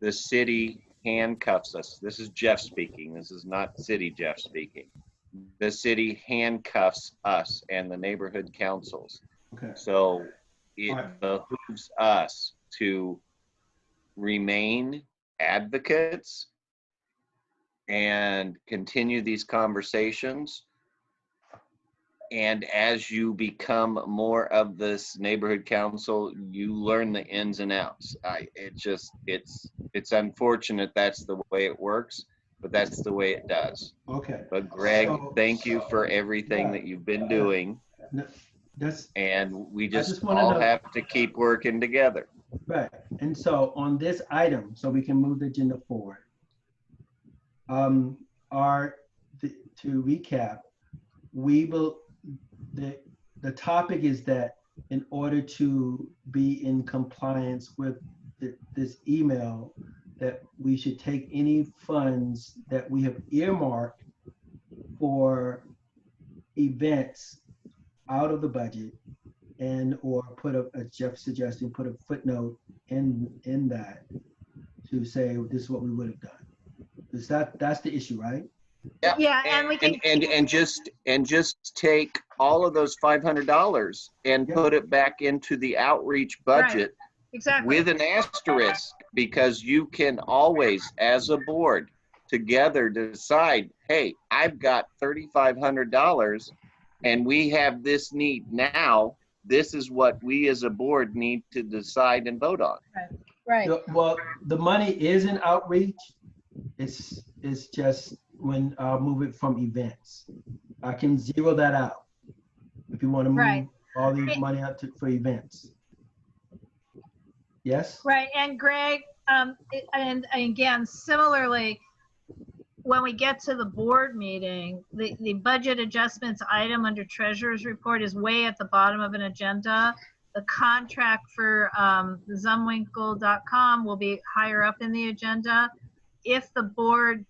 Speaker 4: the city handcuffs us. This is Jeff speaking. This is not City Jeff speaking. The city handcuffs us and the neighborhood councils.
Speaker 2: Okay.
Speaker 4: So it behooves us to remain advocates and continue these conversations. And as you become more of this neighborhood council, you learn the ins and outs. It's unfortunate that's the way it works, but that's the way it does.
Speaker 2: Okay.
Speaker 4: But Greg, thank you for everything that you've been doing. And we just all have to keep working together.
Speaker 2: Right. And so on this item, so we can move the agenda forward, to recap, the topic is that in order to be in compliance with this email, that we should take any funds that we have earmarked for events out of the budget, and or put as Jeff suggesting, put a footnote in that to say this is what we would have done. Is that's the issue, right?
Speaker 4: Yeah.
Speaker 1: Yeah, and we can
Speaker 4: and just take all of those $500 and put it back into the outreach budget.
Speaker 1: Exactly.
Speaker 4: With an asterisk, because you can always, as a board, together decide, hey, I've got $3,500 and we have this need now. This is what we as a board need to decide and vote on.
Speaker 1: Right.
Speaker 2: Well, the money is in outreach. It's just when I'll move it from events. I can zero that out if you want to move all the money out for events. Yes?
Speaker 1: Right, and Greg, and again, similarly, when we get to the board meeting, the budget adjustments item under treasurer's report is way at the bottom of an agenda. The contract for zumwinkle.com will be higher up in the agenda. If the board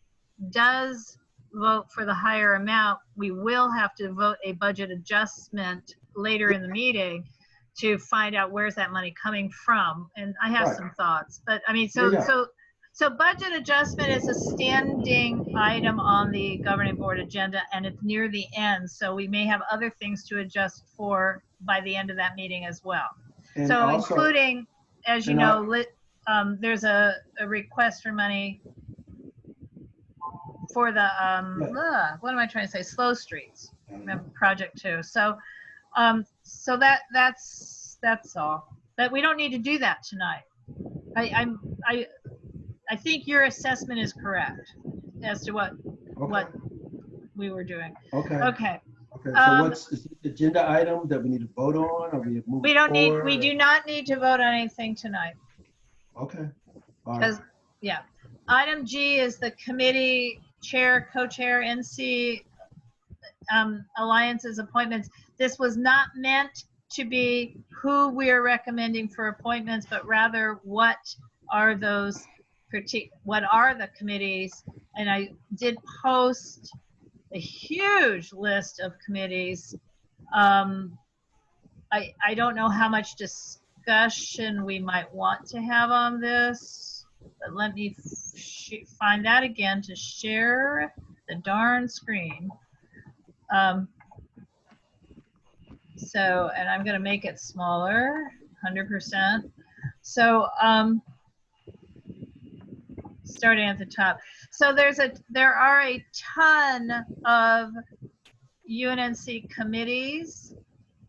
Speaker 1: does vote for the higher amount, we will have to vote a budget adjustment later in the meeting to find out where's that money coming from. And I have
Speaker 2: Right.
Speaker 1: some thoughts, but I mean,
Speaker 2: Yeah.
Speaker 1: so budget adjustment is a standing item on the governing board agenda, and it's near the end. So we may have other things to adjust for by the end of that meeting as well.
Speaker 2: And
Speaker 1: So
Speaker 2: also,
Speaker 1: including, as you
Speaker 2: and
Speaker 1: know, there's a request for money for the, what am I trying to say? Slow Streets, project 2. So, so that's all. But we don't need to do that tonight. I think your assessment is correct as to what we were doing.
Speaker 2: Okay.
Speaker 1: Okay.
Speaker 2: Okay. So what's is the agenda item that we need to vote on, or we move?
Speaker 1: We do not need to vote on anything tonight.
Speaker 2: Okay. All right.
Speaker 1: Because, yeah. Item G is the committee chair, co-chair, NC alliances appointments. This was not meant to be who we are recommending for appointments, but rather what are those what are the committees? And I did post a huge list of committees. I don't know how much discussion we might want to have on this, but let me find that again to share the darn screen. So, and I'm going to make it smaller, 100%. So, starting at the top. So there are a ton of UNNC committees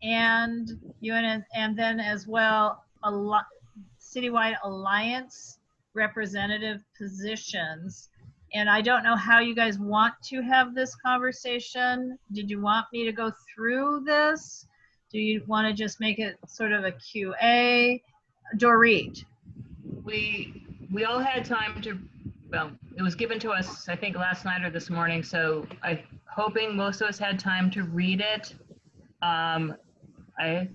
Speaker 1: and and then as well citywide alliance representative positions. And I don't know how you guys want to have this conversation. Did you want me to go through this? Do you want to just make it sort of a QA? Dorit.
Speaker 5: We all had time to, well, it was given to us, I think, last night or this morning, so I'm hoping most of us had time to read it.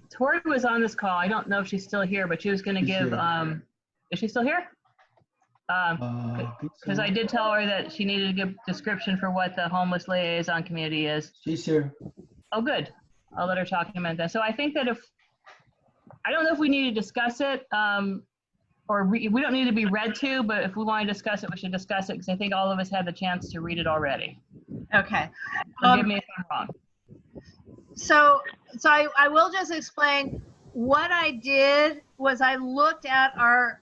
Speaker 5: Tori was on this call. I don't know if she's still here, but she was going to give, is she still here? Because I did tell her that she needed to give description for what the homeless liaison community is.
Speaker 2: She's here.
Speaker 5: Oh, good. I'll let her talk in a minute then. So I think that I don't know if we need to discuss it, or we don't need to be read to, but if we want to discuss it, we should discuss it, because I think all of us had the chance to read it already.
Speaker 1: Okay.
Speaker 5: Forgive me if I'm wrong.
Speaker 1: So I will just explain what I did was I looked at our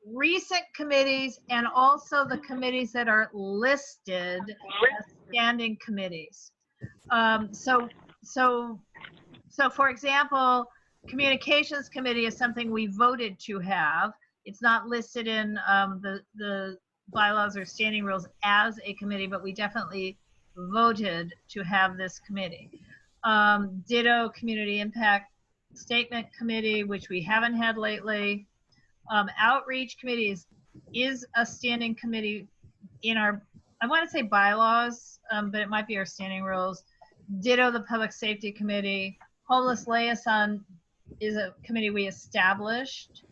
Speaker 1: recent committees and also the committees that are listed as standing committees. So for example, Communications Committee is something we voted to have. It's not listed in the bylaws or standing rules as a committee, but we definitely voted to have this committee. Ditto Community Impact Statement Committee, which we haven't had lately. Outreach Committee is a standing committee in our, I want to say bylaws, but it might be our standing rules. Ditto the Public Safety Committee. Homeless Liaison is a committee we established.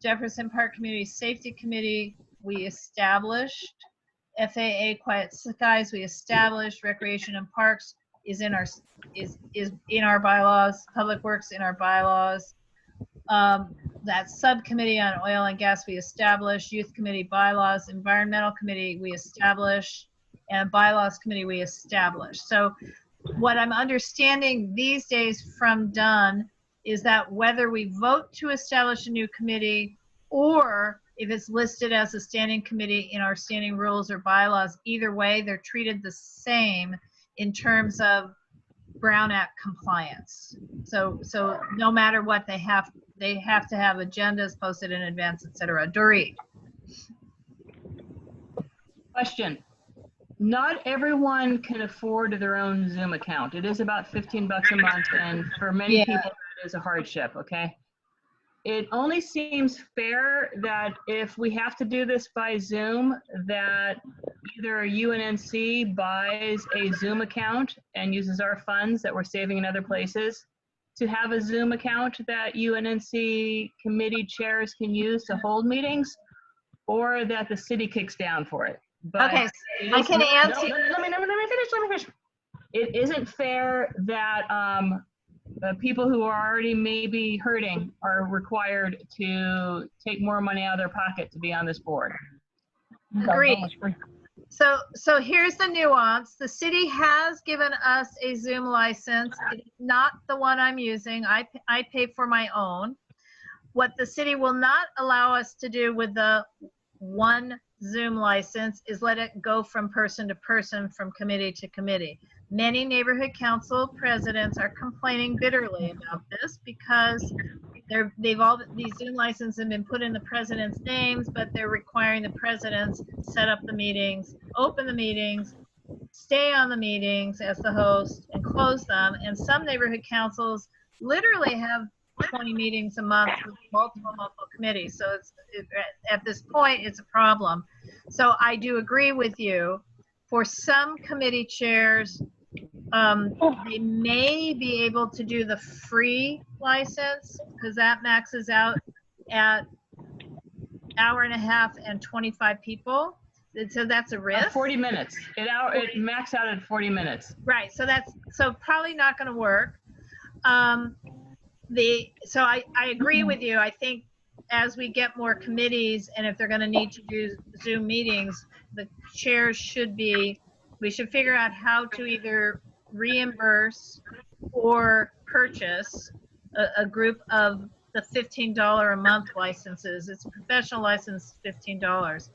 Speaker 1: Jefferson Park Community Safety Committee we established. FAA Quiet Skies we established. Recreation and Parks is in our bylaws. Public Works in our bylaws. That subcommittee on oil and gas we established. Youth Committee bylaws. Environmental Committee we established. And Bylaws Committee we established. So what I'm understanding these days from Dunn is that whether we vote to establish a new committee or if it's listed as a standing committee in our standing rules or bylaws, either way, they're treated the same in terms of Brown Act compliance. So no matter what, they have to have agendas posted in advance, etc. Dorit.
Speaker 5: Question. Not everyone can afford their own Zoom account. It is about $15 a month, and for many people, that is a hardship, okay? it only seems fair that if we have to do this by Zoom, that either UNNC buys a Zoom account and uses our funds that we're saving in other places to have a Zoom account that UNNC committee chairs can use to hold meetings, or that the city kicks down for it. But
Speaker 1: Okay,
Speaker 5: it
Speaker 1: I
Speaker 5: is-
Speaker 1: can
Speaker 5: no,
Speaker 1: answer.
Speaker 5: no, let me finish. It isn't fair that people who are already maybe hurting are required to take more money out of their pocket to be on this board.
Speaker 1: Agreed. So here's the nuance. The city has given us a Zoom license. It is not the one I'm using. I pay for my own. What the city will not allow us to do with the one Zoom license is let it go from person to person, from committee to committee. Many neighborhood council presidents are complaining bitterly about this because these Zoom licenses have been put in the president's names, but they're requiring the presidents set up the meetings, open the meetings, stay on the meetings as the host, and close them. And some neighborhood councils literally have 20 meetings a month with multiple committees. So at this point, it's a problem. So I do agree with you. For some committee chairs, they may be able to do the free license because that maxes out at 1.5 hours and 25 people. So that's a risk.
Speaker 5: 40 minutes. It maxed out at 40 minutes.
Speaker 1: Right. So probably not going to work. So I agree with you. I think as we get more committees and if they're going to need to do Zoom meetings, the chairs we should figure out how to either reimburse or purchase a group of the $15 a month licenses. It's a professional license, $15.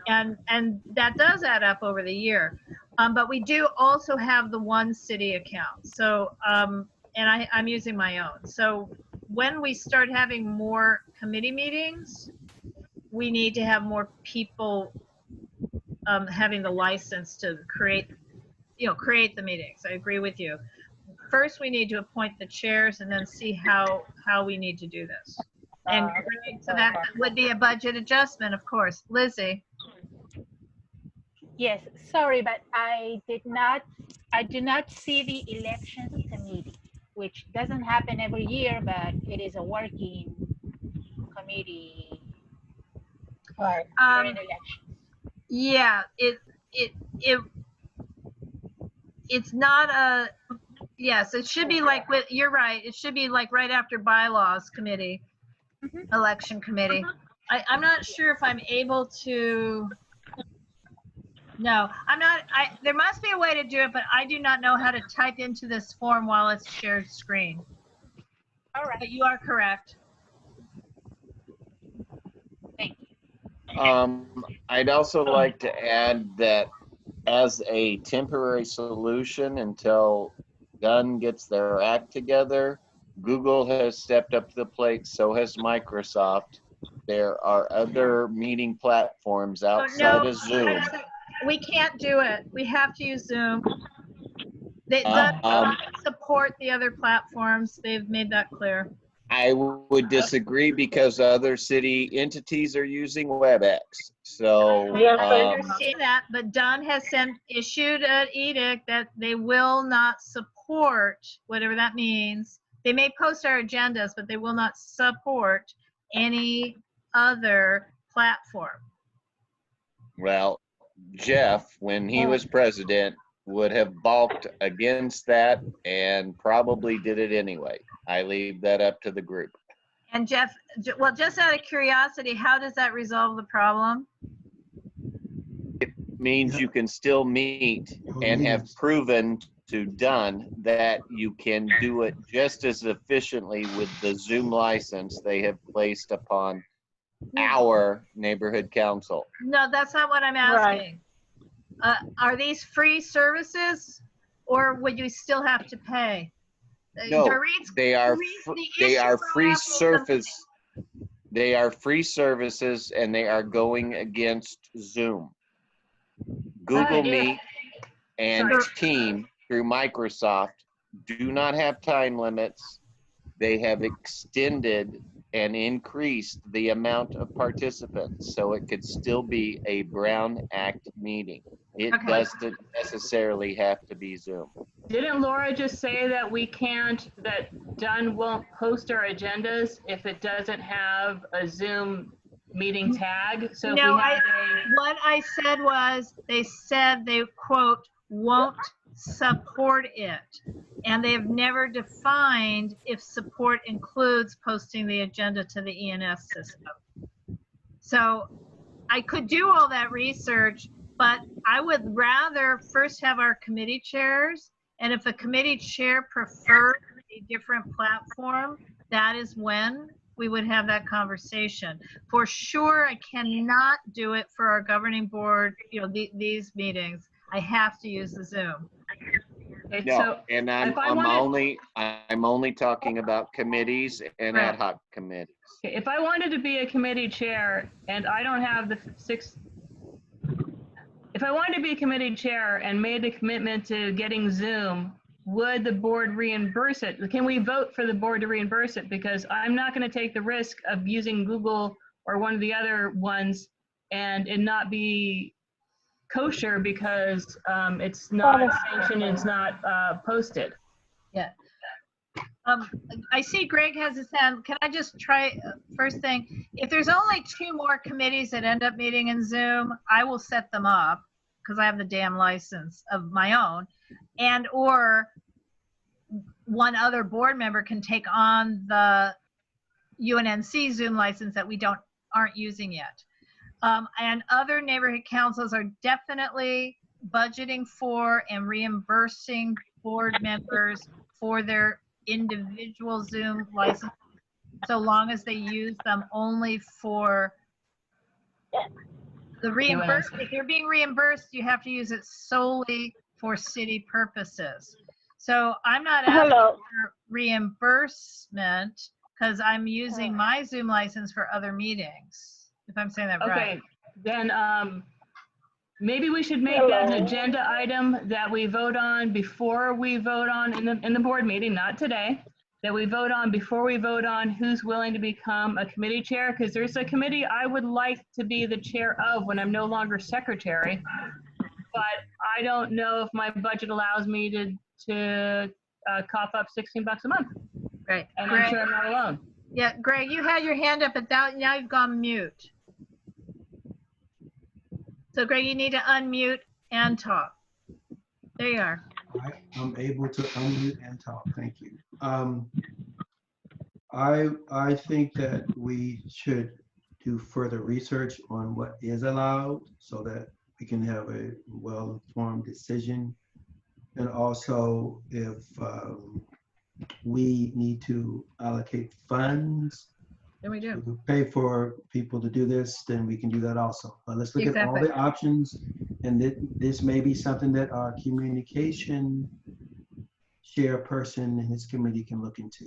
Speaker 1: And that does add up over the year. But we do also have the one city account. So, and I'm using my own. So when we start having more committee meetings, we need to have more people having the license to create the meetings. I agree with you. First, we need to appoint the chairs and then see how we need to do this. And so that would be a budget adjustment, of course. Lizzie.
Speaker 9: Yes, sorry, but I do not see the elections committee, which doesn't happen every year, but it is a working committee during elections.
Speaker 1: Yeah, it's not a, yes, it should be like, you're right, it should be like right after bylaws committee, election committee. I'm not sure if I'm able to, no, I'm not, there must be a way to do it, but I do not know how to type into this form while it's shared screen.
Speaker 9: All right.
Speaker 1: But you are correct.
Speaker 9: Thank you.
Speaker 4: I'd also like to add that as a temporary solution until Dunn gets their act together, Google has stepped up to the plate, so has Microsoft. There are other meeting platforms outside of Zoom.
Speaker 1: We can't do it. We have to use Zoom. They don't support the other platforms. They've made that clear.
Speaker 4: I would disagree because other city entities are using WebEx. So
Speaker 1: I understand that, but Dunn has issued an edict that they will not support, whatever that means. They may post our agendas, but they will not support any other platform.
Speaker 4: Well, Jeff, when he was president, would have balked against that and probably did it anyway. I leave that up to the group.
Speaker 1: And Jeff, well, just out of curiosity, how does that resolve the problem?
Speaker 4: It means you can still meet and have proven to Dunn that you can do it just as efficiently with the Zoom license they have placed upon our neighborhood council.
Speaker 1: No, that's not what I'm asking. Are these free services or would you still have to pay?
Speaker 4: No, they are free service. They are free services and they are going against Zoom. Google Meet and Team through Microsoft do not have time limits. They have extended and increased the amount of participants so it could still be a Brown Act meeting. It
Speaker 1: Okay.
Speaker 4: doesn't necessarily have to be Zoom.
Speaker 5: Didn't Laura just say that we can't, that Dunn won't post our agendas if it doesn't have a Zoom meeting tag? So if
Speaker 1: No,
Speaker 5: we have
Speaker 1: what I said was, they said they, quote, won't support it. And they have never defined if support includes posting the agenda to the ENS system. So I could do all that research, but I would rather first have our committee chairs. And if a committee chair prefers a different platform, that is when we would have that conversation. For sure, I cannot do it for our governing board, you know, these meetings. I have to use the Zoom.
Speaker 5: Okay,
Speaker 4: No,
Speaker 5: so
Speaker 4: and
Speaker 5: if I wanted-
Speaker 4: I'm only talking about committees and ad hoc committees.
Speaker 5: okay, if I wanted to be a committee chair and I don't have the if I wanted to be a committee chair and made a commitment to getting Zoom, would the board reimburse it? Can we vote for the board to reimburse it? Because I'm not going to take the risk of using Google or one of the other ones and it not be kosher because it's not sanctioned and it's not posted.
Speaker 1: Yeah. I see Greg has his hand. Can I just try first thing? If there's only 2 more committees that end up meeting in Zoom, I will set them up because I have the damn license of my own, and or one other board member can take on the UNNC Zoom license that we aren't using yet. And other neighborhood councils are definitely budgeting for and reimbursing board members for their individual Zoom license, so long as they use them only for the reimbursement. If you're being reimbursed, you have to use it solely for city purposes. So I'm not asking for reimbursement because I'm using my Zoom license for other meetings, if I'm saying that right.
Speaker 5: Okay, then maybe we should make that an agenda item that we vote on before we vote on in the board meeting, not today, that we vote on before we vote on who's willing to become a committee chair, because there's a committee I would like to be the chair of when I'm no longer secretary, but I don't know if my budget allows me to cough up $16 a month.
Speaker 1: Right.
Speaker 5: And
Speaker 1: Greg,
Speaker 5: I'm sure I'm not alone.
Speaker 1: Yeah, Greg, you had your hand up, but now you've gone mute. So Greg, you need to unmute and talk. There you are.
Speaker 2: I'm able to unmute and talk. Thank you. I think that we should do further research on what is allowed so that we can have a well-informed decision. And also, if we need to allocate funds
Speaker 1: Then we do.
Speaker 2: to pay for people to do this, then we can do that also. But let's look at all the options, and this may be something that our communication chairperson and his committee can look into.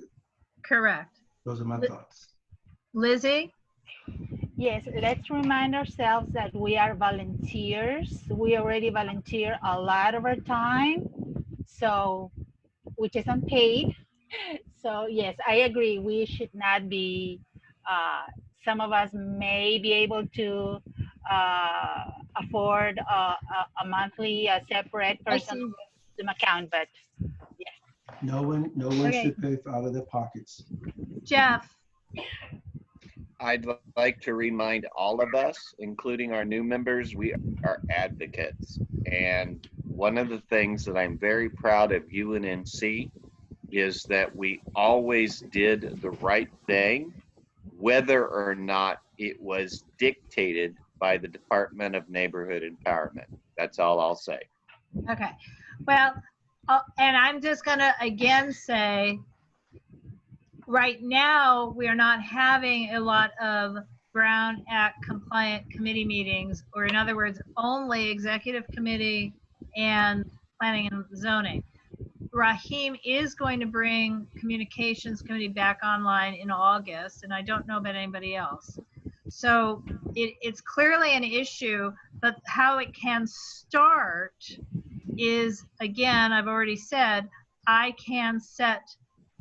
Speaker 1: Correct.
Speaker 2: Those are my thoughts.
Speaker 1: Lizzie?
Speaker 9: Yes, let's remind ourselves that we are volunteers. We already volunteer a lot of our time, so, which is unpaid. So yes, I agree. We should not be, some of us may be able to afford a monthly, separate person Zoom account, but yes.
Speaker 2: No one should pay out of their pockets.
Speaker 1: Jeff?
Speaker 4: I'd like to remind all of us, including our new members, we are advocates. And one of the things that I'm very proud of UNNC is that we always did the right thing, whether or not it was dictated by the Department of Neighborhood Empowerment. That's all I'll say.
Speaker 1: Okay. Well, and I'm just gonna again say, right now, we are not having a lot of Brown Act compliant committee meetings, or in other words, only executive committee and planning and zoning. Raheem is going to bring communications committee back online in August, and I don't know about anybody else. So it's clearly an issue, but how it can start is, again, I've already said, I can set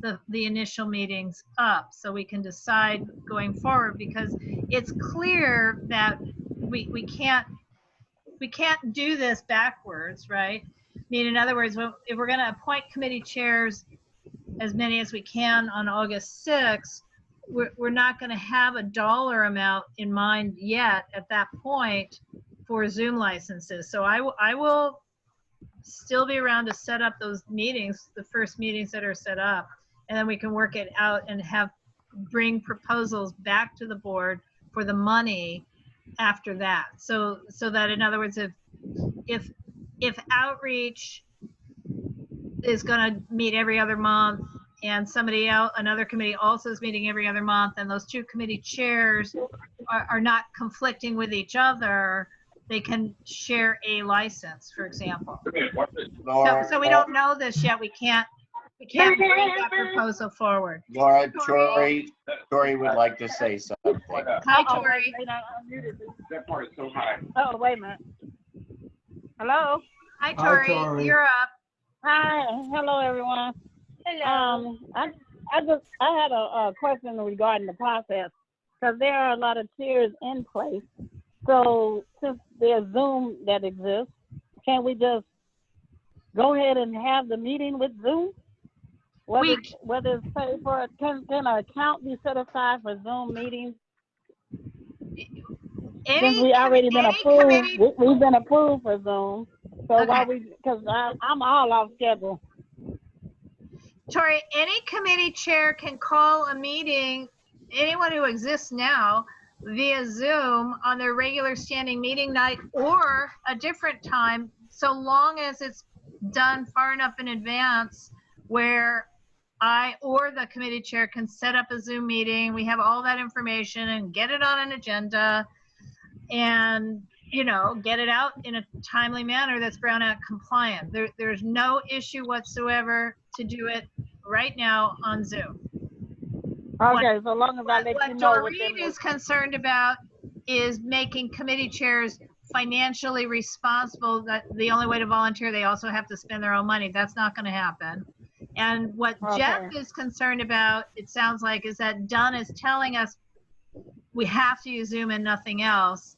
Speaker 1: the initial meetings up so we can decide going forward, because it's clear that we can't do this backwards, right? I mean, in other words, if we're going to appoint committee chairs, as many as we can on August 6th, we're not going to have a dollar amount in mind yet at that point for Zoom licenses. So I will still be around to set up those meetings, the first meetings that are set up, and then we can work it out and bring proposals back to the board for the money after that. So that, in other words, if outreach is going to meet every other month and another committee also is meeting every other month, and those two committee chairs are not conflicting with each other, they can share a license, for example. So we don't know this yet. We can't bring that proposal forward.
Speaker 4: Laura, Tori would like to say something.
Speaker 1: Hi, Tori.
Speaker 11: That part is so high. Oh, wait a minute. Hello.
Speaker 1: Hi, Tori.
Speaker 2: Hi, Tori.
Speaker 1: You're up.
Speaker 11: Hi. Hello, everyone.
Speaker 1: Hello.
Speaker 11: I had a question regarding the process, because there are a lot of tiers in place. So since there's Zoom that exists, can we just go ahead and have the meeting with Zoom? Whether it's paid for, can an account be set aside for Zoom meetings? Since we already been approved, we've been approved for Zoom. So because I'm all off schedule.
Speaker 1: Tori, any committee chair can call a meeting, anyone who exists now, via Zoom on their regular standing meeting night or a different time, so long as it's done far enough in advance where I or the committee chair can set up a Zoom meeting. We have all that information and get it on an agenda and, get it out in a timely manner that's Brown Act compliant. There's no issue whatsoever to do it right now on Zoom.
Speaker 11: Okay, so long as I let you know.
Speaker 1: What Doreen is concerned about is making committee chairs financially responsible. That the only way to volunteer, they also have to spend their own money. That's not going to happen. And what Jeff is concerned about, it sounds like, is that Dunn is telling us we have to use Zoom and nothing else.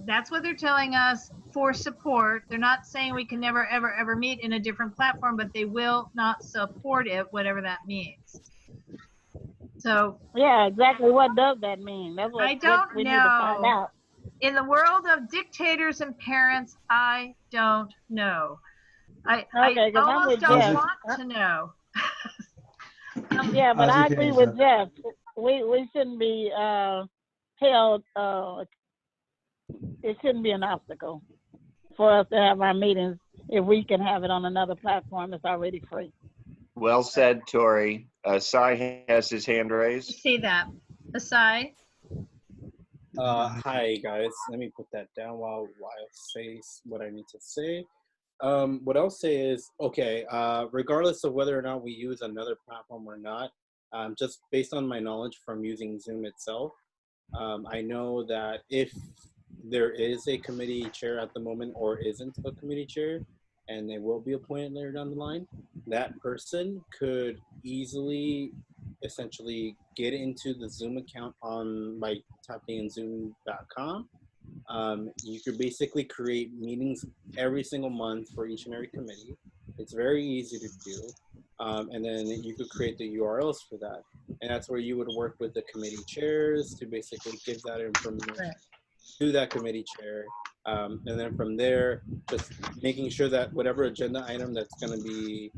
Speaker 1: That's what they're telling us for support. They're not saying we can never, ever, ever meet in a different platform, but they will not support it, whatever that means. So
Speaker 11: yeah, exactly. What does that mean? That's what
Speaker 1: I don't
Speaker 11: we
Speaker 1: know.
Speaker 11: need to find out.
Speaker 1: In the world of dictators and parents, I don't know. I almost don't want to know.
Speaker 11: Yeah, but I agree with Jeff. We shouldn't be held. It shouldn't be an obstacle for us to have our meetings if we can have it on another platform that's already free.
Speaker 4: Well said, Tori. Sai has his hand raised.
Speaker 1: See that. Asai.
Speaker 3: Hi, guys. Let me put that down while I say what I need to say. What I'll say is, okay, regardless of whether or not we use another platform or not, just based on my knowledge from using Zoom itself, I know that if there is a committee chair at the moment or isn't a committee chair, and they will be appointed later down the line, that person could easily essentially get into the Zoom account by typing in zoom.com. You could basically create meetings every single month for each and every committee. It's very easy to do. And then you could create the URLs for that. And that's where you would work with the committee chairs to basically give that information to that committee chair. And then from there, just making sure that whatever agenda item that's going to be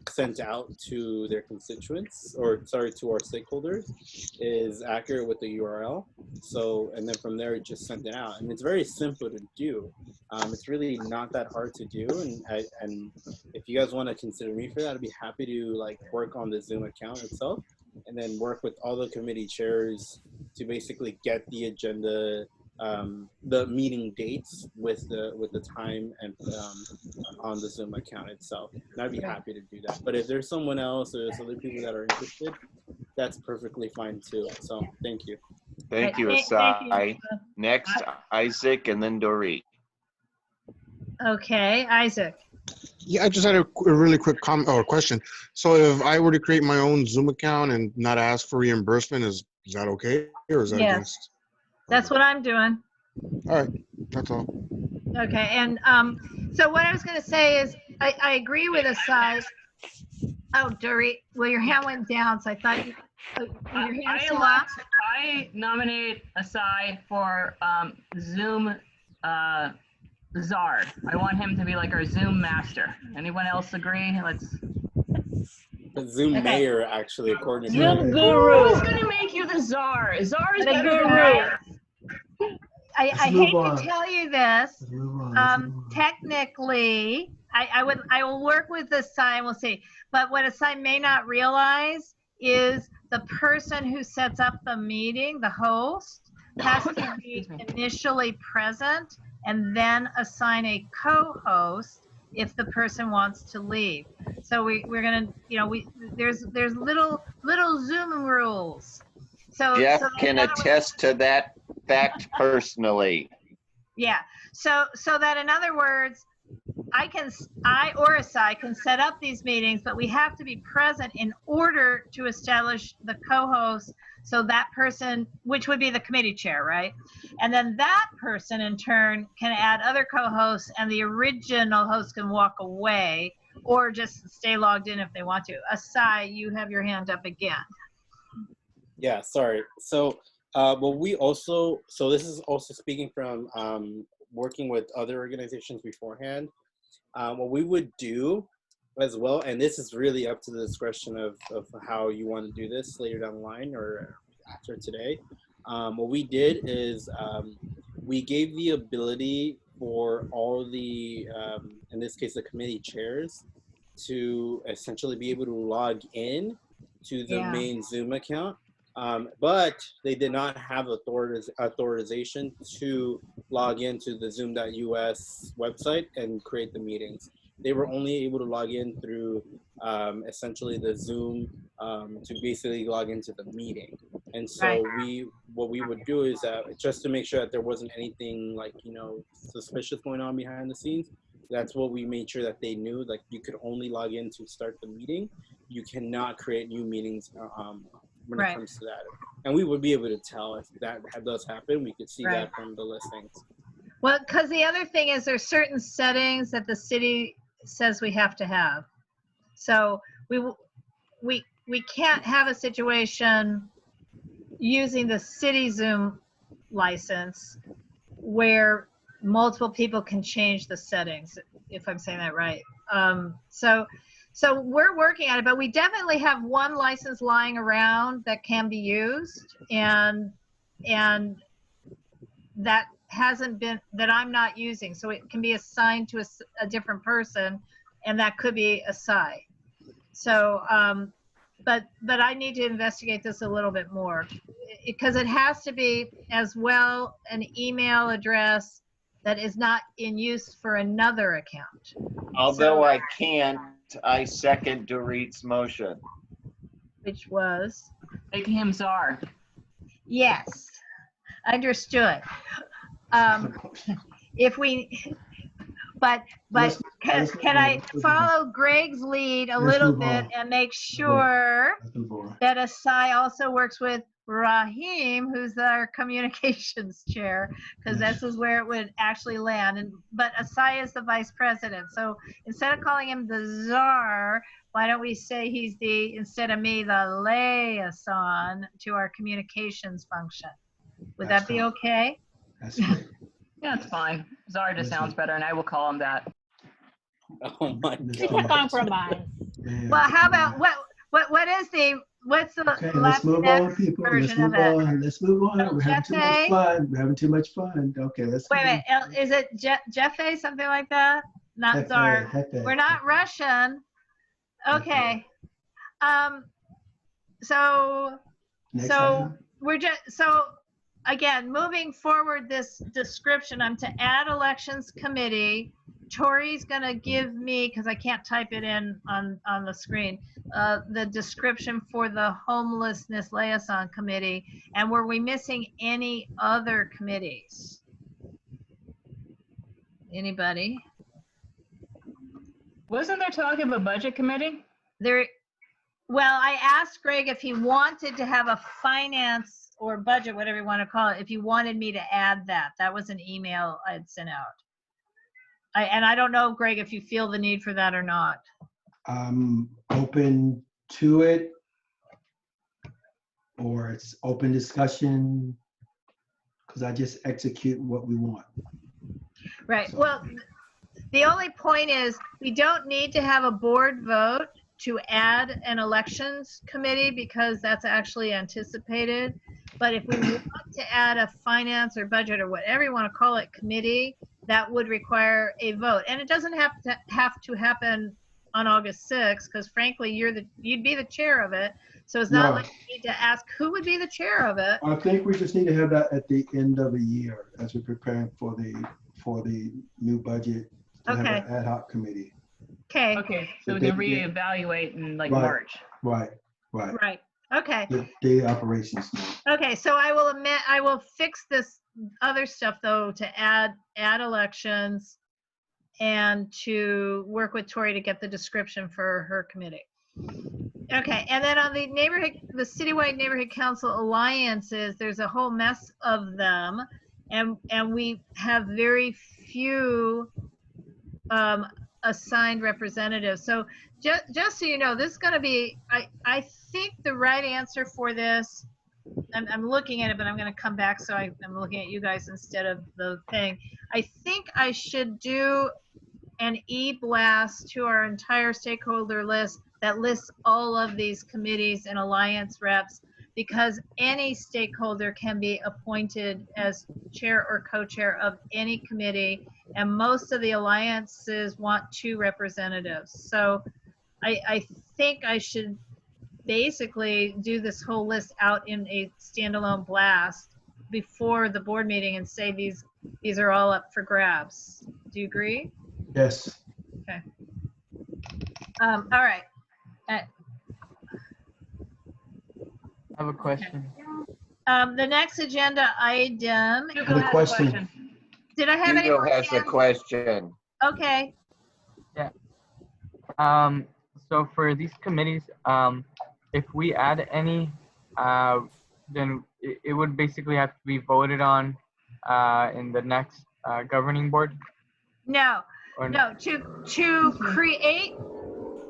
Speaker 3: sent out to their constituents, or sorry, to our stakeholders, is accurate with the URL. So, and then from there, just send it out. And it's very simple to do. It's really not that hard to do. And if you guys want to consider me for that, I'd be happy to work on the Zoom account itself, and then work with all the committee chairs to basically get the agenda, the meeting dates with the time and on the Zoom account itself. And I'd be happy to do that. But if there's someone else or there's other people that are interested, that's perfectly fine too. So thank you.
Speaker 4: Thank you, Asai. Next, Isaac, and then Dorit.
Speaker 1: Okay, Isaac.
Speaker 10: Yeah, I just had a really quick comment or question. So if I were to create my own Zoom account and not ask for reimbursement, is that okay, or is that
Speaker 1: Yes,
Speaker 10: against?
Speaker 1: that's what I'm doing.
Speaker 10: All right, that's all.
Speaker 1: Okay, and so what I was going to say is I agree with Asai. Oh, Dory, well, your hand went down, so I thought you, your hand still up?
Speaker 5: I nominate Asai for Zoom czar. I want him to be like our Zoom master. Anyone else agree? Let's.
Speaker 3: Zoom mayor, actually, according to
Speaker 11: Zoom
Speaker 5: Who's
Speaker 11: guru.
Speaker 5: gonna make you the czar? Czar is
Speaker 11: The
Speaker 5: better than
Speaker 11: guru.
Speaker 5: mayor.
Speaker 1: I
Speaker 2: move
Speaker 1: hate
Speaker 2: on.
Speaker 1: to tell you this.
Speaker 2: Let's move on. Let's move on.
Speaker 1: Technically, I will work with Asai and we'll see. But what Asai may not realize is the person who sets up the meeting, the host, has to be initially present and then assign a co-host if the person wants to leave. So we're gonna, there's little Zoom rules. So
Speaker 4: Jeff
Speaker 1: so
Speaker 4: can
Speaker 1: in other words-
Speaker 4: attest to that fact personally.
Speaker 1: Yeah. So that in other words, I or Asai can set up these meetings, but we have to be present in order to establish the co-host. So that person, which would be the committee chair, right? And then that person in turn can add other co-hosts, and the original host can walk away or just stay logged in if they want to. Asai, you have your hand up again.
Speaker 3: Yeah, sorry. So, well, we also, so this is also speaking from working with other organizations beforehand. What we would do as well, and this is really up to the discretion of how you want to do this later down the line or after today. What we did is we gave the ability for all the, in this case, the committee chairs to essentially be able to log in to the main Zoom account. But they did not have authorization to log into the zoom.us website and create the meetings. They were only able to log in through essentially the Zoom to basically log into the meeting. And so what we would do is just to make sure that there wasn't anything like, suspicious going on behind the scenes, that's what we made sure that they knew, like you could only log in to start the meeting. You cannot create new meetings when it comes to that. And we would be able to tell if that does happen. We could see that from the listings.
Speaker 1: Well, because the other thing is there's certain settings that the city says we have to have. So we can't have a situation using the city Zoom license where multiple people can change the settings, if I'm saying that right. So we're working on it, but we definitely have one license lying around that can be used, and that hasn't been, that I'm not using. So it can be assigned to a different person, and that could be Asai. So, but I need to investigate this a little bit more, because it has to be as well an email address that is not in use for another account.
Speaker 4: Although I can't, I second Dorit's motion.
Speaker 1: Which was?
Speaker 5: Making him czar.
Speaker 1: Yes, understood. If we, but can I follow Greg's lead a little bit and make sure that Asai also works with Rahim, who's our communications chair, because this is where it would actually land. But Asai is the vice president. So instead of calling him the czar, why don't we say he's instead of me, the liaison to our communications function? Would that be okay?
Speaker 2: That's great.
Speaker 5: Yeah, it's fine. Czar just sounds better, and I will call him that.
Speaker 3: Oh my
Speaker 11: It's a
Speaker 3: God.
Speaker 11: compromise.
Speaker 1: Well, how about what's the
Speaker 2: Okay, let's move on, people. Let's move on. Let's move on. We're having too much fun. We're having too much fun. Okay, let's
Speaker 1: wait. Is it Jeffe, something like that? Not Czar. We're not Russian. Okay. So we're just again, moving forward this description, I'm to add elections committee. Tori's gonna give me, because I can't type it in on the screen, the description for the homelessness liaison committee. And were we missing any other committees? Anybody?
Speaker 5: Wasn't there talk of a budget committee?
Speaker 1: Well, I asked Greg if he wanted to have a finance or budget, whatever you want to call it, if he wanted me to add that. That was an email I'd sent out. And I don't know, Greg, if you feel the need for that or not.
Speaker 2: I'm open to it, or it's open discussion, because I just execute what we want.
Speaker 1: Right.
Speaker 2: So-
Speaker 1: Well, the only point is we don't need to have a board vote to add an elections committee because that's actually anticipated. But if we want to add a finance or budget or whatever you want to call it committee, that would require a vote. And it doesn't have to happen on August 6th, because frankly, you'd be the chair of it. So it's not
Speaker 2: No.
Speaker 1: like you need to ask who would be the chair of it.
Speaker 2: I think we just need to have that at the end of the year as we're preparing for the new budget. To have
Speaker 1: Okay.
Speaker 2: an ad hoc committee.
Speaker 1: Okay.
Speaker 5: Okay, so we
Speaker 2: They-
Speaker 5: can reevaluate in like
Speaker 2: Right.
Speaker 5: March.
Speaker 2: Right.
Speaker 1: Right. Okay.
Speaker 2: The daily operations now.
Speaker 1: Okay, so I will fix this other stuff though to add elections and to work with Tori to get the description for her committee. Okay, and then on the citywide neighborhood council alliances, there's a whole mess of them, and we have very few assigned representatives. So just so you know, this is going to be, I think the right answer for this, I'm looking at it, but I'm going to come back, so I'm looking at you guys instead of the thing. I think I should do an e-blast to our entire stakeholder list that lists all of these committees and alliance reps, because any stakeholder can be appointed as chair or co-chair of any committee, and most of the alliances want 2 representatives. So I think I should basically do this whole list out in a standalone blast before the board meeting and say these are all up for grabs. Do you agree?
Speaker 2: Yes.
Speaker 1: Okay. All right.
Speaker 8: I have a question.
Speaker 1: The next agenda item.
Speaker 5: Hugo
Speaker 2: Good
Speaker 5: has a
Speaker 2: question.
Speaker 1: Did I have any
Speaker 4: Hugo
Speaker 1: more
Speaker 4: has a
Speaker 1: hands?
Speaker 4: question.
Speaker 1: Okay.
Speaker 8: So for these committees, if we add any, then it would basically have to be voted on in the next governing board?
Speaker 1: No.
Speaker 8: Or
Speaker 1: No. To create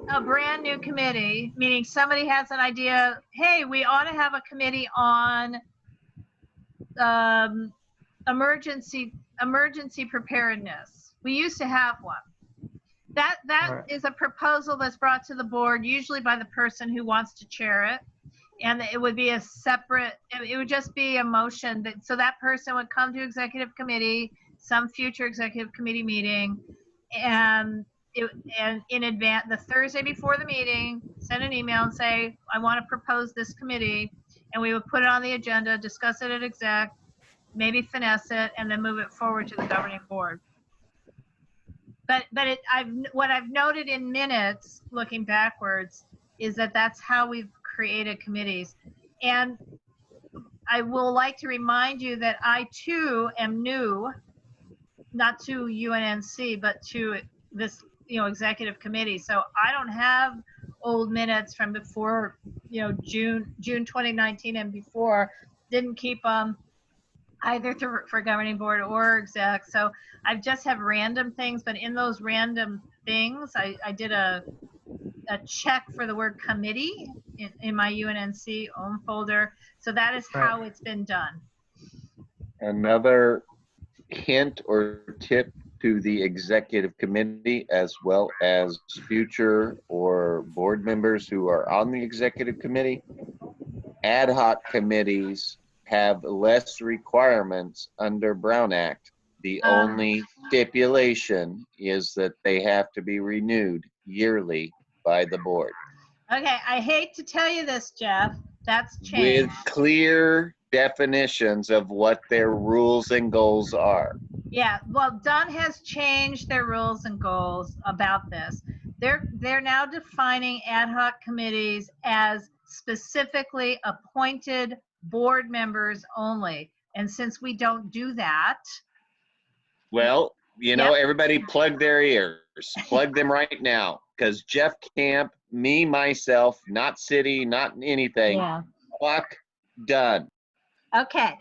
Speaker 1: a brand new committee, meaning somebody has an idea, hey, we ought to have a committee on emergency preparedness. We used to have one. That
Speaker 8: Right.
Speaker 1: is a proposal that's brought to the board, usually by the person who wants to chair it. And it would be it would just be a motion so that person would come to executive committee, some future executive committee meeting, and in advance, the Thursday before the meeting, send an email and say, I want to propose this committee, and we would put it on the agenda, discuss it at exec, maybe finesse it, and then move it forward to the governing board. But what I've noted in minutes, looking backwards, is that that's how we've created committees. And I will like to remind you that I too am new, not to UNNC, but to this, executive committee. So I don't have old minutes from before, June 2019 and before. Didn't keep them either for governing board or exec. So I just have random things, but in those random things, I did a check for the word committee in my UNNC own folder. So that is how it's been done.
Speaker 4: Another hint or tip to the executive committee, as well as future or board members who are on the executive committee, ad hoc committees have less requirements under Brown Act. The only stipulation is that they have to be renewed yearly by the board.
Speaker 1: Okay, I hate to tell you this, Jeff. That's changed.
Speaker 4: With clear definitions of what their rules and goals are.
Speaker 1: Yeah, well, Dunn has changed their rules and goals about this. They're now defining ad hoc committees as specifically appointed board members only. And since we don't do that.
Speaker 4: Well, everybody plug their ears. Plug them right now, because Jeff Camp, me, myself, not city, not anything.
Speaker 9: Yeah.
Speaker 4: Clock done.
Speaker 1: Okay.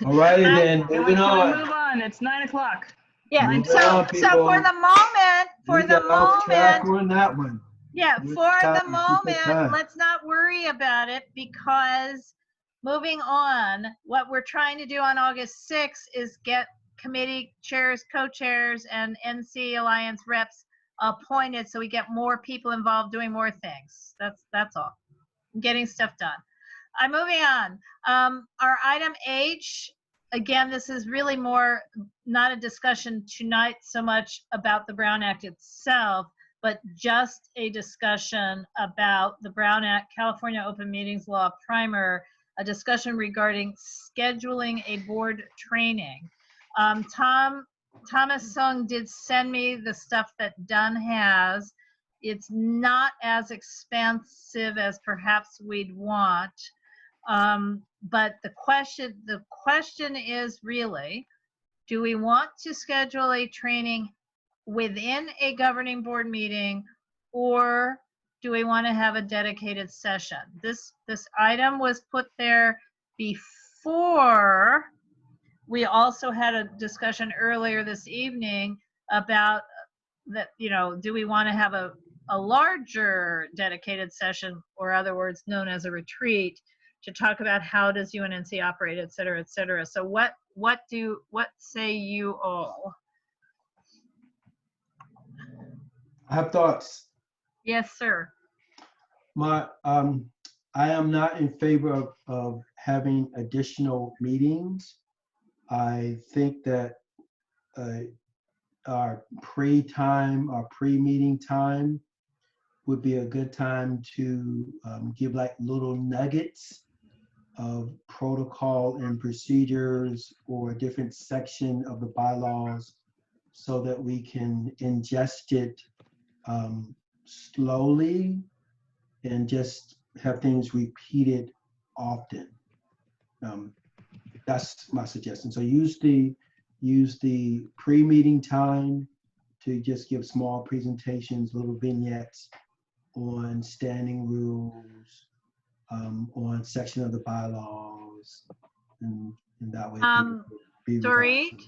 Speaker 2: All righty
Speaker 1: Um,
Speaker 2: then,
Speaker 5: Can we
Speaker 2: moving on.
Speaker 5: move on? It's 9 o'clock.
Speaker 1: Yeah.
Speaker 2: Moving
Speaker 1: So,
Speaker 2: on,
Speaker 1: so
Speaker 2: people.
Speaker 1: for the moment,
Speaker 2: We got off track on that one.
Speaker 1: yeah,
Speaker 2: We're
Speaker 1: for the
Speaker 2: tight, keep it
Speaker 1: moment,
Speaker 2: tight.
Speaker 1: let's not worry about it, because moving on, what we're trying to do on August 6th is get committee chairs, co-chairs, and NC Alliance reps appointed so we get more people involved doing more things. That's all. Getting stuff done. I'm moving on. Our item H, again, this is really more not a discussion tonight so much about the Brown Act itself, but just a discussion about the Brown Act, California Open Meetings Law Primer, a discussion regarding scheduling a board training. Thomas Sung did send me the stuff that Dunn has. It's not as expensive as perhaps we'd want. But the question is really, do we want to schedule a training within a governing board meeting, or do we want to have a dedicated session? This item was put there before. We also had a discussion earlier this evening about that, do we want to have a larger dedicated session, or other words known as a retreat, to talk about how does UNNC operate, et cetera, et cetera. So what say you all?
Speaker 2: I have thoughts.
Speaker 1: Yes, sir.
Speaker 2: I am not in favor of having additional meetings. I think that our pre-meeting time would be a good time to give like little nuggets of protocol and procedures or a different section of the bylaws, so that we can ingest it slowly and just have things repeated often. That's my suggestion. So use the pre-meeting time to just give small presentations, little vignettes on standing rules, on section of the bylaws, and that way people will be
Speaker 1: Dorit?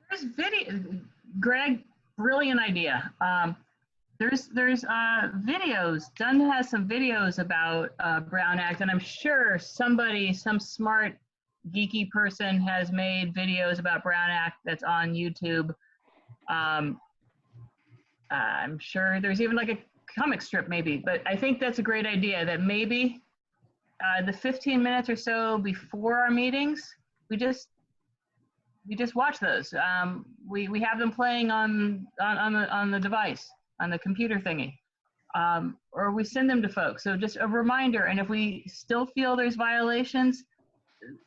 Speaker 5: There's video, Greg, brilliant idea. There's videos. Dunn has some videos about Brown Act, and I'm sure some smart geeky person has made videos about Brown Act that's on YouTube. I'm sure there's even like a comic strip maybe, but I think that's a great idea, that maybe the 15 minutes or so before our meetings, we just watch those. We have them playing on the device, on the computer thingy, or we send them to folks. So just a reminder, and if we still feel there's violations,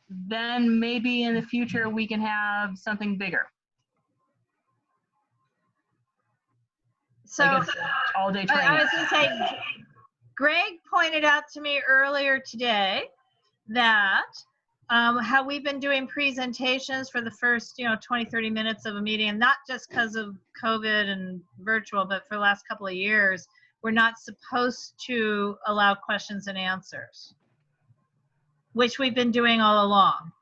Speaker 5: then maybe in the future we can have something bigger.
Speaker 1: So
Speaker 5: like all-day training.
Speaker 1: I was going to say, Greg pointed out to me earlier today that how we've been doing presentations for the first 20-30 minutes of a meeting, and not just because of COVID and virtual, but for the last couple of years, we're not supposed to allow questions and answers, which we've been doing all along.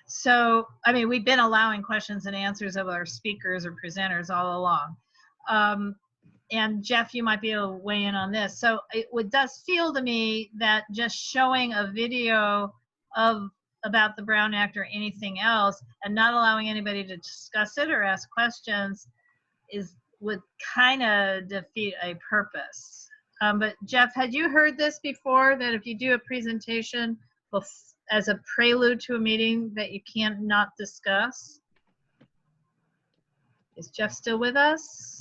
Speaker 1: So, I mean, we've been allowing questions and answers of our speakers or presenters all along. And Jeff, you might be able to weigh in on this. So it does feel to me that just showing a video about the Brown Act or anything else and not allowing anybody to discuss it or ask questions would kind of defeat a purpose. But Jeff, had you heard this before, that if you do a presentation as a prelude to a meeting that you can't not discuss? Is Jeff still with us?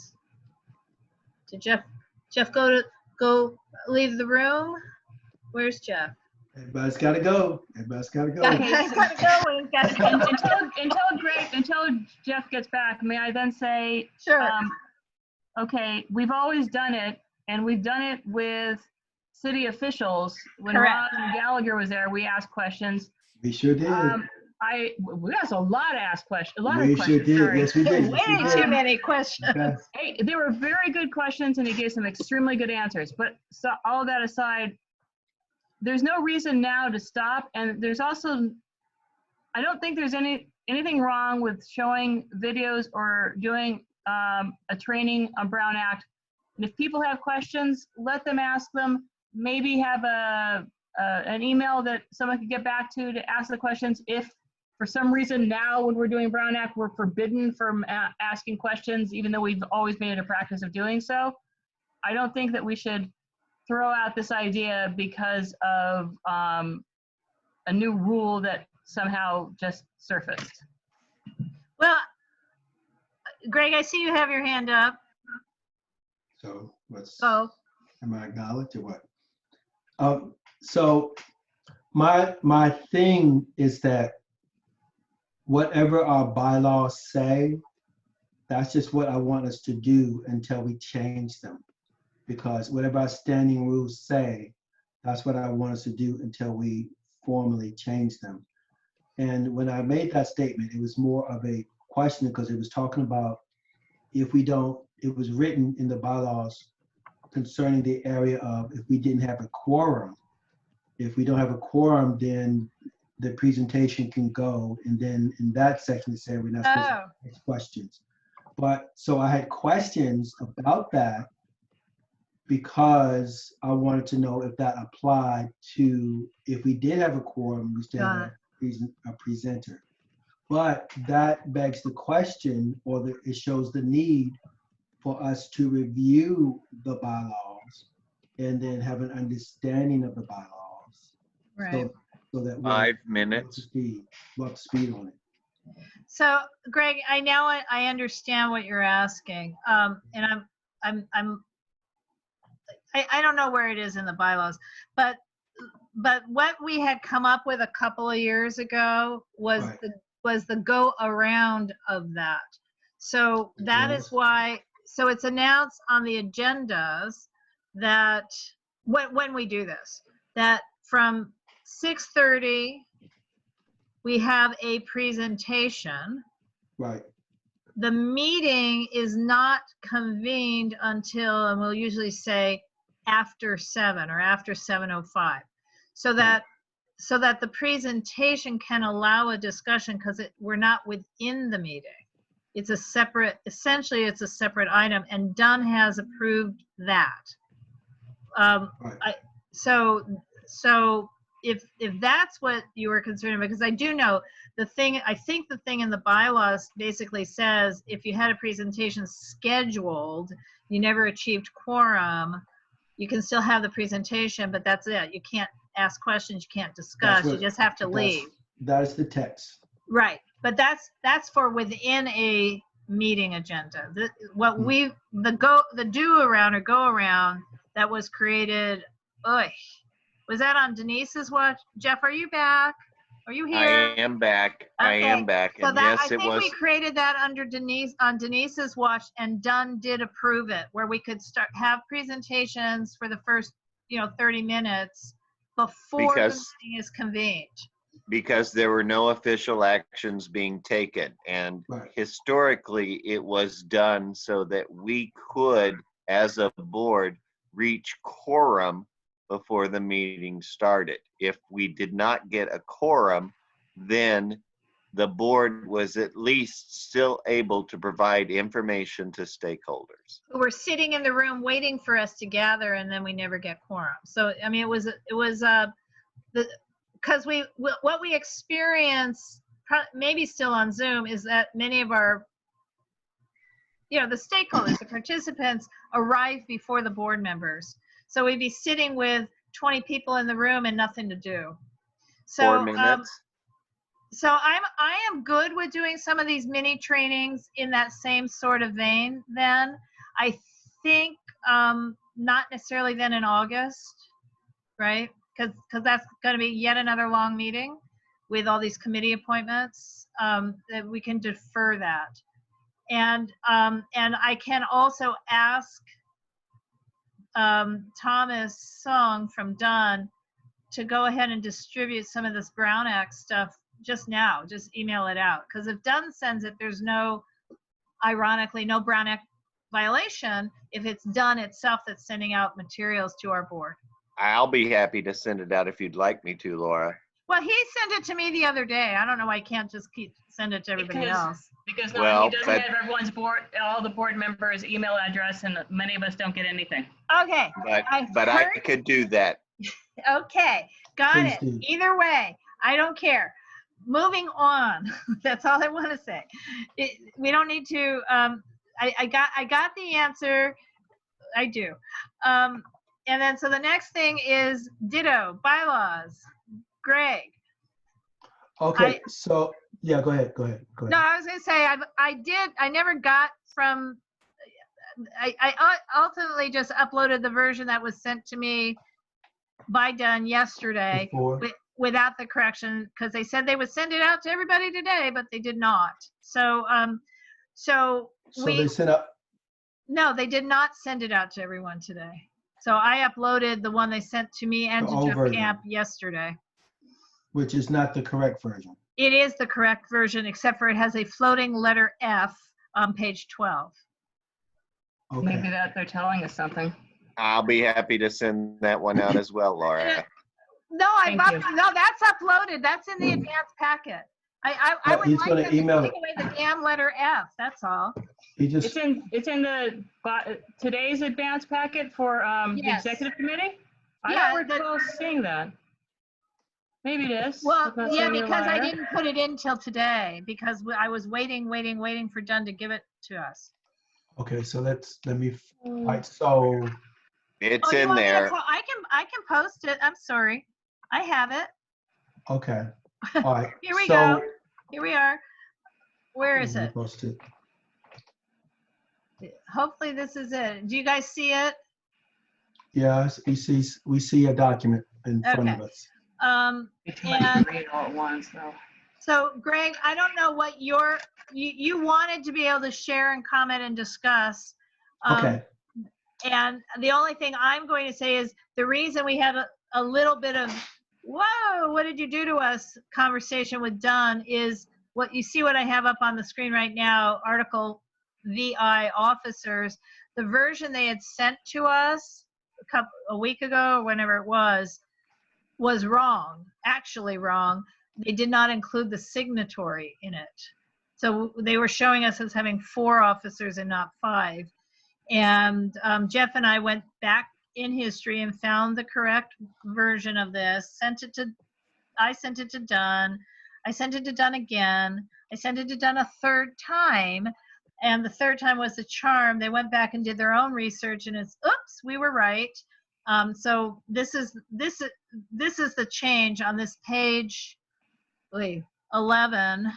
Speaker 1: Did Jeff go leave the room? Where's Jeff?
Speaker 2: Everybody's got to go. Everybody's got to go.
Speaker 1: Everybody's got to go.
Speaker 5: Until Jeff gets back, may I then say,
Speaker 1: sure.
Speaker 5: Okay, we've always done it, and we've done it with city officials. When
Speaker 1: Correct.
Speaker 5: Ron Gallagher was there, we asked questions.
Speaker 2: We sure did.
Speaker 5: we asked a lot of questions. A lot
Speaker 2: We
Speaker 5: of
Speaker 2: sure
Speaker 5: questions.
Speaker 2: did.
Speaker 5: Sorry.
Speaker 2: Yes, we did. Yes, we
Speaker 1: Way
Speaker 2: did.
Speaker 1: too many questions.
Speaker 2: Okay.
Speaker 5: Hey, they were very good questions, and he gave some extremely good answers. But so all that aside, there's no reason now to stop. And there's also, I don't think there's anything wrong with showing videos or doing a training on Brown Act. And if people have questions, let them ask them. Maybe have an email that someone could get back to ask the questions. If for some reason now when we're doing Brown Act, we're forbidden from asking questions, even though we've always made it a practice of doing so, I don't think that we should throw out this idea because of a new rule that somehow just surfaced.
Speaker 1: Well, Greg, I see you have your hand up.
Speaker 2: So what's,
Speaker 1: Go.
Speaker 2: am I acknowledged or what? So my thing is that whatever our bylaws say, that's just what I want us to do until we change them. Because whatever our standing rules say, that's what I want us to do until we formally change them. And when I made that statement, it was more of a question because it was talking about if we don't, it was written in the bylaws concerning the area of if we didn't have a quorum. If we don't have a quorum, then the presentation can go. And then in that section, it said we're not supposed to ask questions. But so I had questions about that because I wanted to know if that applied to if we did have a quorum, we still have a presenter. But that begs the question, or it shows the need for us to review the bylaws and then have an understanding of the bylaws.
Speaker 1: Right.
Speaker 2: So that we're
Speaker 4: 5 minutes.
Speaker 2: up to speed on it.
Speaker 1: So, Greg, I understand what you're asking, and I don't know where it is in the bylaws, but what we had come up with a couple of years ago was the go around of that. So that is why. So it's announced on the agendas that when we do this, that from 6:30 we have a presentation.
Speaker 2: Right.
Speaker 1: The meeting is not convened until, and we'll usually say after 7 or after 7:05, so that the presentation can allow a discussion because we're not within the meeting. It's a separate, essentially it's a separate item, and Dunn has approved that. So if that's what you were concerned about, because I do know I think the thing in the bylaws basically says if you had a presentation scheduled, you never achieved quorum, you can still have the presentation, but that's it. You can't ask questions, you can't discuss, you just have to leave.
Speaker 2: That's the text.
Speaker 1: Right, but that's for within a meeting agenda. The do around or go around that was created, was that on Denise's watch? Jeff, are you back? Are you here?
Speaker 4: I am back.
Speaker 1: Okay.
Speaker 4: I am back.
Speaker 1: So
Speaker 4: And
Speaker 1: that,
Speaker 4: yes,
Speaker 1: I
Speaker 4: it
Speaker 1: think
Speaker 4: was.
Speaker 1: we created that under Denise's watch, and Dunn did approve it, where we could have presentations for the first 30 minutes before the meeting is convened.
Speaker 4: Because there were no official actions being taken. And historically, it was done so that we could, as a board, reach quorum before the meeting started. If we did not get a quorum, then the board was at least still able to provide information to stakeholders.
Speaker 1: We're sitting in the room waiting for us to gather, and then we never get quorum. So I mean, it was because what we experience, maybe still on Zoom, is that many of our the stakeholders, the participants, arrive before the board members. So we'd be sitting with 20 people in the room and nothing to do. So
Speaker 4: 4 minutes.
Speaker 1: So I am good with doing some of these mini trainings in that same sort of vein. Then I think not necessarily then in August, right? Because that's going to be yet another long meeting with all these committee appointments. That we can defer that, and I can also ask Thomas Sung from Dunn to go ahead and distribute some of this Brown Act stuff just now, just email it out. Because if Dunn sends it, there's no, ironically, no Brown Act violation if it's Dunn itself that's sending out materials to our board.
Speaker 4: I'll be happy to send it out if you'd like me to, Laura.
Speaker 1: Well, he sent it to me the other day. I don't know why I can't just send it to everybody else.
Speaker 5: Because
Speaker 4: Well,
Speaker 5: he doesn't
Speaker 4: but-
Speaker 5: have everyone's board, all the board members' email address, and many of us don't get anything.
Speaker 1: Okay.
Speaker 4: But I could do that.
Speaker 1: Okay, got
Speaker 2: Please
Speaker 1: it.
Speaker 2: do.
Speaker 1: Either way, I don't care. Moving on. That's all I want to say. We don't need to. I got the answer. I do. And then so the next thing is ditto bylaws. Greg.
Speaker 2: Okay, so, yeah, go ahead.
Speaker 1: No, I was gonna say I never got from. I ultimately just uploaded the version that was sent to me by Dunn yesterday
Speaker 2: Before.
Speaker 1: without the correction, because they said they would send it out to everybody today, but they did not. So
Speaker 2: So they sent out,
Speaker 1: no, they did not send it out to everyone today. So I uploaded the one they sent to me and
Speaker 2: The
Speaker 1: to
Speaker 2: old
Speaker 1: Jeff
Speaker 2: version.
Speaker 1: Camp yesterday.
Speaker 2: which is not the correct version.
Speaker 1: It is the correct version, except for it has a floating letter F on page 12.
Speaker 5: Maybe
Speaker 2: Okay,
Speaker 5: that they're telling us something.
Speaker 4: I'll be happy to send that one out as well, Laura.
Speaker 1: No,
Speaker 5: Thank you.
Speaker 1: no, that's uploaded. That's in the advanced packet. I
Speaker 2: Oh,
Speaker 1: would
Speaker 2: he's
Speaker 1: like
Speaker 2: gonna
Speaker 1: them to
Speaker 2: email
Speaker 1: take
Speaker 2: it.
Speaker 1: away the damn letter F. That's all.
Speaker 2: he just,
Speaker 5: It's in the today's advance packet for the
Speaker 1: Yes.
Speaker 5: executive committee. I
Speaker 1: Yeah,
Speaker 5: don't recall seeing that. Maybe it is.
Speaker 1: Well,
Speaker 5: Unless
Speaker 1: yeah,
Speaker 5: I'm a
Speaker 1: because I
Speaker 5: liar.
Speaker 1: didn't put it in till today because I was waiting for Dunn to give it to us.
Speaker 2: okay, so let me, all right, so,
Speaker 4: It's
Speaker 1: Oh, you
Speaker 4: in
Speaker 1: want me to
Speaker 4: there.
Speaker 1: I can post it. I'm sorry. I have it.
Speaker 2: okay, all right.
Speaker 1: Here we
Speaker 2: so-
Speaker 1: go. Here we are. Where is
Speaker 2: Let me
Speaker 1: it?
Speaker 2: post it.
Speaker 1: Hopefully this is it. Do you guys see it?
Speaker 2: Yes, we see a document in front of
Speaker 1: Okay.
Speaker 2: us.
Speaker 5: It's too much to
Speaker 1: And
Speaker 5: read all at once, though.
Speaker 1: so Greg, I don't know what you wanted to be able to share and comment and discuss.
Speaker 2: Okay,
Speaker 1: And the only thing I'm going to say is the reason we had a little bit of, whoa, what did you do to us conversation with Dunn is what you see what I have up on the screen right now, Article VI officers. The version they had sent to us a week ago or whenever it was wrong, actually wrong. They did not include the signatory in it. So they were showing us as having 4 officers and not 5. And Jeff and I went back in history and found the correct version of this, I sent it to Dunn. I sent it to Dunn again. I sent it to Dunn a 3rd time. And the 3rd time was the charm. They went back and did their own research and it's, oops, we were right. So this is the change on this page 11.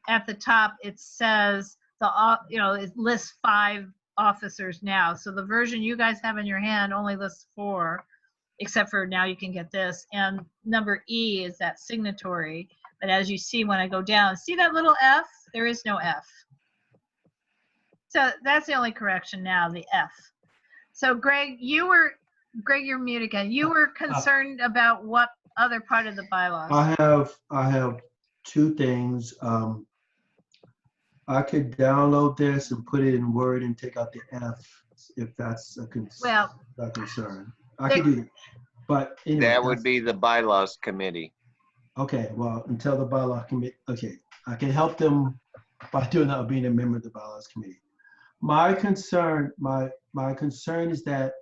Speaker 1: At the top, it says it lists 5 officers now. So the version you guys have in your hand only lists 4, except for now you can get this. And number E is that signatory. But as you see when I go down, see that little F? There is no F. So that's the only correction now, the F. So Greg, you're mute again. You were concerned about what other part of the bylaws?
Speaker 2: I have 2 things. I could download this and put it in Word and take out the F if that's a concern. I could do that. But anyway.
Speaker 4: That would be the bylaws committee.
Speaker 2: Okay, well, until the bylaw committee, okay, I can help them by doing that, being a member of the bylaws committee. My concern is that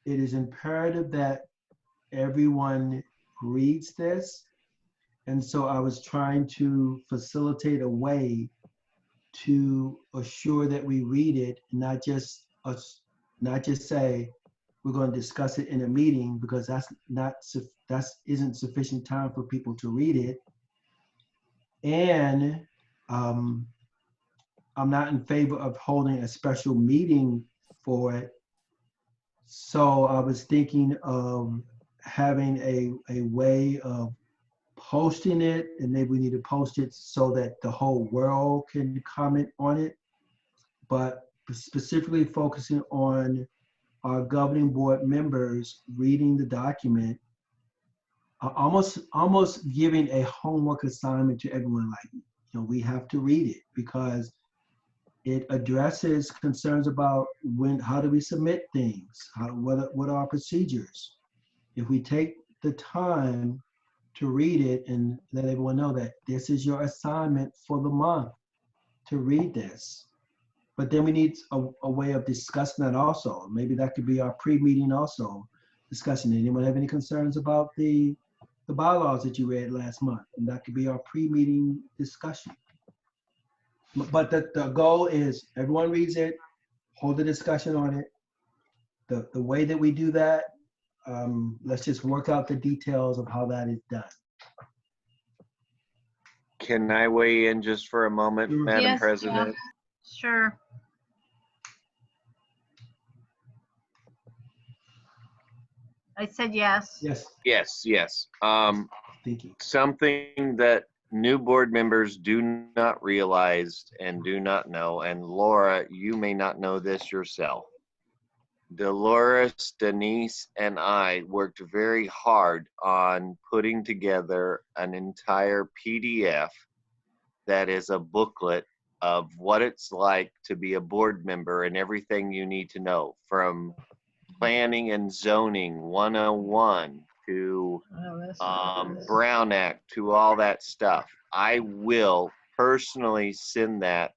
Speaker 2: it is imperative that everyone reads this. And so I was trying to facilitate a way to assure that we read it, not just say we're going to discuss it in a meeting, because that isn't sufficient time for people to read it. And I'm not in favor of holding a special meeting for it. So I was thinking of having a way of posting it, and maybe we need to post it so that the whole world can comment on it, but specifically focusing on our governing board members reading the document almost giving a homework assignment to everyone, like, we have to read it because it addresses concerns about how do we submit things, what are our procedures. If we take the time to read it and let everyone know that this is your assignment for the month to read this. But then we need a way of discussing that also. Maybe that could be our pre-meeting also, discussing it. Anyone have any concerns about the bylaws that you read last month? And that could be our pre-meeting discussion. But the goal is everyone reads it, hold a discussion on it. The way that we do that, let's just work out the details of how that is done.
Speaker 4: Can I weigh in just for a moment, Madam
Speaker 1: Yes,
Speaker 4: President?
Speaker 1: yeah, sure. I said yes.
Speaker 2: Yes.
Speaker 4: Yes.
Speaker 2: Thank you.
Speaker 4: Something that new board members do not realize and do not know, and Laura, you may not know this yourself. Dolores, Denise, and I worked very hard on putting together an entire PDF that is a booklet of what it's like to be a board member and everything you need to know, from planning and zoning 101 to Brown Act to all that stuff. I will personally send that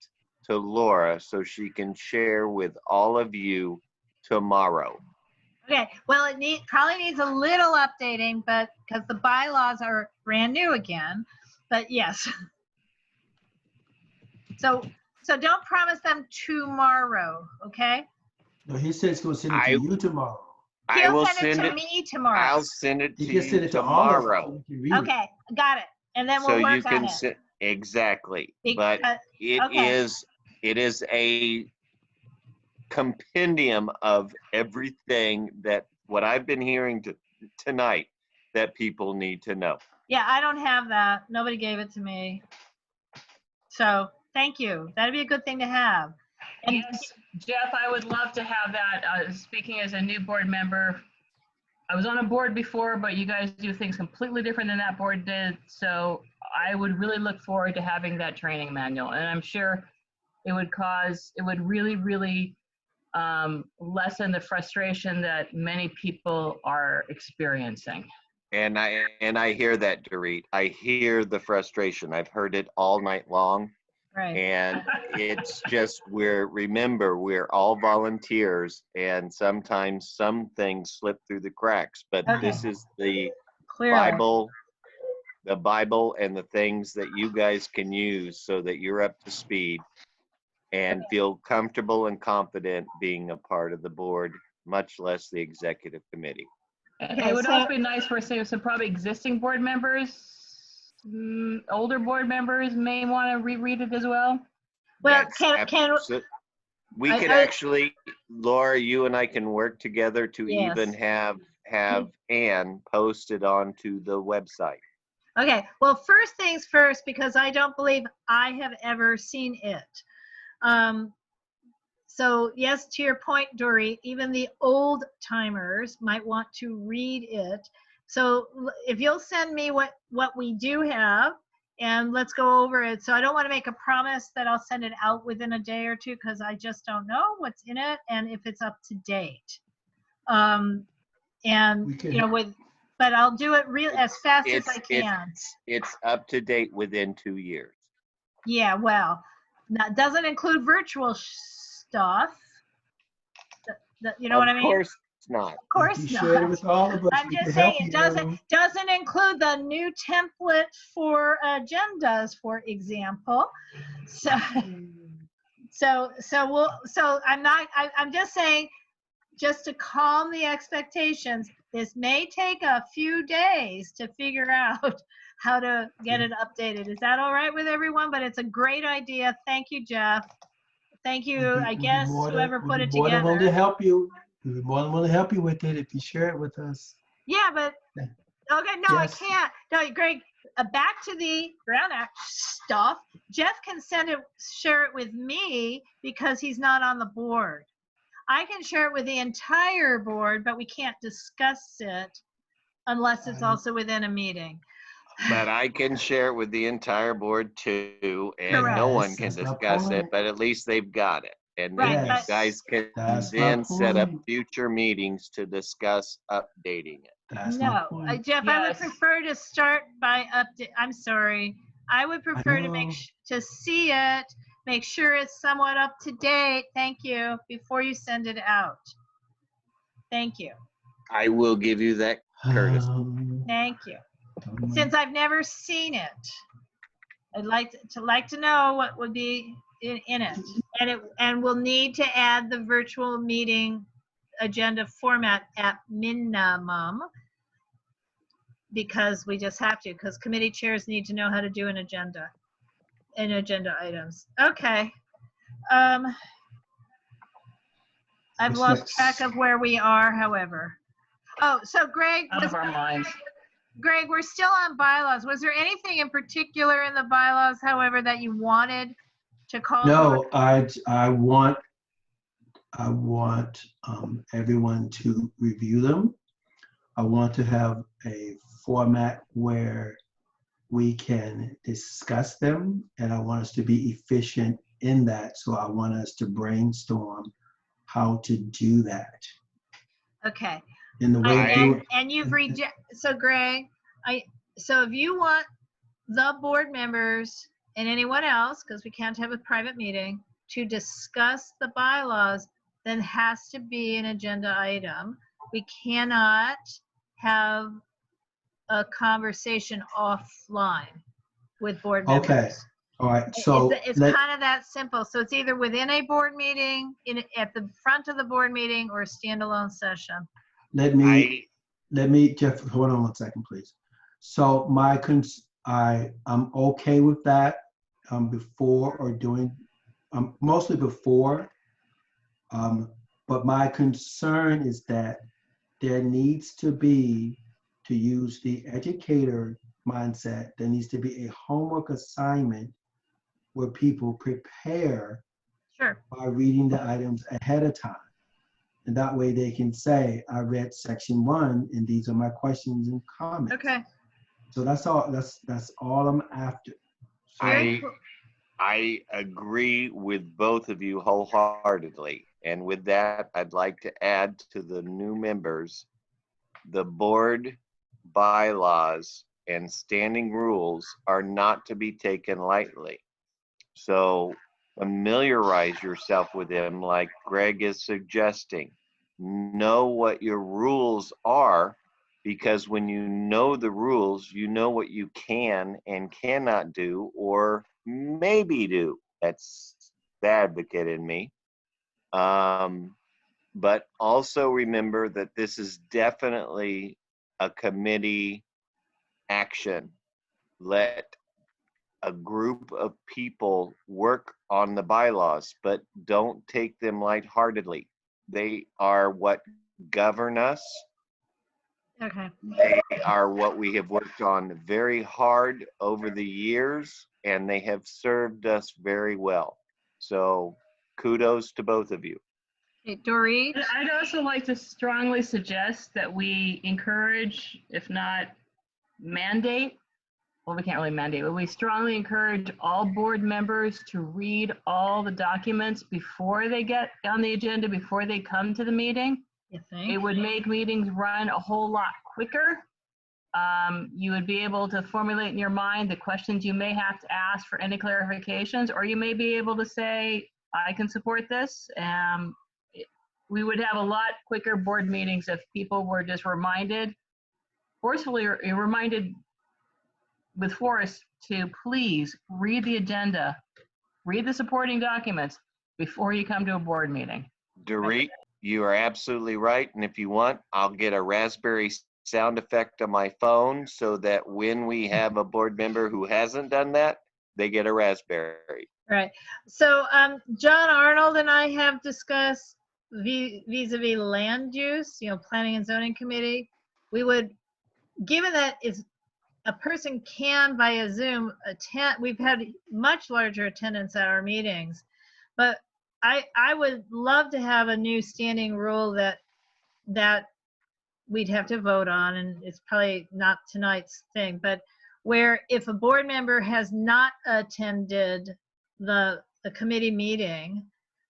Speaker 4: to Laura so she can share with all of you tomorrow.
Speaker 1: Okay, well, it probably needs a little updating, but because the bylaws are brand new again, but yes. So don't promise them tomorrow, okay?
Speaker 2: No, he said he's going to send it to you tomorrow.
Speaker 4: I
Speaker 1: He'll
Speaker 4: will
Speaker 1: send it to me tomorrow.
Speaker 4: I'll send it to
Speaker 2: He can send
Speaker 4: you
Speaker 2: it to all of us
Speaker 4: tomorrow.
Speaker 2: so we can read it.
Speaker 1: Okay, got it. And then
Speaker 4: So
Speaker 1: we'll
Speaker 4: you
Speaker 1: work on
Speaker 4: can
Speaker 1: it.
Speaker 4: exactly.
Speaker 1: Because-
Speaker 4: But it
Speaker 1: okay.
Speaker 4: is a compendium of everything that what I've been hearing tonight that people need to know.
Speaker 1: Yeah, I don't have that. Nobody gave it to me. So thank you. That'd be a good thing to have. And
Speaker 5: Yes, Jeff, I would love to have that. Speaking as a new board member, I was on a board before, but you guys do things completely different than that board did. So I would really look forward to having that training manual. And I'm sure it would really, really lessen the frustration that many people are experiencing.
Speaker 4: And I hear that, Dorit. I hear the frustration. I've heard it all night long.
Speaker 1: right.
Speaker 4: And it's just remember, we're all volunteers, and sometimes some things slip through the cracks, but
Speaker 1: Okay.
Speaker 4: this is the
Speaker 1: Clearly.
Speaker 4: Bible and the things that you guys can use so that you're up to speed and feel comfortable and confident being a part of the board, much less the executive committee.
Speaker 5: It would also be nice for some probably existing board members, older board members may want to reread it as well.
Speaker 1: Well,
Speaker 4: We could actually, Laura, you and I can work together to
Speaker 1: Yes.
Speaker 4: even have Ann posted onto the website.
Speaker 1: Okay, well, first things first, because I don't believe I have ever seen it. So yes, to your point, Dory, even the old timers might want to read it. So if you'll send me what we do have, and let's go over it. So I don't want to make a promise that I'll send it out within a day or two, because I just don't know what's in it and if it's up to date. And but I'll do it as fast as I can.
Speaker 4: It's up to date within 2 years.
Speaker 1: Yeah, well, that doesn't include virtual stuff. You know what I mean?
Speaker 4: Of course not.
Speaker 1: Of course
Speaker 2: You
Speaker 1: not.
Speaker 2: share it with all of us.
Speaker 1: I'm
Speaker 2: We
Speaker 1: just
Speaker 2: can
Speaker 1: saying
Speaker 2: help
Speaker 1: it
Speaker 2: you.
Speaker 1: doesn't include the new template for agendas, for example. I'm just saying, just to calm the expectations, this may take a few days to figure out how to get it updated. Is that all right with everyone? But it's a great idea. Thank you, Jeff. Thank you, I guess, whoever put it
Speaker 2: More than willing to
Speaker 1: together.
Speaker 2: help you. We're more than willing to help you with it if you share it with us.
Speaker 1: Yeah, but, okay, no, I
Speaker 2: Yes.
Speaker 1: can't. No, Greg, back to the Brown Act stuff. Jeff can share it with me because he's not on the board. I can share it with the entire board, but we can't discuss it unless it's also within a meeting.
Speaker 4: But I can share it with the entire board too, and no
Speaker 1: Correct.
Speaker 4: one can
Speaker 2: That's my
Speaker 4: discuss it,
Speaker 2: point.
Speaker 4: but at least they've got it. And
Speaker 1: Right,
Speaker 4: then you
Speaker 1: but-
Speaker 4: guys can
Speaker 2: That's my
Speaker 4: then set up
Speaker 2: point.
Speaker 4: future meetings to discuss updating it.
Speaker 2: That's my
Speaker 1: No,
Speaker 2: point.
Speaker 1: Jeff, I would
Speaker 5: Yes.
Speaker 1: prefer to start by update. I'm sorry. I would prefer to
Speaker 2: know.
Speaker 1: to see it, make sure it's somewhat up to date. Thank you, before you send it out. Thank you.
Speaker 4: I will give you that courtesy.
Speaker 1: Thank you. Since I've never seen it, I'd like to know what would be in it. And we'll need to add the virtual meeting agenda format at minimum, because we just have to, because committee chairs need to know how to do an agenda and agenda items. Okay. I've
Speaker 2: What's
Speaker 1: lost
Speaker 2: next?
Speaker 1: track of where we are, however. Oh, so Greg,
Speaker 5: Out of our minds.
Speaker 1: Greg, we're still on bylaws. Was there anything in particular in the bylaws, however, that you wanted to call?
Speaker 2: No, I want everyone to review them. I want to have a format where we can discuss them, and I want us to be efficient in that. So I want us to brainstorm how to do that.
Speaker 1: Okay.
Speaker 2: In the way
Speaker 1: And you've so Greg, so if you want the board members and anyone else, because we can't have a private meeting, to discuss the bylaws, then has to be an agenda item. We cannot have a conversation offline with board members.
Speaker 2: Okay. All right. So
Speaker 1: it's kind of that simple. So it's either within a board meeting, at the front of the board meeting, or a standalone session.
Speaker 2: let me, Jeff, hold on one second, please. So I'm okay with that before or during, mostly before. But my concern is that there needs to be, to use the educator mindset, there needs to be a homework assignment where people prepare by reading the items ahead of time. And that way they can say, I read section 1 and these are my questions and comments.
Speaker 1: Okay.
Speaker 2: So that's all I'm after. So,
Speaker 4: I agree with both of you wholeheartedly. And with that, I'd like to add to the new members, the board bylaws and standing rules are not to be taken lightly. So familiarize yourself with them like Greg is suggesting. Know what your rules are, because when you know the rules, you know what you can and cannot do or maybe do. That's the advocate in me. But also remember that this is definitely a committee action. Let a group of people work on the bylaws, but don't take them lightheartedly. They are what govern us.
Speaker 1: Okay.
Speaker 4: They are what we have worked on very hard over the years, and they have served us very well. So kudos to both of you.
Speaker 1: Hey, Dorit?
Speaker 5: I'd also like to strongly suggest that we encourage, if not mandate, well, we can't really mandate, but we strongly encourage all board members to read all the documents before they get on the agenda, before they come to the meeting.
Speaker 1: You think?
Speaker 5: It would make meetings run a whole lot quicker. You would be able to formulate in your mind the questions you may have to ask for any clarifications, or you may be able to say, I can support this. We would have a lot quicker board meetings if people were just reminded, forcefully reminded with force, to please read the agenda, read the supporting documents before you come to a board meeting.
Speaker 4: Dorit, you are absolutely right. And if you want, I'll get a Raspberry sound effect on my phone so that when we have a board member who hasn't done that, they get a Raspberry.
Speaker 1: Right. So John Arnold and I have discussed vis-a-vis land use, planning and zoning committee. We would, given that a person can via Zoom attend, we've had much larger attendance at our meetings, but I would love to have a new standing rule that we'd have to vote on, and it's probably not tonight's thing, but where if a board member has not attended the committee meeting,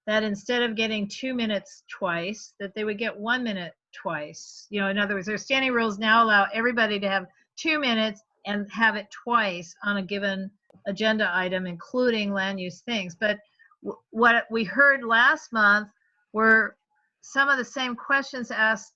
Speaker 1: that instead of getting 2 minutes twice, that they would get 1 minute twice. You know, in other words, their standing rules now allow everybody to have 2 minutes and have it twice on a given agenda item, including land use things. But what we heard last month were some of the same questions asked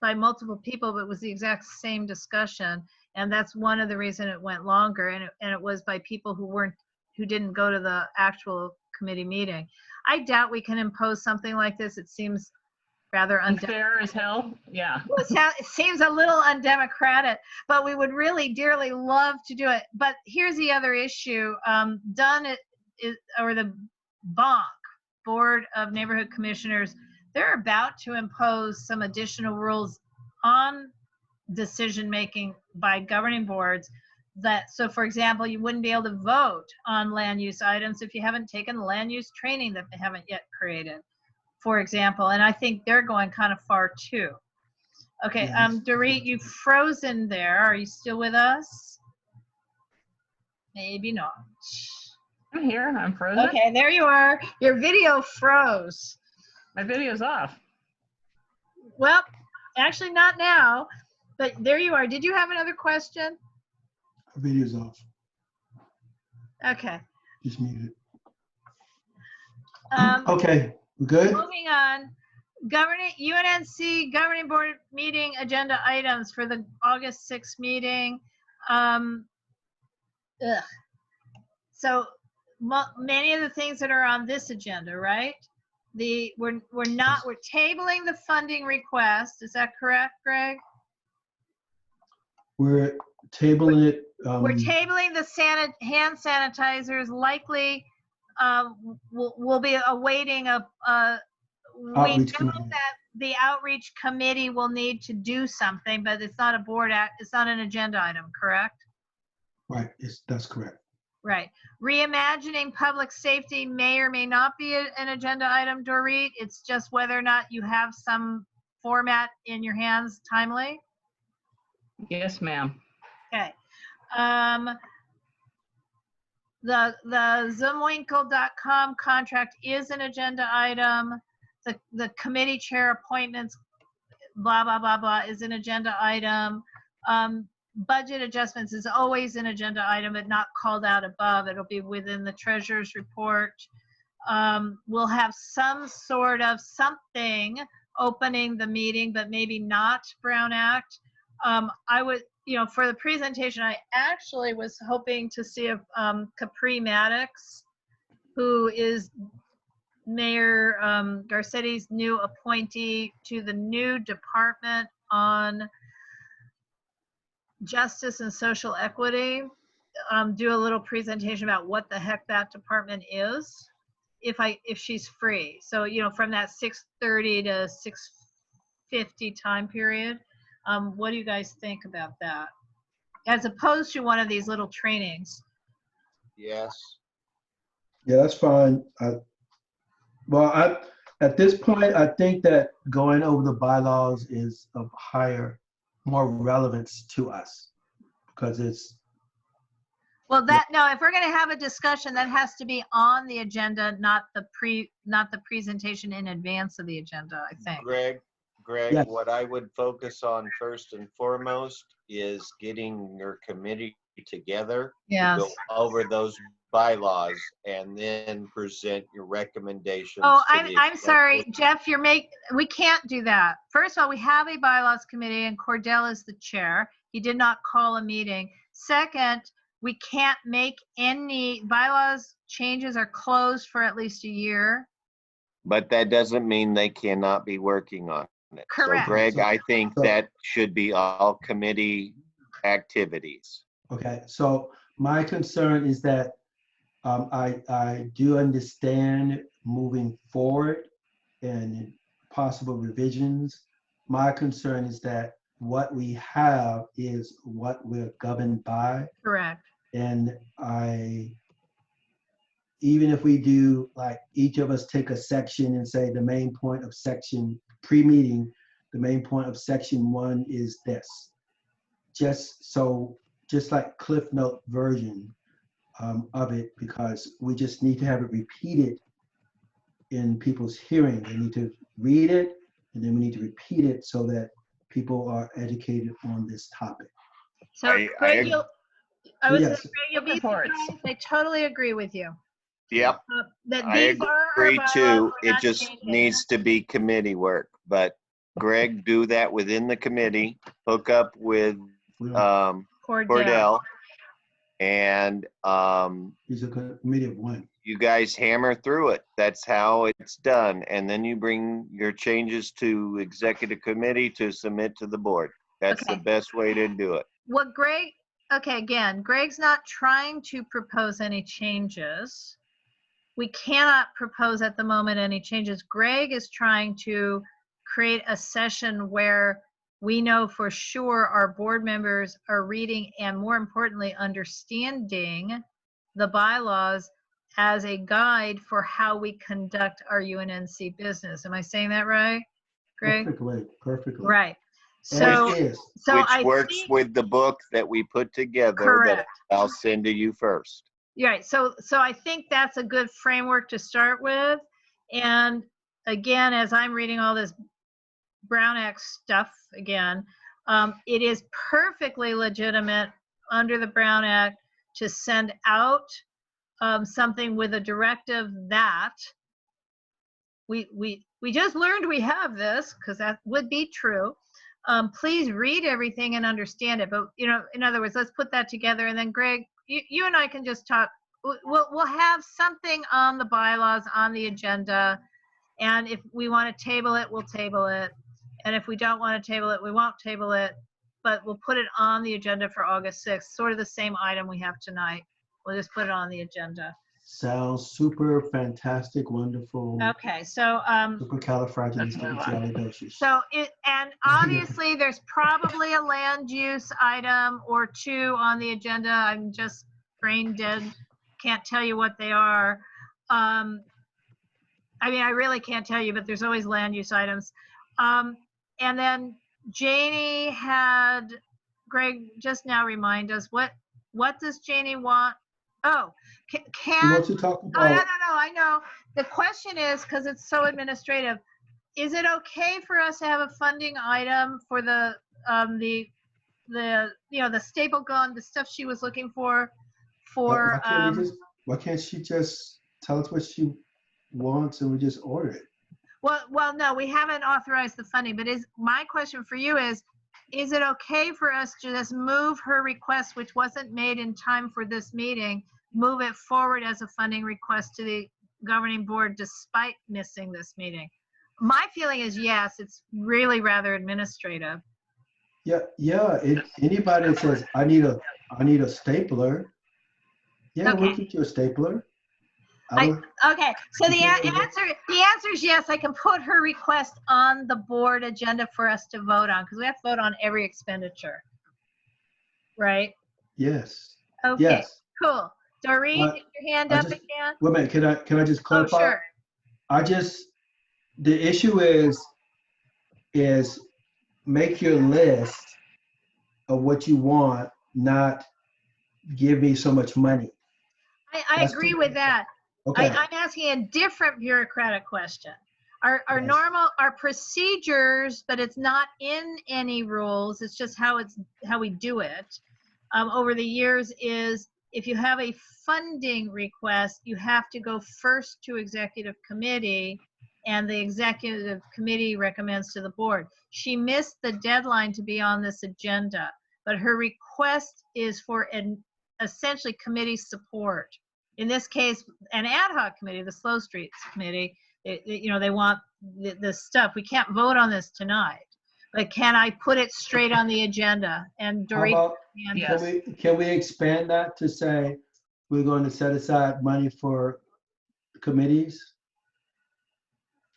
Speaker 1: by multiple people, but it was the exact same discussion. And that's one of the reasons it went longer. And it was by people who didn't go to the actual committee meeting. I doubt we can impose something like this. It seems rather
Speaker 5: Unfair as hell. Yeah.
Speaker 1: it seems a little undemocratic, but we would really dearly love to do it. But here's the other issue. The BONC, Board of Neighborhood Commissioners, they're about to impose some additional rules on decision making by governing boards. So for example, you wouldn't be able to vote on land use items if you haven't taken the land use training that they haven't yet created, for example. And I think they're going kind of far too. Okay, Dorit, you've frozen there. Are you still with us? Maybe not.
Speaker 5: I'm here, I'm frozen.
Speaker 1: Okay, there you are. Your video froze.
Speaker 5: My video's off.
Speaker 1: Well, actually not now, but there you are. Did you have another question?
Speaker 2: Video's off.
Speaker 1: Okay.
Speaker 2: Just muted it. Okay, we're good?
Speaker 1: Moving on. UNNC Governing Board meeting agenda items for the August 6th meeting. So many of the things that are on this agenda, right? We're tabling the funding request. Is that correct, Greg?
Speaker 2: We're tabling it.
Speaker 1: We're tabling the hand sanitizers. Likely, we'll be awaiting we know that the outreach committee will need to do something, but it's not a board act. It's not an agenda item, correct?
Speaker 2: Right. That's correct.
Speaker 1: Right. Reimagining public safety may or may not be an agenda item, Dorit. It's just whether or not you have some format in your hands timely.
Speaker 5: Yes, ma'am.
Speaker 1: Okay. The zoomwinkle.com contract is an agenda item. The committee chair appointments, blah, blah, blah, blah, is an agenda item. Budget adjustments is always an agenda item, but not called out above. It'll be within the treasurer's report. We'll have some sort of something opening the meeting, but maybe not Brown Act. I would, for the presentation, I actually was hoping to see if Capri Maddox, who is Mayor Garcetti's new appointee to the new department on justice and social equity, do a little presentation about what the heck that department is, if she's free. So, from that 6:30 to 6:50 time period. What do you guys think about that? As opposed to one of these little trainings.
Speaker 4: Yes.
Speaker 2: Yeah, that's fine. At this point, I think that going over the bylaws is of more relevance to us because it's.
Speaker 1: Well, if we're going to have a discussion, that has to be on the agenda, not the presentation in advance of the agenda, I think.
Speaker 4: Greg,
Speaker 2: Yes.
Speaker 4: What I would focus on first and foremost is getting your committee together
Speaker 1: Yes.
Speaker 4: to go over those bylaws and then present your recommendations.
Speaker 1: Oh, I'm sorry, Jeff, we can't do that. First of all, we have a bylaws committee and Cordell is the chair. He did not call a meeting. Second, we can't make any bylaws changes are closed for at least a year.
Speaker 4: But that doesn't mean they cannot be working on it.
Speaker 1: Correct.
Speaker 4: So Greg, I think that should be all committee activities.
Speaker 2: Okay, so my concern is that I do understand moving forward and possible revisions. My concern is that what we have is what we're governed by.
Speaker 1: Correct.
Speaker 2: And even if we do, like, each of us take a section and say the main point of section pre-meeting, the main point of section 1 is this. Just like Cliff Note version of it, because we just need to have it repeated in people's hearing. They need to read it, and then we need to repeat it so that people are educated on this topic.
Speaker 1: So
Speaker 4: I
Speaker 1: Greg, I was
Speaker 2: Yes.
Speaker 1: saying, Greg, you'll be surprised. I totally agree with you.
Speaker 4: Yep,
Speaker 1: That
Speaker 4: I
Speaker 1: these are our
Speaker 4: agree
Speaker 1: bylaws,
Speaker 4: too.
Speaker 1: we're
Speaker 4: It
Speaker 1: not
Speaker 4: just
Speaker 1: changing.
Speaker 4: needs to be committee work. But Greg, do that within the committee. Hook up with Cordell, and
Speaker 2: He's a committee of 1.
Speaker 4: you guys hammer through it. That's how it's done. And then you bring your changes to executive committee to submit to the board. That's the best way to do it.
Speaker 1: What Greg, okay, again, Greg's not trying to propose any changes. We cannot propose at the moment any changes. Greg is trying to create a session where we know for sure our board members are reading and, more importantly, understanding the bylaws as a guide for how we conduct our UNNC business. Am I saying that right, Greg?
Speaker 2: Perfectly.
Speaker 1: Right. So,
Speaker 4: which
Speaker 1: I
Speaker 4: works
Speaker 1: think,
Speaker 4: with the book that we put together
Speaker 1: correct.
Speaker 4: that I'll send to you first.
Speaker 1: Right. So I think that's a good framework to start with. And again, as I'm reading all this Brown Act stuff again, it is perfectly legitimate under the Brown Act to send out something with a directive that we just learned we have this, because that would be true. Please read everything and understand it. But, you know, in other words, let's put that together. And then Greg, you and I can just talk. We'll have something on the bylaws on the agenda. And if we want to table it, we'll table it. And if we don't want to table it, we won't table it. But we'll put it on the agenda for August 6th, sort of the same item we have tonight. We'll just put it on the agenda.
Speaker 2: Sounds super fantastic, wonderful.
Speaker 1: Okay, so
Speaker 2: supercalifragilisticexpialidocious.
Speaker 1: so and obviously there's probably a land use item or 2 on the agenda. I'm just brain dead, can't tell you what they are. I mean, I really can't tell you, but there's always land use items. And then Janie had, Greg, just now remind us, what does Janie want? Oh,
Speaker 2: You want to talk about?
Speaker 1: no, I know. The question is, because it's so administrative, is it okay for us to have a funding item for the staple gun, the stuff she was looking for?
Speaker 2: Why can't she just tell us what she wants and we just order it?
Speaker 1: Well, no, we haven't authorized the funding, but my question for you is it okay for us to just move her request, which wasn't made in time for this meeting, move it forward as a funding request to the governing board despite missing this meeting? My feeling is yes, it's really rather administrative.
Speaker 2: Yeah. Anybody that says I need a stapler, yeah, we'll get you a stapler.
Speaker 1: Okay, so the answer is yes. I can put her request on the board agenda for us to vote on, because we have to vote on every expenditure, right?
Speaker 2: Yes.
Speaker 1: Okay.
Speaker 2: Yes.
Speaker 1: Cool. Doreen, get your hand up again.
Speaker 2: Wait a minute. Can I just clarify?
Speaker 1: Oh, sure.
Speaker 2: The issue is make your list of what you want, not give me so much money.
Speaker 1: I agree with that.
Speaker 2: Okay.
Speaker 1: I'm asking a different bureaucratic question. Our procedures, but it's not in any rules, it's just how we do it over the years, is if you have a funding request, you have to go first to executive committee, and the executive committee recommends to the board. She missed the deadline to be on this agenda, but her request is for essentially committee support. In this case, an ad hoc committee, the Slow Streets Committee, they want this stuff. We can't vote on this tonight, but can I put it straight on the agenda? And Doreen,
Speaker 2: can we expand that to say we're going to set aside money for committees,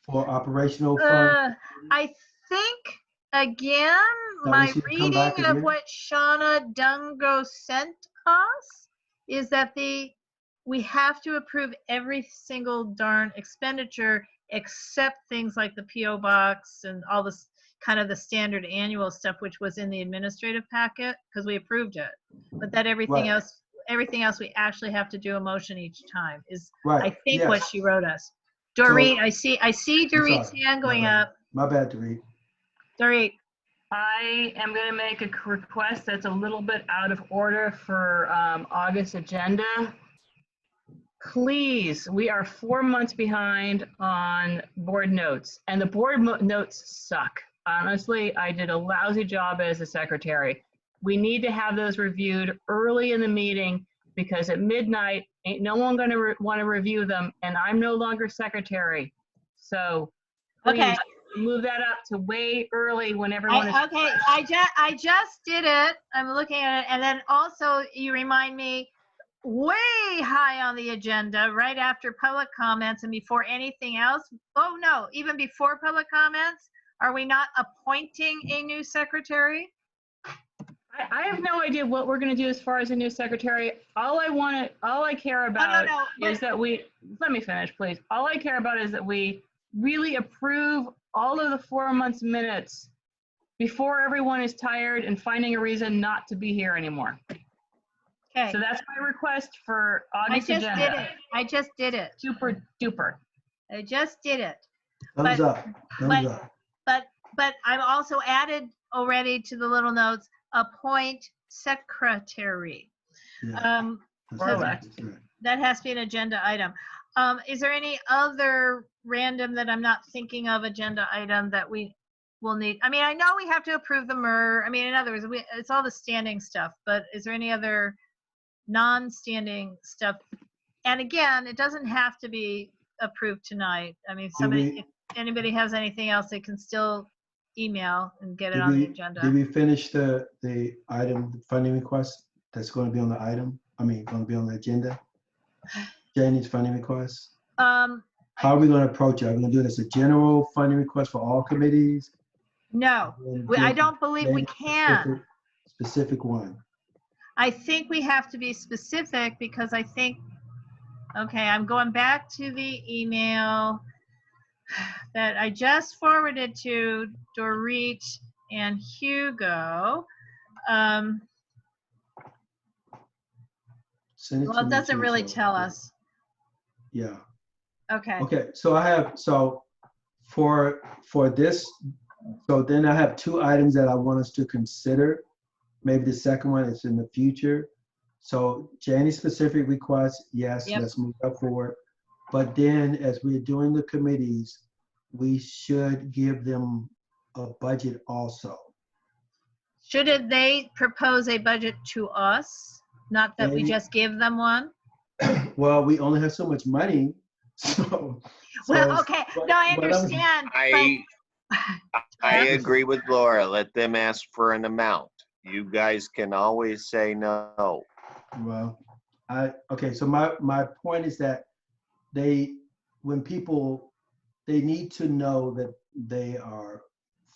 Speaker 2: for operational funds?
Speaker 1: I think, again, my reading of what Shauna Dungo sent us is that we have to approve every single darn expenditure except things like the PO box and all this, kind of the standard annual stuff, which was in the administrative packet, because we approved it. But that everything
Speaker 2: Right.
Speaker 1: else we actually have to do a motion each time is,
Speaker 2: Right.
Speaker 1: I think, what
Speaker 2: Yes.
Speaker 1: she wrote us. Dorit, I see
Speaker 2: I'm
Speaker 1: Dorit's
Speaker 2: sorry.
Speaker 1: hand going
Speaker 2: My bad.
Speaker 1: up.
Speaker 2: My bad, Dorit.
Speaker 1: Dorit,
Speaker 5: I am going to make a request that's a little bit out of order for August agenda. Please, we are 4 months behind on board notes, and the board notes suck. Honestly, I did a lousy job as a secretary. We need to have those reviewed early in the meeting, because at midnight, ain't no one going to want to review them, and I'm no longer secretary. So please
Speaker 1: okay.
Speaker 5: move that up to way early when everyone is.
Speaker 1: Okay, I just did it. I'm looking at it, and then also you remind me, way high on the agenda, right after public comments and before anything else. Oh no, even before public comments, are we not appointing a new secretary?
Speaker 5: I have no idea what we're going to do as far as a new secretary. All I care about is that let me finish, please. All I care about is that we really approve all of the 4 months minutes before everyone is tired and finding a reason not to be here anymore.
Speaker 1: Okay.
Speaker 5: So that's my request for August agenda.
Speaker 1: I just did it.
Speaker 5: Super duper.
Speaker 1: I just did it.
Speaker 2: Thumbs up. Thumbs up.
Speaker 1: But I've also added already to the little notes, appoint secretary.
Speaker 2: Yeah.
Speaker 1: That has to be an agenda item. Is there any other random that I'm not thinking of agenda item that we will need? I mean, I know we have to approve the MER. I mean, in other words, it's all the standing stuff, but is there any other non-standing stuff? And again, it doesn't have to be approved tonight. I mean, if anybody has anything else, they can still email and get it on the agenda.
Speaker 2: Did we finish the item funding request that's going to be on the item? I mean, going to be on the agenda? Janie's funding request? How are we going to approach it? Are we going to do it as a general funding request for all committees?
Speaker 1: No, I don't believe we can.
Speaker 2: Specific one.
Speaker 1: I think we have to be specific, because I think, okay, I'm going back to the email that I just forwarded to Dorit and Hugo. Well, it doesn't really tell us.
Speaker 2: Yeah.
Speaker 1: Okay.
Speaker 2: Okay, so for this, so then I have 2 items that I want us to consider. Maybe the second one is in the future. So Janie's specific request, yes, let's move that forward. But then as we're doing the committees, we should give them a budget also.
Speaker 1: Should they propose a budget to us? Not that we just give them one?
Speaker 2: Well, we only have so much money, so.
Speaker 1: Well, okay, no, I understand.
Speaker 4: I agree with Laura. Let them ask for an amount. You guys can always say no.
Speaker 2: Well, okay, so my point is that when people, they need to know that they are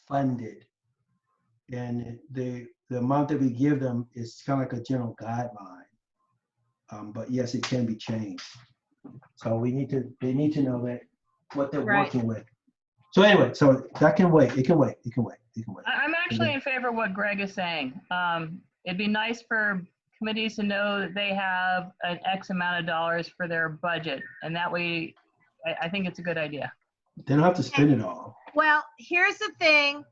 Speaker 2: funded, and the amount that we give them is kind of like a general guideline. But yes, it can be changed. So they need to know that what they're working with. So anyway, so that can wait. It can wait.
Speaker 5: I'm actually in favor of what Greg is saying. It'd be nice for committees to know that they have an X amount of dollars for their budget, and that way, I think it's a good idea.
Speaker 2: They don't have to spend it all.
Speaker 1: Well, here's the thing.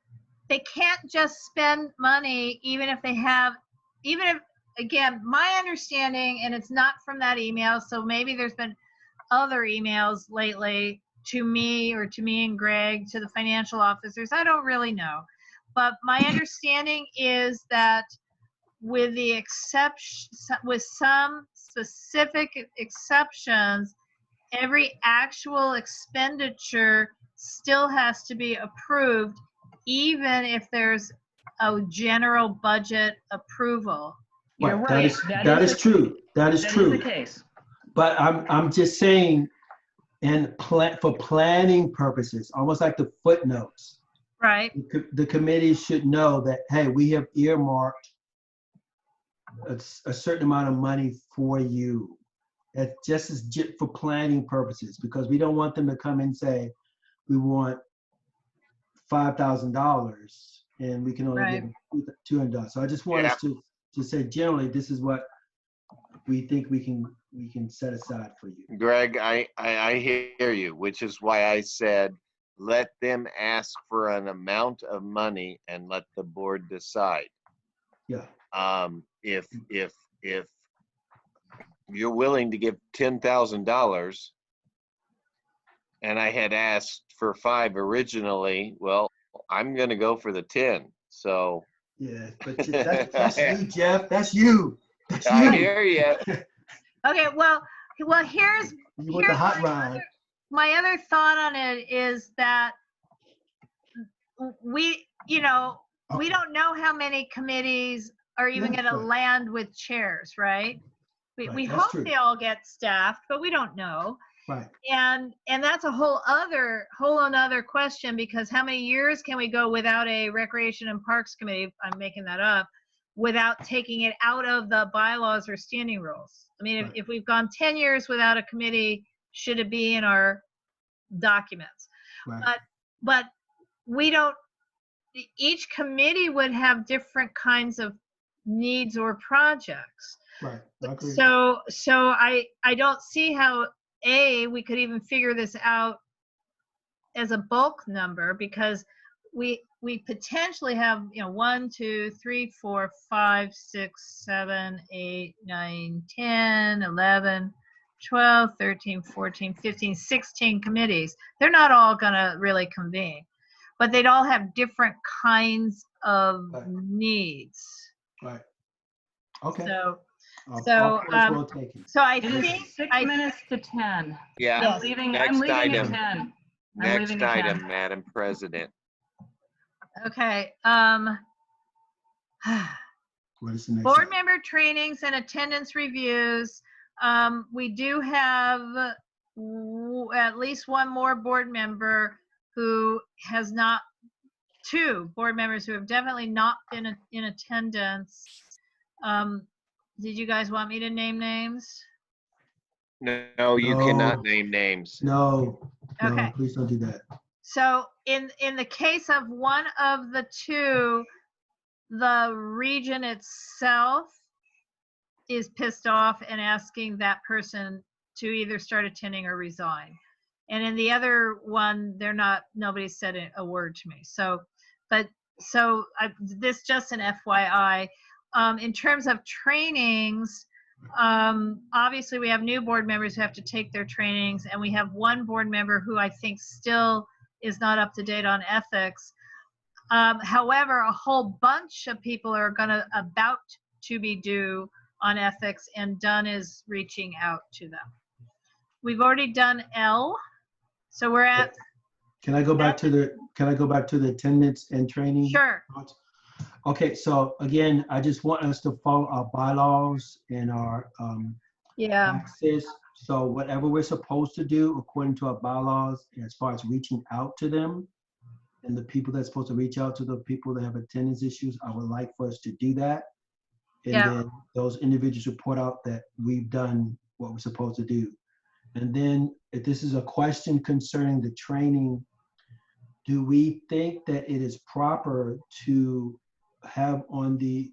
Speaker 1: They can't just spend money, even if, again, my understanding, and it's not from that email, so maybe there's been other emails lately to me and Greg, to the financial officers. I don't really know. But my understanding is that with some specific exceptions, every actual expenditure still has to be approved, even if there's a general budget approval.
Speaker 5: You're right.
Speaker 2: That is true. That is true.
Speaker 5: That is the case.
Speaker 2: But I'm just saying, for planning purposes, almost like the footnotes.
Speaker 1: Right.
Speaker 2: The committee should know that, hey, we have earmarked a certain amount of money for you. That just is for planning purposes, because we don't want them to come and say, we want $5,000 and we can only
Speaker 1: Right.
Speaker 2: give them $200. So I just want us to say generally, this is what we think we can set aside for you.
Speaker 4: Greg, I hear you, which is why I said, let them ask for an amount of money and let the board decide.
Speaker 2: Yeah.
Speaker 4: If you're willing to give $10,000 and I had asked for 5 originally, well, I'm going to go for the 10. So
Speaker 2: Yeah, but that's you, Jeff. That's you. That's you.
Speaker 4: I hear you.
Speaker 1: Okay, well, here's
Speaker 2: You want the hot rod.
Speaker 1: my other thought on it is that we don't know how many committees are even
Speaker 2: Yeah,
Speaker 1: going to
Speaker 2: right.
Speaker 1: land with chairs, right?
Speaker 2: Right,
Speaker 1: We
Speaker 2: that's
Speaker 1: hope
Speaker 2: true.
Speaker 1: they all get staffed, but we don't know.
Speaker 2: Right.
Speaker 1: And that's a whole another question, because how many years can we go without a Recreation and Parks Committee? I'm making that up, without taking it out of the bylaws or standing rules. I mean,
Speaker 2: Right.
Speaker 1: if we've gone 10 years without a committee, should it be in our documents?
Speaker 2: Right.
Speaker 1: But we don't, each committee would have different kinds of needs or projects.
Speaker 2: Right. I agree.
Speaker 1: So I don't see how we could even figure this out as a bulk number, because we potentially have 1, 2, 3, 4, 5, 6, 7, 8, 9, 10, 11, 12, 13, 14, 15, 16 committees. They're not all gonna really convene, but they'd all have different kinds of needs.
Speaker 2: Right. Okay.
Speaker 1: So
Speaker 2: All points well taken.
Speaker 1: so I
Speaker 5: It is
Speaker 1: think
Speaker 5: 6 minutes to 10.
Speaker 4: Yeah.
Speaker 1: Yes.
Speaker 5: I'm leaving
Speaker 4: Next
Speaker 5: at
Speaker 4: item.
Speaker 5: 10. I'm
Speaker 4: Next
Speaker 5: leaving at 10.
Speaker 4: item, Madam President.
Speaker 1: Okay.
Speaker 2: What is the next
Speaker 1: Board
Speaker 2: item?
Speaker 1: member trainings and attendance reviews. We do have at least one more board member who has not, 2 board members who have definitely not been in attendance. Did you guys want me to name names?
Speaker 4: No, you
Speaker 2: No.
Speaker 4: cannot name names.
Speaker 2: No.
Speaker 1: Okay.
Speaker 2: No, please don't do that.
Speaker 1: So in the case of one of the 2, the region itself is pissed off and asking that person to either start attending or resign. And in the other one, nobody said a word to me. This just an FYI. In terms of trainings, obviously we have new board members who have to take their trainings, and we have one board member who I think still is not up to date on ethics. However, a whole bunch of people are about to be due on ethics, and Dunn is reaching out to them. We've already done L, so we're at.
Speaker 2: Can I go back to the attendance and training?
Speaker 1: Sure.
Speaker 2: Okay, so again, I just want us to follow our bylaws and our access. So whatever we're supposed to do according to our bylaws, as far as reaching out to them and the people that's supposed to reach out to the people that have attendance issues, I would like for us to do that. And then those individuals report out that we've done what we're supposed to do. And then if this is a question concerning the training, do we think that it is proper to have on the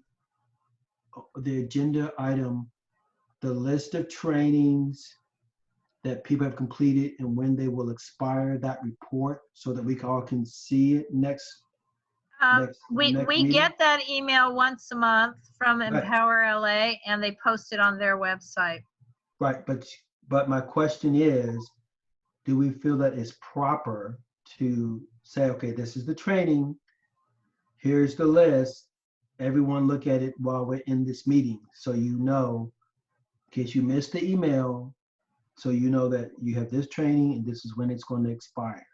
Speaker 2: agenda item the list of trainings that people have completed and when they will expire, that report, so that we all can see it next
Speaker 1: We
Speaker 2: meeting?
Speaker 1: get that email once a month from
Speaker 2: Right.
Speaker 1: Empower LA, and they post it on their website.
Speaker 2: Right, but my question is, do we feel that it's proper to say, okay, this is the training, here's the list, everyone look at it while we're in this meeting, so you know, in case you missed the email, so you know that you have this training and this is when it's going to expire.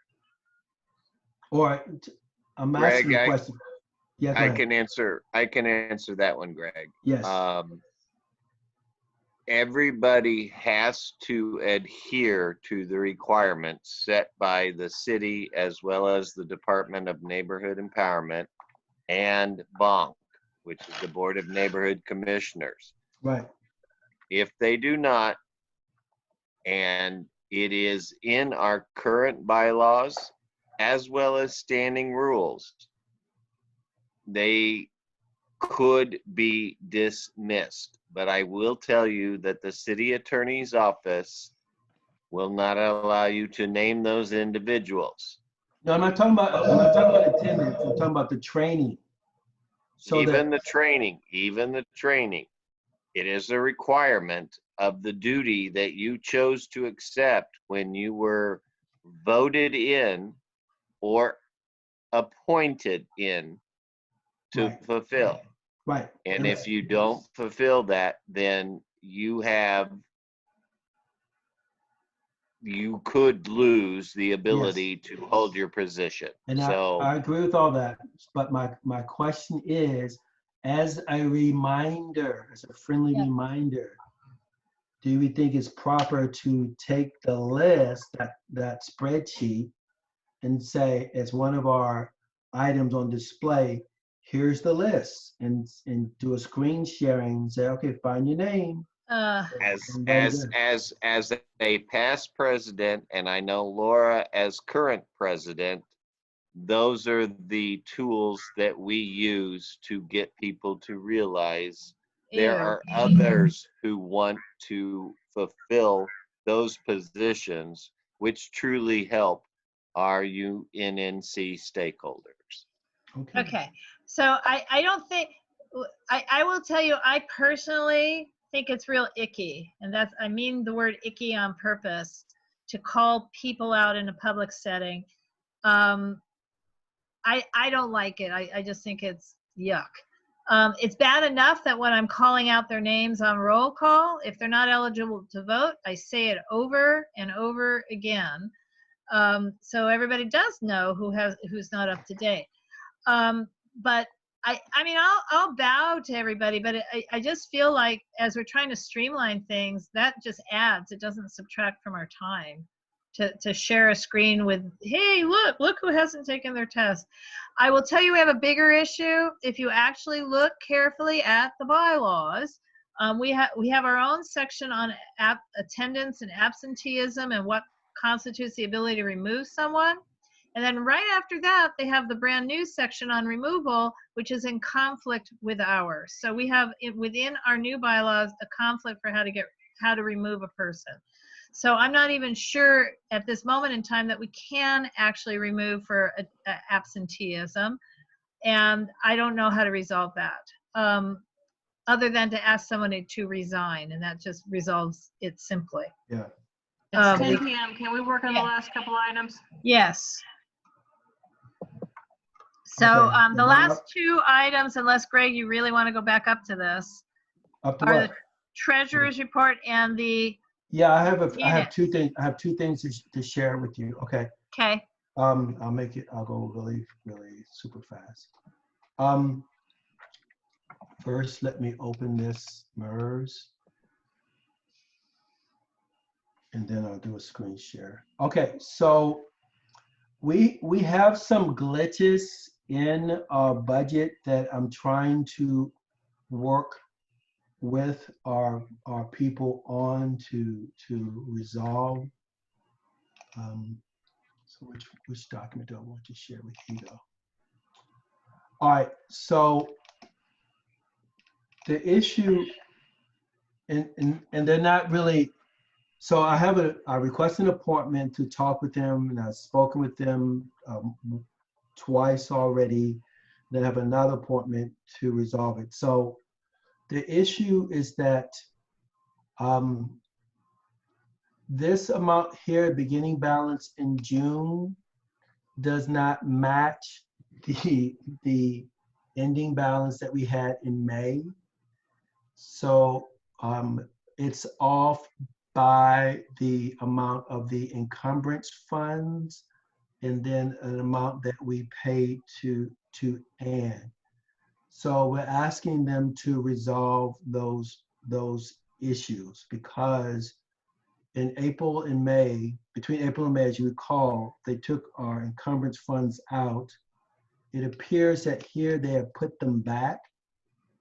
Speaker 2: Or I'm asking
Speaker 4: Greg,
Speaker 2: a question. Yeah, go
Speaker 4: I
Speaker 2: ahead.
Speaker 4: can answer that one, Greg.
Speaker 2: Yes.
Speaker 4: Everybody has to adhere to the requirements set by the city as well as the Department of Neighborhood Empowerment and BONC, which is the Board of Neighborhood Commissioners.
Speaker 2: Right.
Speaker 4: If they do not, and it is in our current bylaws as well as standing rules, they could be dismissed. But I will tell you that the city attorney's office will not allow you to name those individuals.
Speaker 2: No, I'm not talking about attendance. I'm talking about the training. So
Speaker 4: Even the training, it is a requirement of the duty that you chose to accept when you were voted in or appointed in to
Speaker 2: Right.
Speaker 4: fulfill.
Speaker 2: Right.
Speaker 4: And if you don't fulfill that, then you could lose the ability to hold your position.
Speaker 2: And
Speaker 4: So
Speaker 2: I agree with all that, but my question is, as a reminder, as a friendly reminder, do we think it's proper to take the list, that spreadsheet, and say, as one of our items on display, here's the list, and do a screen sharing and say, okay, find your name.
Speaker 4: as a past president, and I know Laura as current president, those are the tools that we use to get people to realize there are others who want to fulfill those positions, which truly help our UNNC stakeholders.
Speaker 1: Okay, so I don't think, I will tell you, I personally think it's real icky, and I mean the word icky on purpose, to call people out in a public setting. I don't like it. I just think it's yuck. It's bad enough that when I'm calling out their names on roll call, if they're not eligible to vote, I say it over and over again. So everybody does know who's not up to date. But I mean, I'll bow to everybody, but I just feel like as we're trying to streamline things, that just adds, it doesn't subtract from our time to share a screen with, hey, look who hasn't taken their test. I will tell you, we have a bigger issue. If you actually look carefully at the bylaws, we have our own section on attendance and absenteeism and what constitutes the ability to remove someone. And then right after that, they have the brand new section on removal, which is in conflict with ours. So we have within our new bylaws a conflict for how to remove a person. So I'm not even sure at this moment in time that we can actually remove for absenteeism. And I don't know how to resolve that, other than to ask someone to resign, and that just resolves it simply.
Speaker 2: Yeah.
Speaker 5: It's 10 p.m. Can we work on the last couple items?
Speaker 1: Yes. So
Speaker 2: Okay.
Speaker 1: the last two items, unless Greg, you really want to go back up to this,
Speaker 2: Up to
Speaker 1: are
Speaker 2: what?
Speaker 1: the treasurer's report and the.
Speaker 2: Yeah, I have two things. I have two things to share with you. Okay.
Speaker 1: Okay.
Speaker 2: I'll go really, really super fast. First, let me open this MERS. And then I'll do a screen share. Okay, so we have some glitches in our budget that I'm trying to work with our people on to resolve. So which document do I want to share with you though? All right, so the issue, and they're not really, so I requested an appointment to talk with them, and I've spoken with them twice already. Then I have another appointment to resolve it. So the issue is that this amount here, beginning balance in June, does not match the ending balance that we had in May. So it's off by the amount of the encumbrance funds and then an amount that we paid to Ann. So we're asking them to resolve those issues, because in April and May, between April and May, as you recall, they took our encumbrance funds out. It appears that here they have put them back,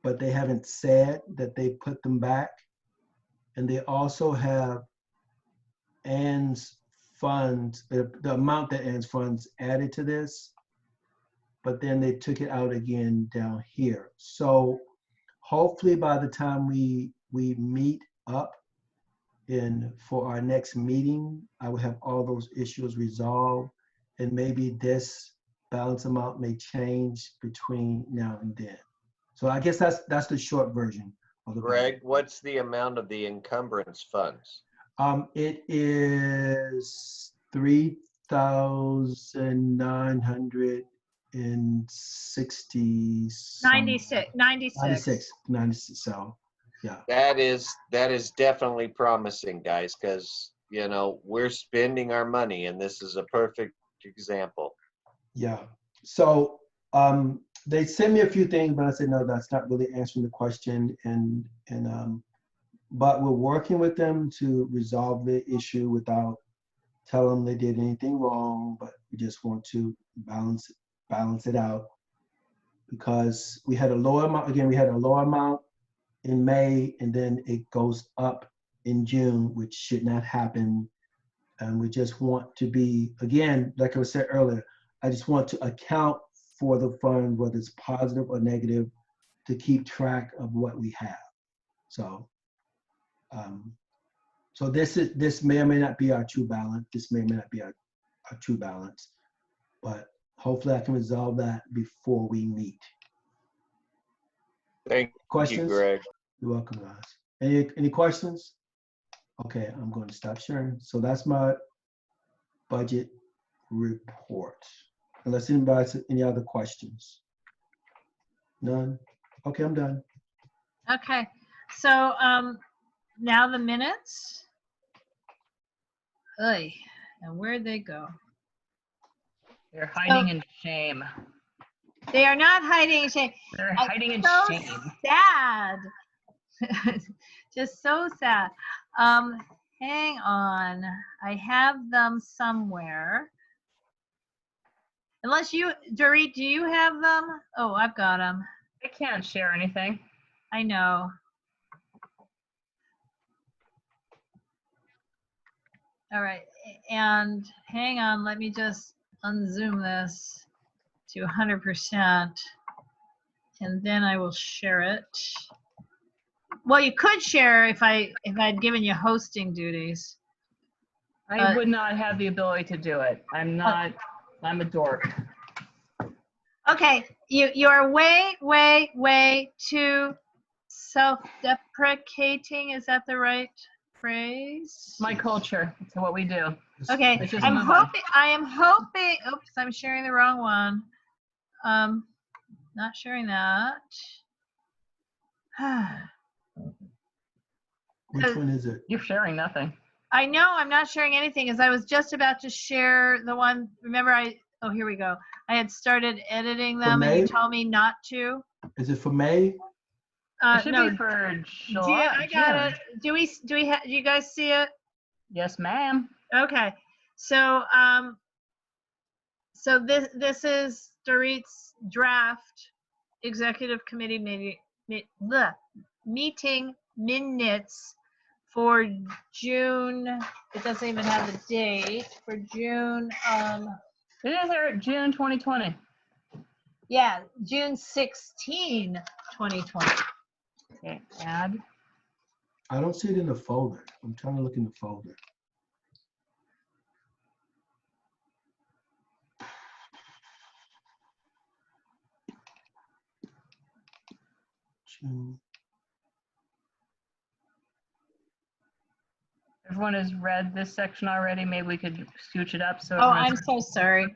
Speaker 2: but they haven't said that they put them back. And they also have Ann's funds, the amount that ends funds added to this, but then they took it out again down here. So hopefully by the time we meet up for our next meeting, I will have all those issues resolved, and maybe this balance amount may change between now and then. So I guess that's the short version of the
Speaker 4: Greg, what's the amount of the encumbrance funds?
Speaker 2: It is 3,960.
Speaker 1: 96.
Speaker 2: So, yeah.
Speaker 4: That is definitely promising, guys, because we're spending our money, and this is a perfect example.
Speaker 2: Yeah. So they sent me a few things, but I said no, that's not really answering the question. But we're working with them to resolve the issue without telling them they did anything wrong. But we just want to balance it out, because we had a low amount. Again, we had a low amount in May, and then it goes up in June, which should not happen. And we just want to be, again, like I said earlier, I just want to account for the fund, whether it's positive or negative, to keep track of what we have. So, so this may or may not be our true balance. This may or may not be our true balance, but hopefully I can resolve that before we meet.
Speaker 4: Thank
Speaker 2: Questions?
Speaker 4: you, Greg.
Speaker 2: You're welcome, guys. Any questions? Okay, I'm going to stop sharing. So that's my budget report. Unless anybody has any other questions. None? Okay, I'm done.
Speaker 1: Okay, so now the minutes. Oy, and where'd they go?
Speaker 5: They're hiding in shame.
Speaker 1: They are not hiding in shame.
Speaker 5: They're hiding in
Speaker 1: So
Speaker 5: shame.
Speaker 1: sad. Just so sad. Hang on. I have them somewhere. Unless you, Dorit, do you have them? Oh, I've got them.
Speaker 5: I can't share anything.
Speaker 1: I know. All right, and hang on, let me just unzoom this to 100%, and then I will share it. Well, you could share if I'd given you hosting duties.
Speaker 5: I would not have the ability to do it. I'm a dork.
Speaker 1: Okay, you are way too self-deprecating. Is that the right phrase?
Speaker 5: My culture. It's what we do.
Speaker 1: Okay,
Speaker 5: Let's just
Speaker 1: I
Speaker 5: move on.
Speaker 1: am hoping, oops, I'm sharing the wrong one. Not sharing that.
Speaker 2: Which one is it?
Speaker 5: You're sharing nothing.
Speaker 1: I know I'm not sharing anything, as I was just about to share the one, remember oh, here we go. I had started editing them and you told me not to.
Speaker 2: Is it for May?
Speaker 5: It should
Speaker 1: no,
Speaker 5: be for July.
Speaker 1: I got it. Do you guys see it?
Speaker 5: Yes, ma'am.
Speaker 1: Okay. So so this is Dorit's draft executive committee meeting minutes for June. It doesn't even have the date for June.
Speaker 5: It is there, June 2020.
Speaker 1: Yeah, June 16, 2020.
Speaker 5: Okay, add.
Speaker 2: I don't see it in the folder. I'm trying to look in the folder. June.
Speaker 5: Everyone has read this section already. Maybe we could scooch it up. So
Speaker 1: Oh, I'm so sorry.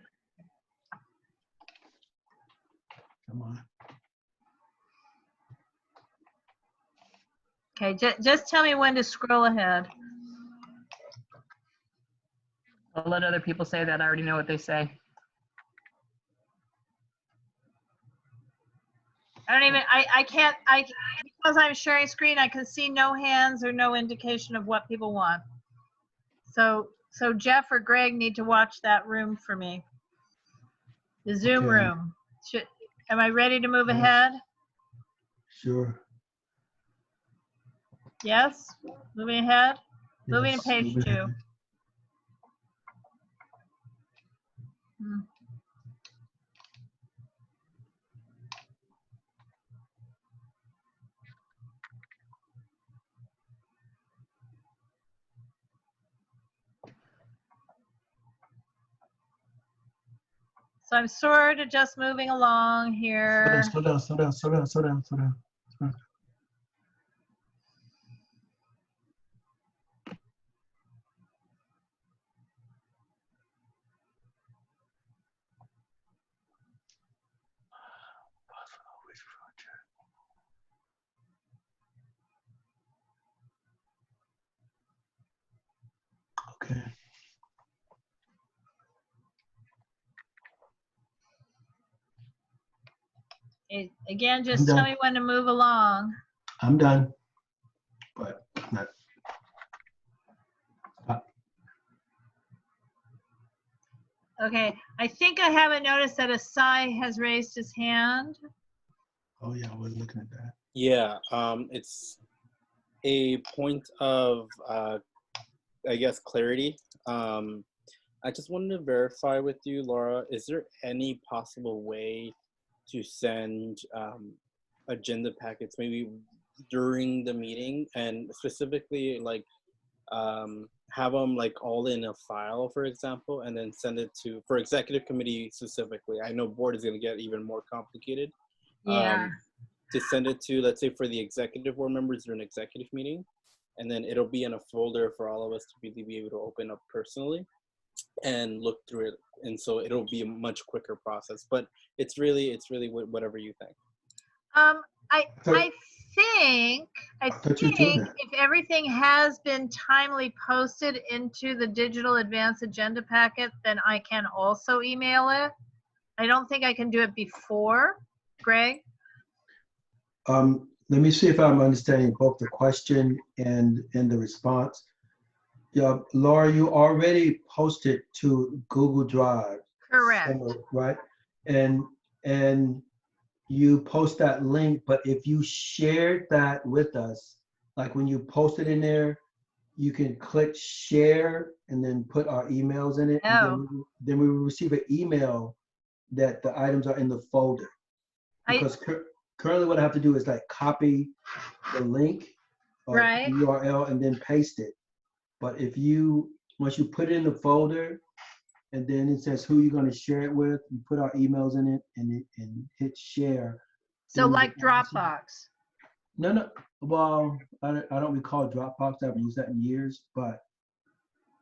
Speaker 2: Come on.
Speaker 1: Okay, just tell me when to scroll ahead.
Speaker 5: I'll let other people say that. I already know what they say.
Speaker 1: I can't, because I'm sharing screen, I can see no hands or no indication of what people want. So Jeff or Greg need to watch that room for me. The Zoom
Speaker 2: Okay.
Speaker 1: room. Am I ready to move ahead?
Speaker 2: Sure.
Speaker 1: Yes? Moving ahead? Moving to
Speaker 2: Yes,
Speaker 1: page
Speaker 2: moving
Speaker 1: 2.
Speaker 2: ahead.
Speaker 1: Hmm. So I'm sort of just moving along here.
Speaker 2: Slow down, slow down, slow down, slow down, slow down, slow down. Okay.
Speaker 1: Again,
Speaker 2: I'm
Speaker 1: just tell
Speaker 2: done.
Speaker 1: me when to move along.
Speaker 2: I'm done. But not.
Speaker 1: Okay, I think I haven't noticed that Asai has raised his hand.
Speaker 2: Oh yeah, I was looking at that.
Speaker 3: Yeah, it's a point of, I guess, clarity. I just wanted to verify with you, Laura, is there any possible way to send agenda packets maybe during the meeting, and specifically like have them like all in a file, for example, and then send it to, for executive committee specifically. I know board is going to get even more complicated.
Speaker 1: Yeah.
Speaker 3: To send it to, let's say, for the executive board members during an executive meeting, and then it'll be in a folder for all of us to be able to open up personally and look through it, and so it'll be a much quicker process. But it's really whatever you think.
Speaker 1: I think
Speaker 2: I thought you were doing that.
Speaker 1: if everything has been timely posted into the digital advance agenda packet, then I can also email it. I don't think I can do it before. Greg?
Speaker 2: Let me see if I'm understanding both the question and the response. Yeah, Laura, you already posted to Google Drive.
Speaker 1: Correct.
Speaker 2: Right? And you post that link, but if you shared that with us, like when you post it in there, you can click share and then put our emails in it.
Speaker 1: Oh.
Speaker 2: And then we will receive an email that the items are in the folder. Because currently what I have to do is like copy the link or
Speaker 1: Right.
Speaker 2: URL and then paste it. But if you, once you put it in the folder, and then it says who you're going to share it with, you put our emails in it and hit share.
Speaker 1: So
Speaker 2: then
Speaker 1: like Dropbox.
Speaker 2: No. Well, I don't recall Dropbox. I haven't used that in years. But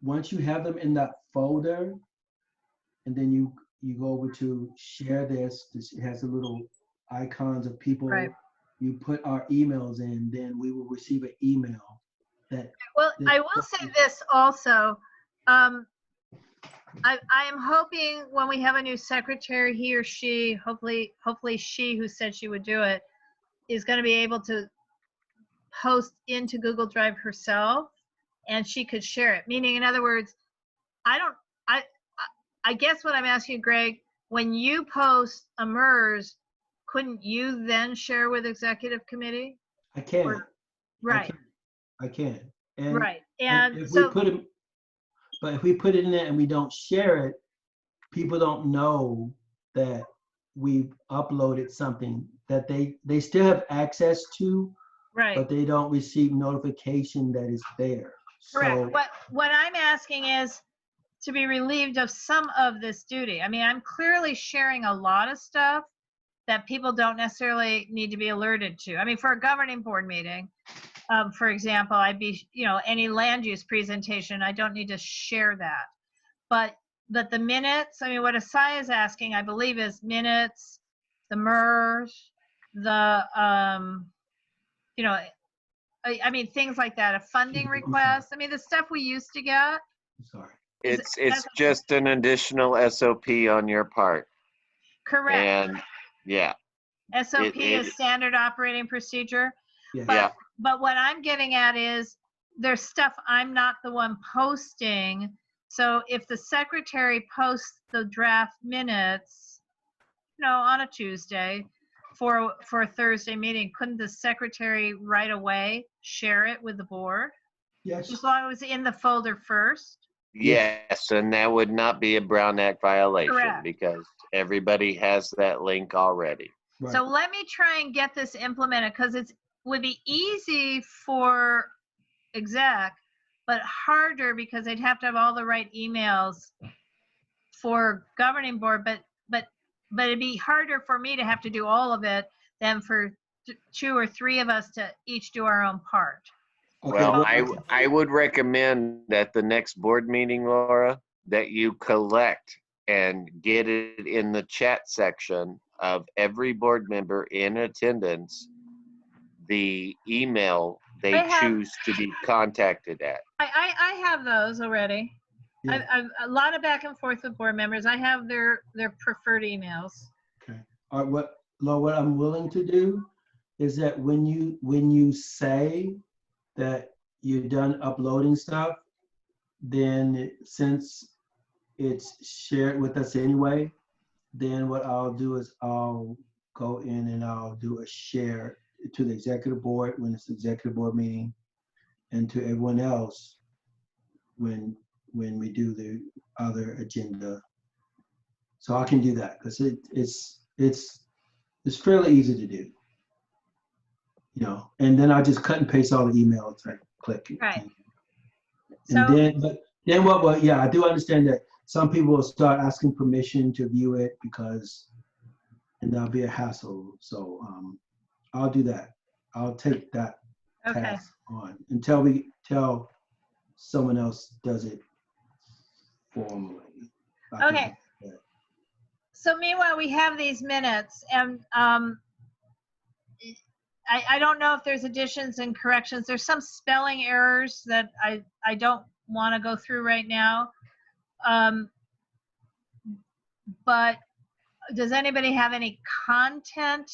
Speaker 2: once you have them in that folder, and then you go over to share this, it has the little icons of people.
Speaker 1: Right.
Speaker 2: You put our emails in, then we will receive an email.
Speaker 1: Well, I will say this also. I am hoping when we have a new secretary, he or she, hopefully she who said she would do it, is going to be able to post into Google Drive herself, and she could share it. Meaning, in other words, I guess what I'm asking you, Greg, when you post a MERS, couldn't you then share with executive committee?
Speaker 2: I can.
Speaker 1: Right.
Speaker 2: I can. And
Speaker 1: right. And
Speaker 2: if
Speaker 1: so,
Speaker 2: we put it, but if we put it in there and we don't share it, people don't know that we've uploaded something that they still have access to,
Speaker 1: right.
Speaker 2: but they don't receive notification that it's there.
Speaker 1: Correct.
Speaker 2: So,
Speaker 1: what I'm asking is to be relieved of some of this duty. I mean, I'm clearly sharing a lot of stuff that people don't necessarily need to be alerted to. I mean, for a governing board meeting, for example, I'd be, any land use presentation, I don't need to share that. But the minutes, I mean, what Asai is asking, I believe, is minutes, the MERS, the, I mean, things like that, a funding request. I mean, the stuff we used to get.
Speaker 2: sorry.
Speaker 4: It's just an additional SOP on your part.
Speaker 1: Correct.
Speaker 4: And yeah.
Speaker 1: SOP is standard operating procedure.
Speaker 2: Yeah.
Speaker 1: But what I'm getting at is there's stuff I'm not the one posting. So if the secretary posts the draft minutes, on a Tuesday for a Thursday meeting, couldn't the secretary right away share it with the board?
Speaker 2: Yes.
Speaker 1: As long as it was in the folder first?
Speaker 4: Yes, and that would not be a Brown Act violation
Speaker 1: Correct.
Speaker 4: because everybody has that link already.
Speaker 2: Right.
Speaker 1: So let me try and get this implemented because it would be easy for exec, but harder because they'd have to have all the right emails for governing board. But it'd be harder for me to have to do all of it than for 2 or 3 of us to each do our own part.
Speaker 2: Okay,
Speaker 4: Well, I would recommend at the next board meeting, Laura, that you collect and get it in the chat section of every board member in attendance, the email they choose to be contacted at.
Speaker 1: I have those already.
Speaker 2: Yeah.
Speaker 1: I've a lot of back and forth with board members. I have their preferred emails.
Speaker 2: Okay. All right, what I'm willing to do is that when you say that you're done uploading stuff, then since it's shared with us anyway, then what I'll do is I'll go in and I'll do a share to the executive board when it's the executive board meeting, and to everyone else when we do the other agenda. So I can do that because it's fairly easy to do. You know, and then I just cut and paste all the emails, like click it.
Speaker 1: Right.
Speaker 2: And
Speaker 1: So
Speaker 2: then what, yeah, I do understand that some people will start asking permission to view it and that'll be a hassle. So I'll do that. I'll take that task on until someone else does it formally.
Speaker 1: Okay. So meanwhile, we have these minutes, and I don't know if there's additions and corrections. There's some spelling errors that I don't want to go through right now. But does anybody have any content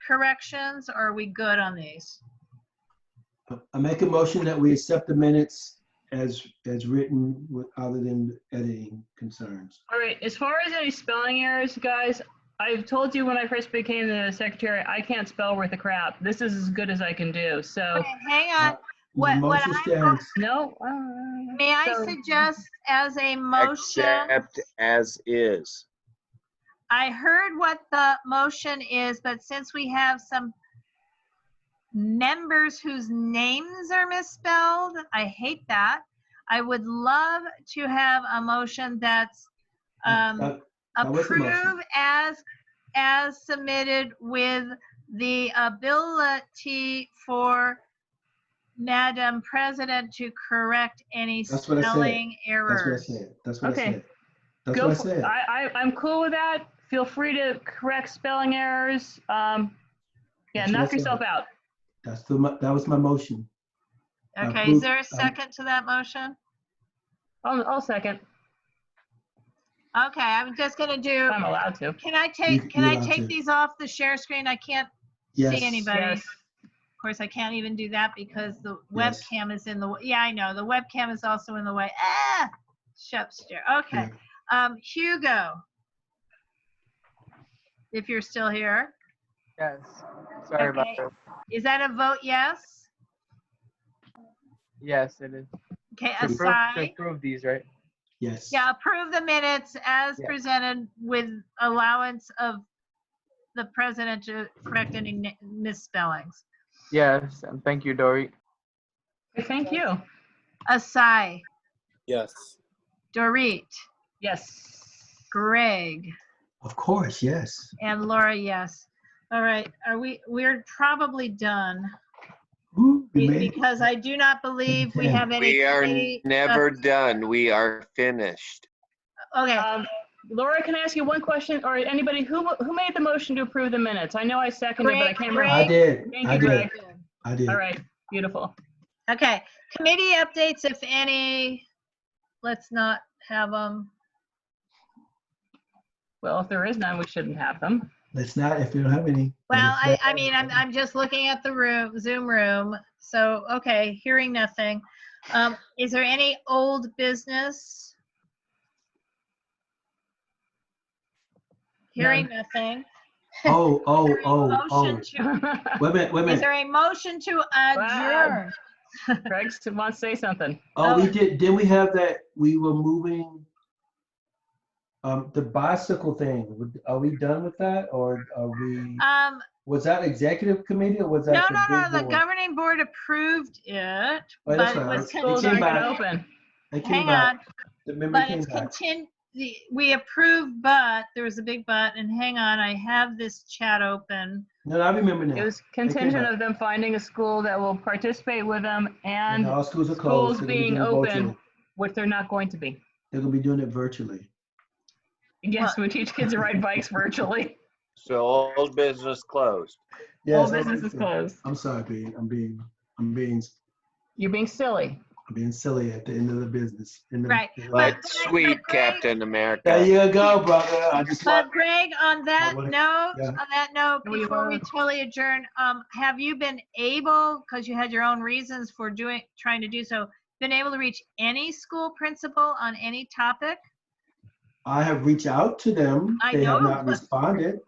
Speaker 1: corrections, or are we good on these?
Speaker 2: I make a motion that we accept the minutes as written other than editing concerns.
Speaker 5: All right, as far as any spelling errors, guys, I've told you when I first became the secretary, I can't spell worth a crap. This is as good as I can do. So
Speaker 1: Okay, hang on.
Speaker 2: Motion stands.
Speaker 5: no.
Speaker 1: May I suggest as a motion?
Speaker 4: Accept as is.
Speaker 1: I heard what the motion is, but since we have some members whose names are misspelled, I hate that. I would love to have a motion that's
Speaker 2: That was the motion.
Speaker 1: approve as submitted with the ability for Madam President to correct any
Speaker 2: That's what I said.
Speaker 1: spelling errors.
Speaker 2: That's what I said. That's
Speaker 5: Go
Speaker 2: what I
Speaker 5: for,
Speaker 2: said.
Speaker 5: I'm cool with that. Feel free to correct spelling errors. Yeah,
Speaker 2: That's what I
Speaker 5: knock
Speaker 2: said.
Speaker 5: yourself out.
Speaker 2: That was my motion.
Speaker 1: Okay, is there a second to that motion?
Speaker 5: I'll second.
Speaker 1: Okay, I'm just gonna do.
Speaker 5: I'm allowed to.
Speaker 1: Can I take
Speaker 2: allowed to.
Speaker 1: these off the share screen? I can't
Speaker 2: Yes.
Speaker 1: see anybody.
Speaker 5: Yes.
Speaker 1: Of course, I can't even do that because the
Speaker 2: Yes.
Speaker 1: webcam is in the way. Yeah, I know. The webcam is also in the way. Shepster. Okay. Hugo, if you're still here.
Speaker 8: Yes. Sorry about
Speaker 1: Okay.
Speaker 8: that.
Speaker 1: Is that a vote yes?
Speaker 8: Yes, it is.
Speaker 1: Okay,
Speaker 8: To
Speaker 1: aside.
Speaker 8: approve these, right?
Speaker 2: Yes.
Speaker 1: Yeah, approve the minutes as
Speaker 8: Yeah.
Speaker 1: presented with allowance of the president to correct any misspellings.
Speaker 8: Yes, and thank you, Dory.
Speaker 5: Thank you.
Speaker 1: Asai,
Speaker 3: Yes.
Speaker 1: Dorit,
Speaker 5: Yes.
Speaker 1: Greg,
Speaker 2: Of course, yes.
Speaker 1: and Laura, yes. All right, we're probably done
Speaker 2: Ooh, we made it.
Speaker 1: because I do not believe we have any.
Speaker 4: We are
Speaker 1: committee-
Speaker 4: never done. We are finished.
Speaker 1: Okay,
Speaker 5: Laura, can I ask you one question, or anybody who made the motion to approve the minutes? I know I seconded, but I can't remember.
Speaker 2: I did.
Speaker 5: Thank
Speaker 2: I
Speaker 5: you,
Speaker 2: did.
Speaker 5: Greg.
Speaker 2: I did.
Speaker 5: All right, beautiful.
Speaker 1: okay. Committee updates, if any. Let's not have them.
Speaker 5: Well, if there is none, we shouldn't have them.
Speaker 2: Let's not, if you don't have any.
Speaker 1: Well, I mean, I'm just looking at the Zoom room. So, okay, hearing nothing. Is there any old business? Hearing nothing.
Speaker 2: Oh.
Speaker 1: Motion to-
Speaker 2: Wait a minute.
Speaker 1: Is there a motion to adjourn?
Speaker 5: Greg wants to say something.
Speaker 2: Oh, we didn't we have that, we were moving, the bicycle thing, are we done with that, or are we, was that executive committee, or was that
Speaker 1: No,
Speaker 2: the
Speaker 1: no, no,
Speaker 2: big
Speaker 1: the
Speaker 2: board?
Speaker 1: governing board approved it,
Speaker 2: Oh,
Speaker 1: but
Speaker 2: that's
Speaker 1: it
Speaker 2: right.
Speaker 1: was,
Speaker 2: It
Speaker 5: Schools
Speaker 2: came
Speaker 5: aren't gonna
Speaker 2: back.
Speaker 5: open.
Speaker 2: It came
Speaker 1: hang
Speaker 2: back.
Speaker 1: on,
Speaker 2: The member
Speaker 1: but
Speaker 2: came
Speaker 1: it's
Speaker 2: back.
Speaker 1: we approved, but there was a big but, and hang on, I have this chat open.
Speaker 2: No, I remember now.
Speaker 5: It was
Speaker 2: They came
Speaker 5: contingent
Speaker 2: back.
Speaker 5: of them finding a school that will participate with them
Speaker 2: And
Speaker 5: and
Speaker 2: all schools are closed.
Speaker 5: schools
Speaker 2: They're gonna be
Speaker 5: being
Speaker 2: doing it
Speaker 5: open,
Speaker 2: virtually.
Speaker 5: which they're not going to be.
Speaker 2: They're gonna be doing it virtually.
Speaker 5: Yes, we teach kids to ride bikes virtually.
Speaker 4: So old business closed.
Speaker 5: All
Speaker 2: Yes,
Speaker 5: business is closed.
Speaker 2: I'm sorry, B. I'm being
Speaker 5: You're being silly.
Speaker 2: silly at the end of the business.
Speaker 1: Right.
Speaker 4: Like
Speaker 1: But
Speaker 4: sweet
Speaker 1: Greg-
Speaker 4: Captain America.
Speaker 2: There you go, brother. I just want.
Speaker 1: But Greg, on that
Speaker 2: wanna-
Speaker 1: note,
Speaker 2: yeah.
Speaker 1: before we totally adjourn, have you been able, because you had your own reasons for trying to do so, been able to reach any school principal on any topic?
Speaker 2: I have reached out to them.
Speaker 1: I
Speaker 2: They have
Speaker 1: know,
Speaker 2: not
Speaker 1: but-
Speaker 2: responded.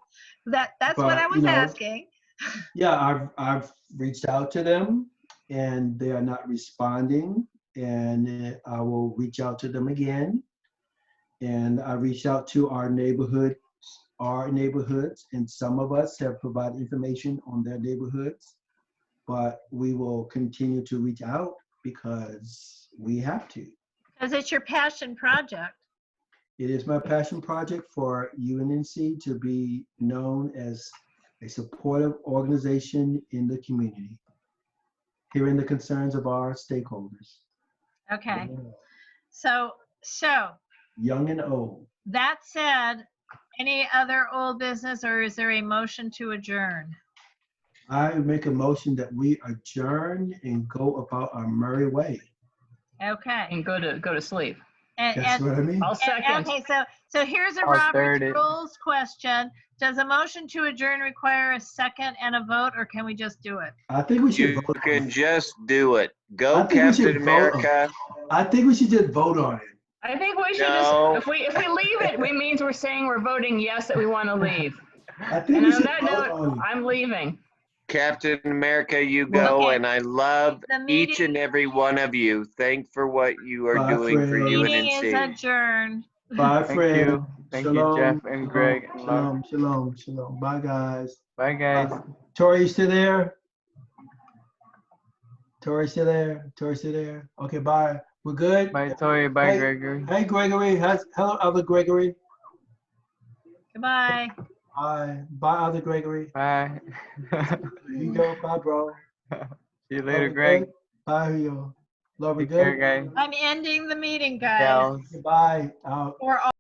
Speaker 1: That's what
Speaker 2: But,
Speaker 1: I
Speaker 2: you
Speaker 1: was
Speaker 2: know,
Speaker 1: asking.
Speaker 2: Yeah, I've reached out to them and they are not responding. And I will reach out to them again. And I reached out to our neighborhoods, and some of us have provided information on their neighborhoods. But we will continue to reach out because we have to.
Speaker 1: Because it's your passion project.
Speaker 2: It is my passion project for UNNC to be known as a supportive organization in the community, hearing the concerns of our stakeholders,
Speaker 1: Okay. So
Speaker 2: young and old.
Speaker 1: that said, any other old business, or is there a motion to adjourn?
Speaker 2: I make a motion that we adjourn and go about our merry way.
Speaker 1: Okay.
Speaker 5: And go to sleep.
Speaker 2: That's what I mean.
Speaker 5: I'll second.
Speaker 1: Okay, so here's a
Speaker 8: I'll
Speaker 1: Robert's
Speaker 8: third it.
Speaker 1: Rules question. Does a motion to adjourn require a second and a vote, or can we just do it?
Speaker 2: I think we should
Speaker 4: You
Speaker 2: vote on
Speaker 4: can
Speaker 2: it.
Speaker 4: just do it.
Speaker 2: I
Speaker 4: Go
Speaker 2: think we
Speaker 4: Captain
Speaker 2: should vote on it.
Speaker 4: America.
Speaker 2: I think we should just vote on it.
Speaker 5: I think we should
Speaker 4: No.
Speaker 5: just, if we leave it, it means we're saying we're voting yes that we want to leave.
Speaker 2: I think
Speaker 5: And
Speaker 2: we
Speaker 5: on
Speaker 2: should
Speaker 5: that
Speaker 2: vote
Speaker 5: note,
Speaker 2: on it.
Speaker 5: I'm leaving.
Speaker 4: Captain America, you go,
Speaker 1: Okay.
Speaker 4: and I love
Speaker 1: The
Speaker 4: each
Speaker 1: meeting-
Speaker 4: and every one of you. Thank for what you are
Speaker 2: Bye,
Speaker 4: doing for
Speaker 2: Fred.
Speaker 1: Meeting is
Speaker 4: UNNC.
Speaker 1: adjourned.
Speaker 2: Bye,
Speaker 8: Thank
Speaker 2: Fred.
Speaker 8: you. Thank you,
Speaker 2: Shalom,
Speaker 8: Jeff and Greg and Laura.
Speaker 2: Shalom, shalom, shalom. Bye, guys.
Speaker 8: Bye, guys.
Speaker 2: Tori, you still there? Tori still there? Tori still there? Okay, bye. We're good?
Speaker 8: Bye, Tori. Bye,
Speaker 2: Hey.
Speaker 8: Gregory.
Speaker 2: Hey, Gregory. Hello, other Gregory.
Speaker 1: Goodbye.
Speaker 2: Bye. Bye, other Gregory.
Speaker 8: Bye.
Speaker 2: Here you go. Bye, bro.
Speaker 8: See you later,
Speaker 2: Love,
Speaker 8: Greg.
Speaker 2: good? Bye, Rio. Love, we
Speaker 8: Take care,
Speaker 2: good?
Speaker 8: guys.
Speaker 1: I'm ending the meeting, guys.
Speaker 8: Gals.
Speaker 2: Bye. Out.
Speaker 1: For all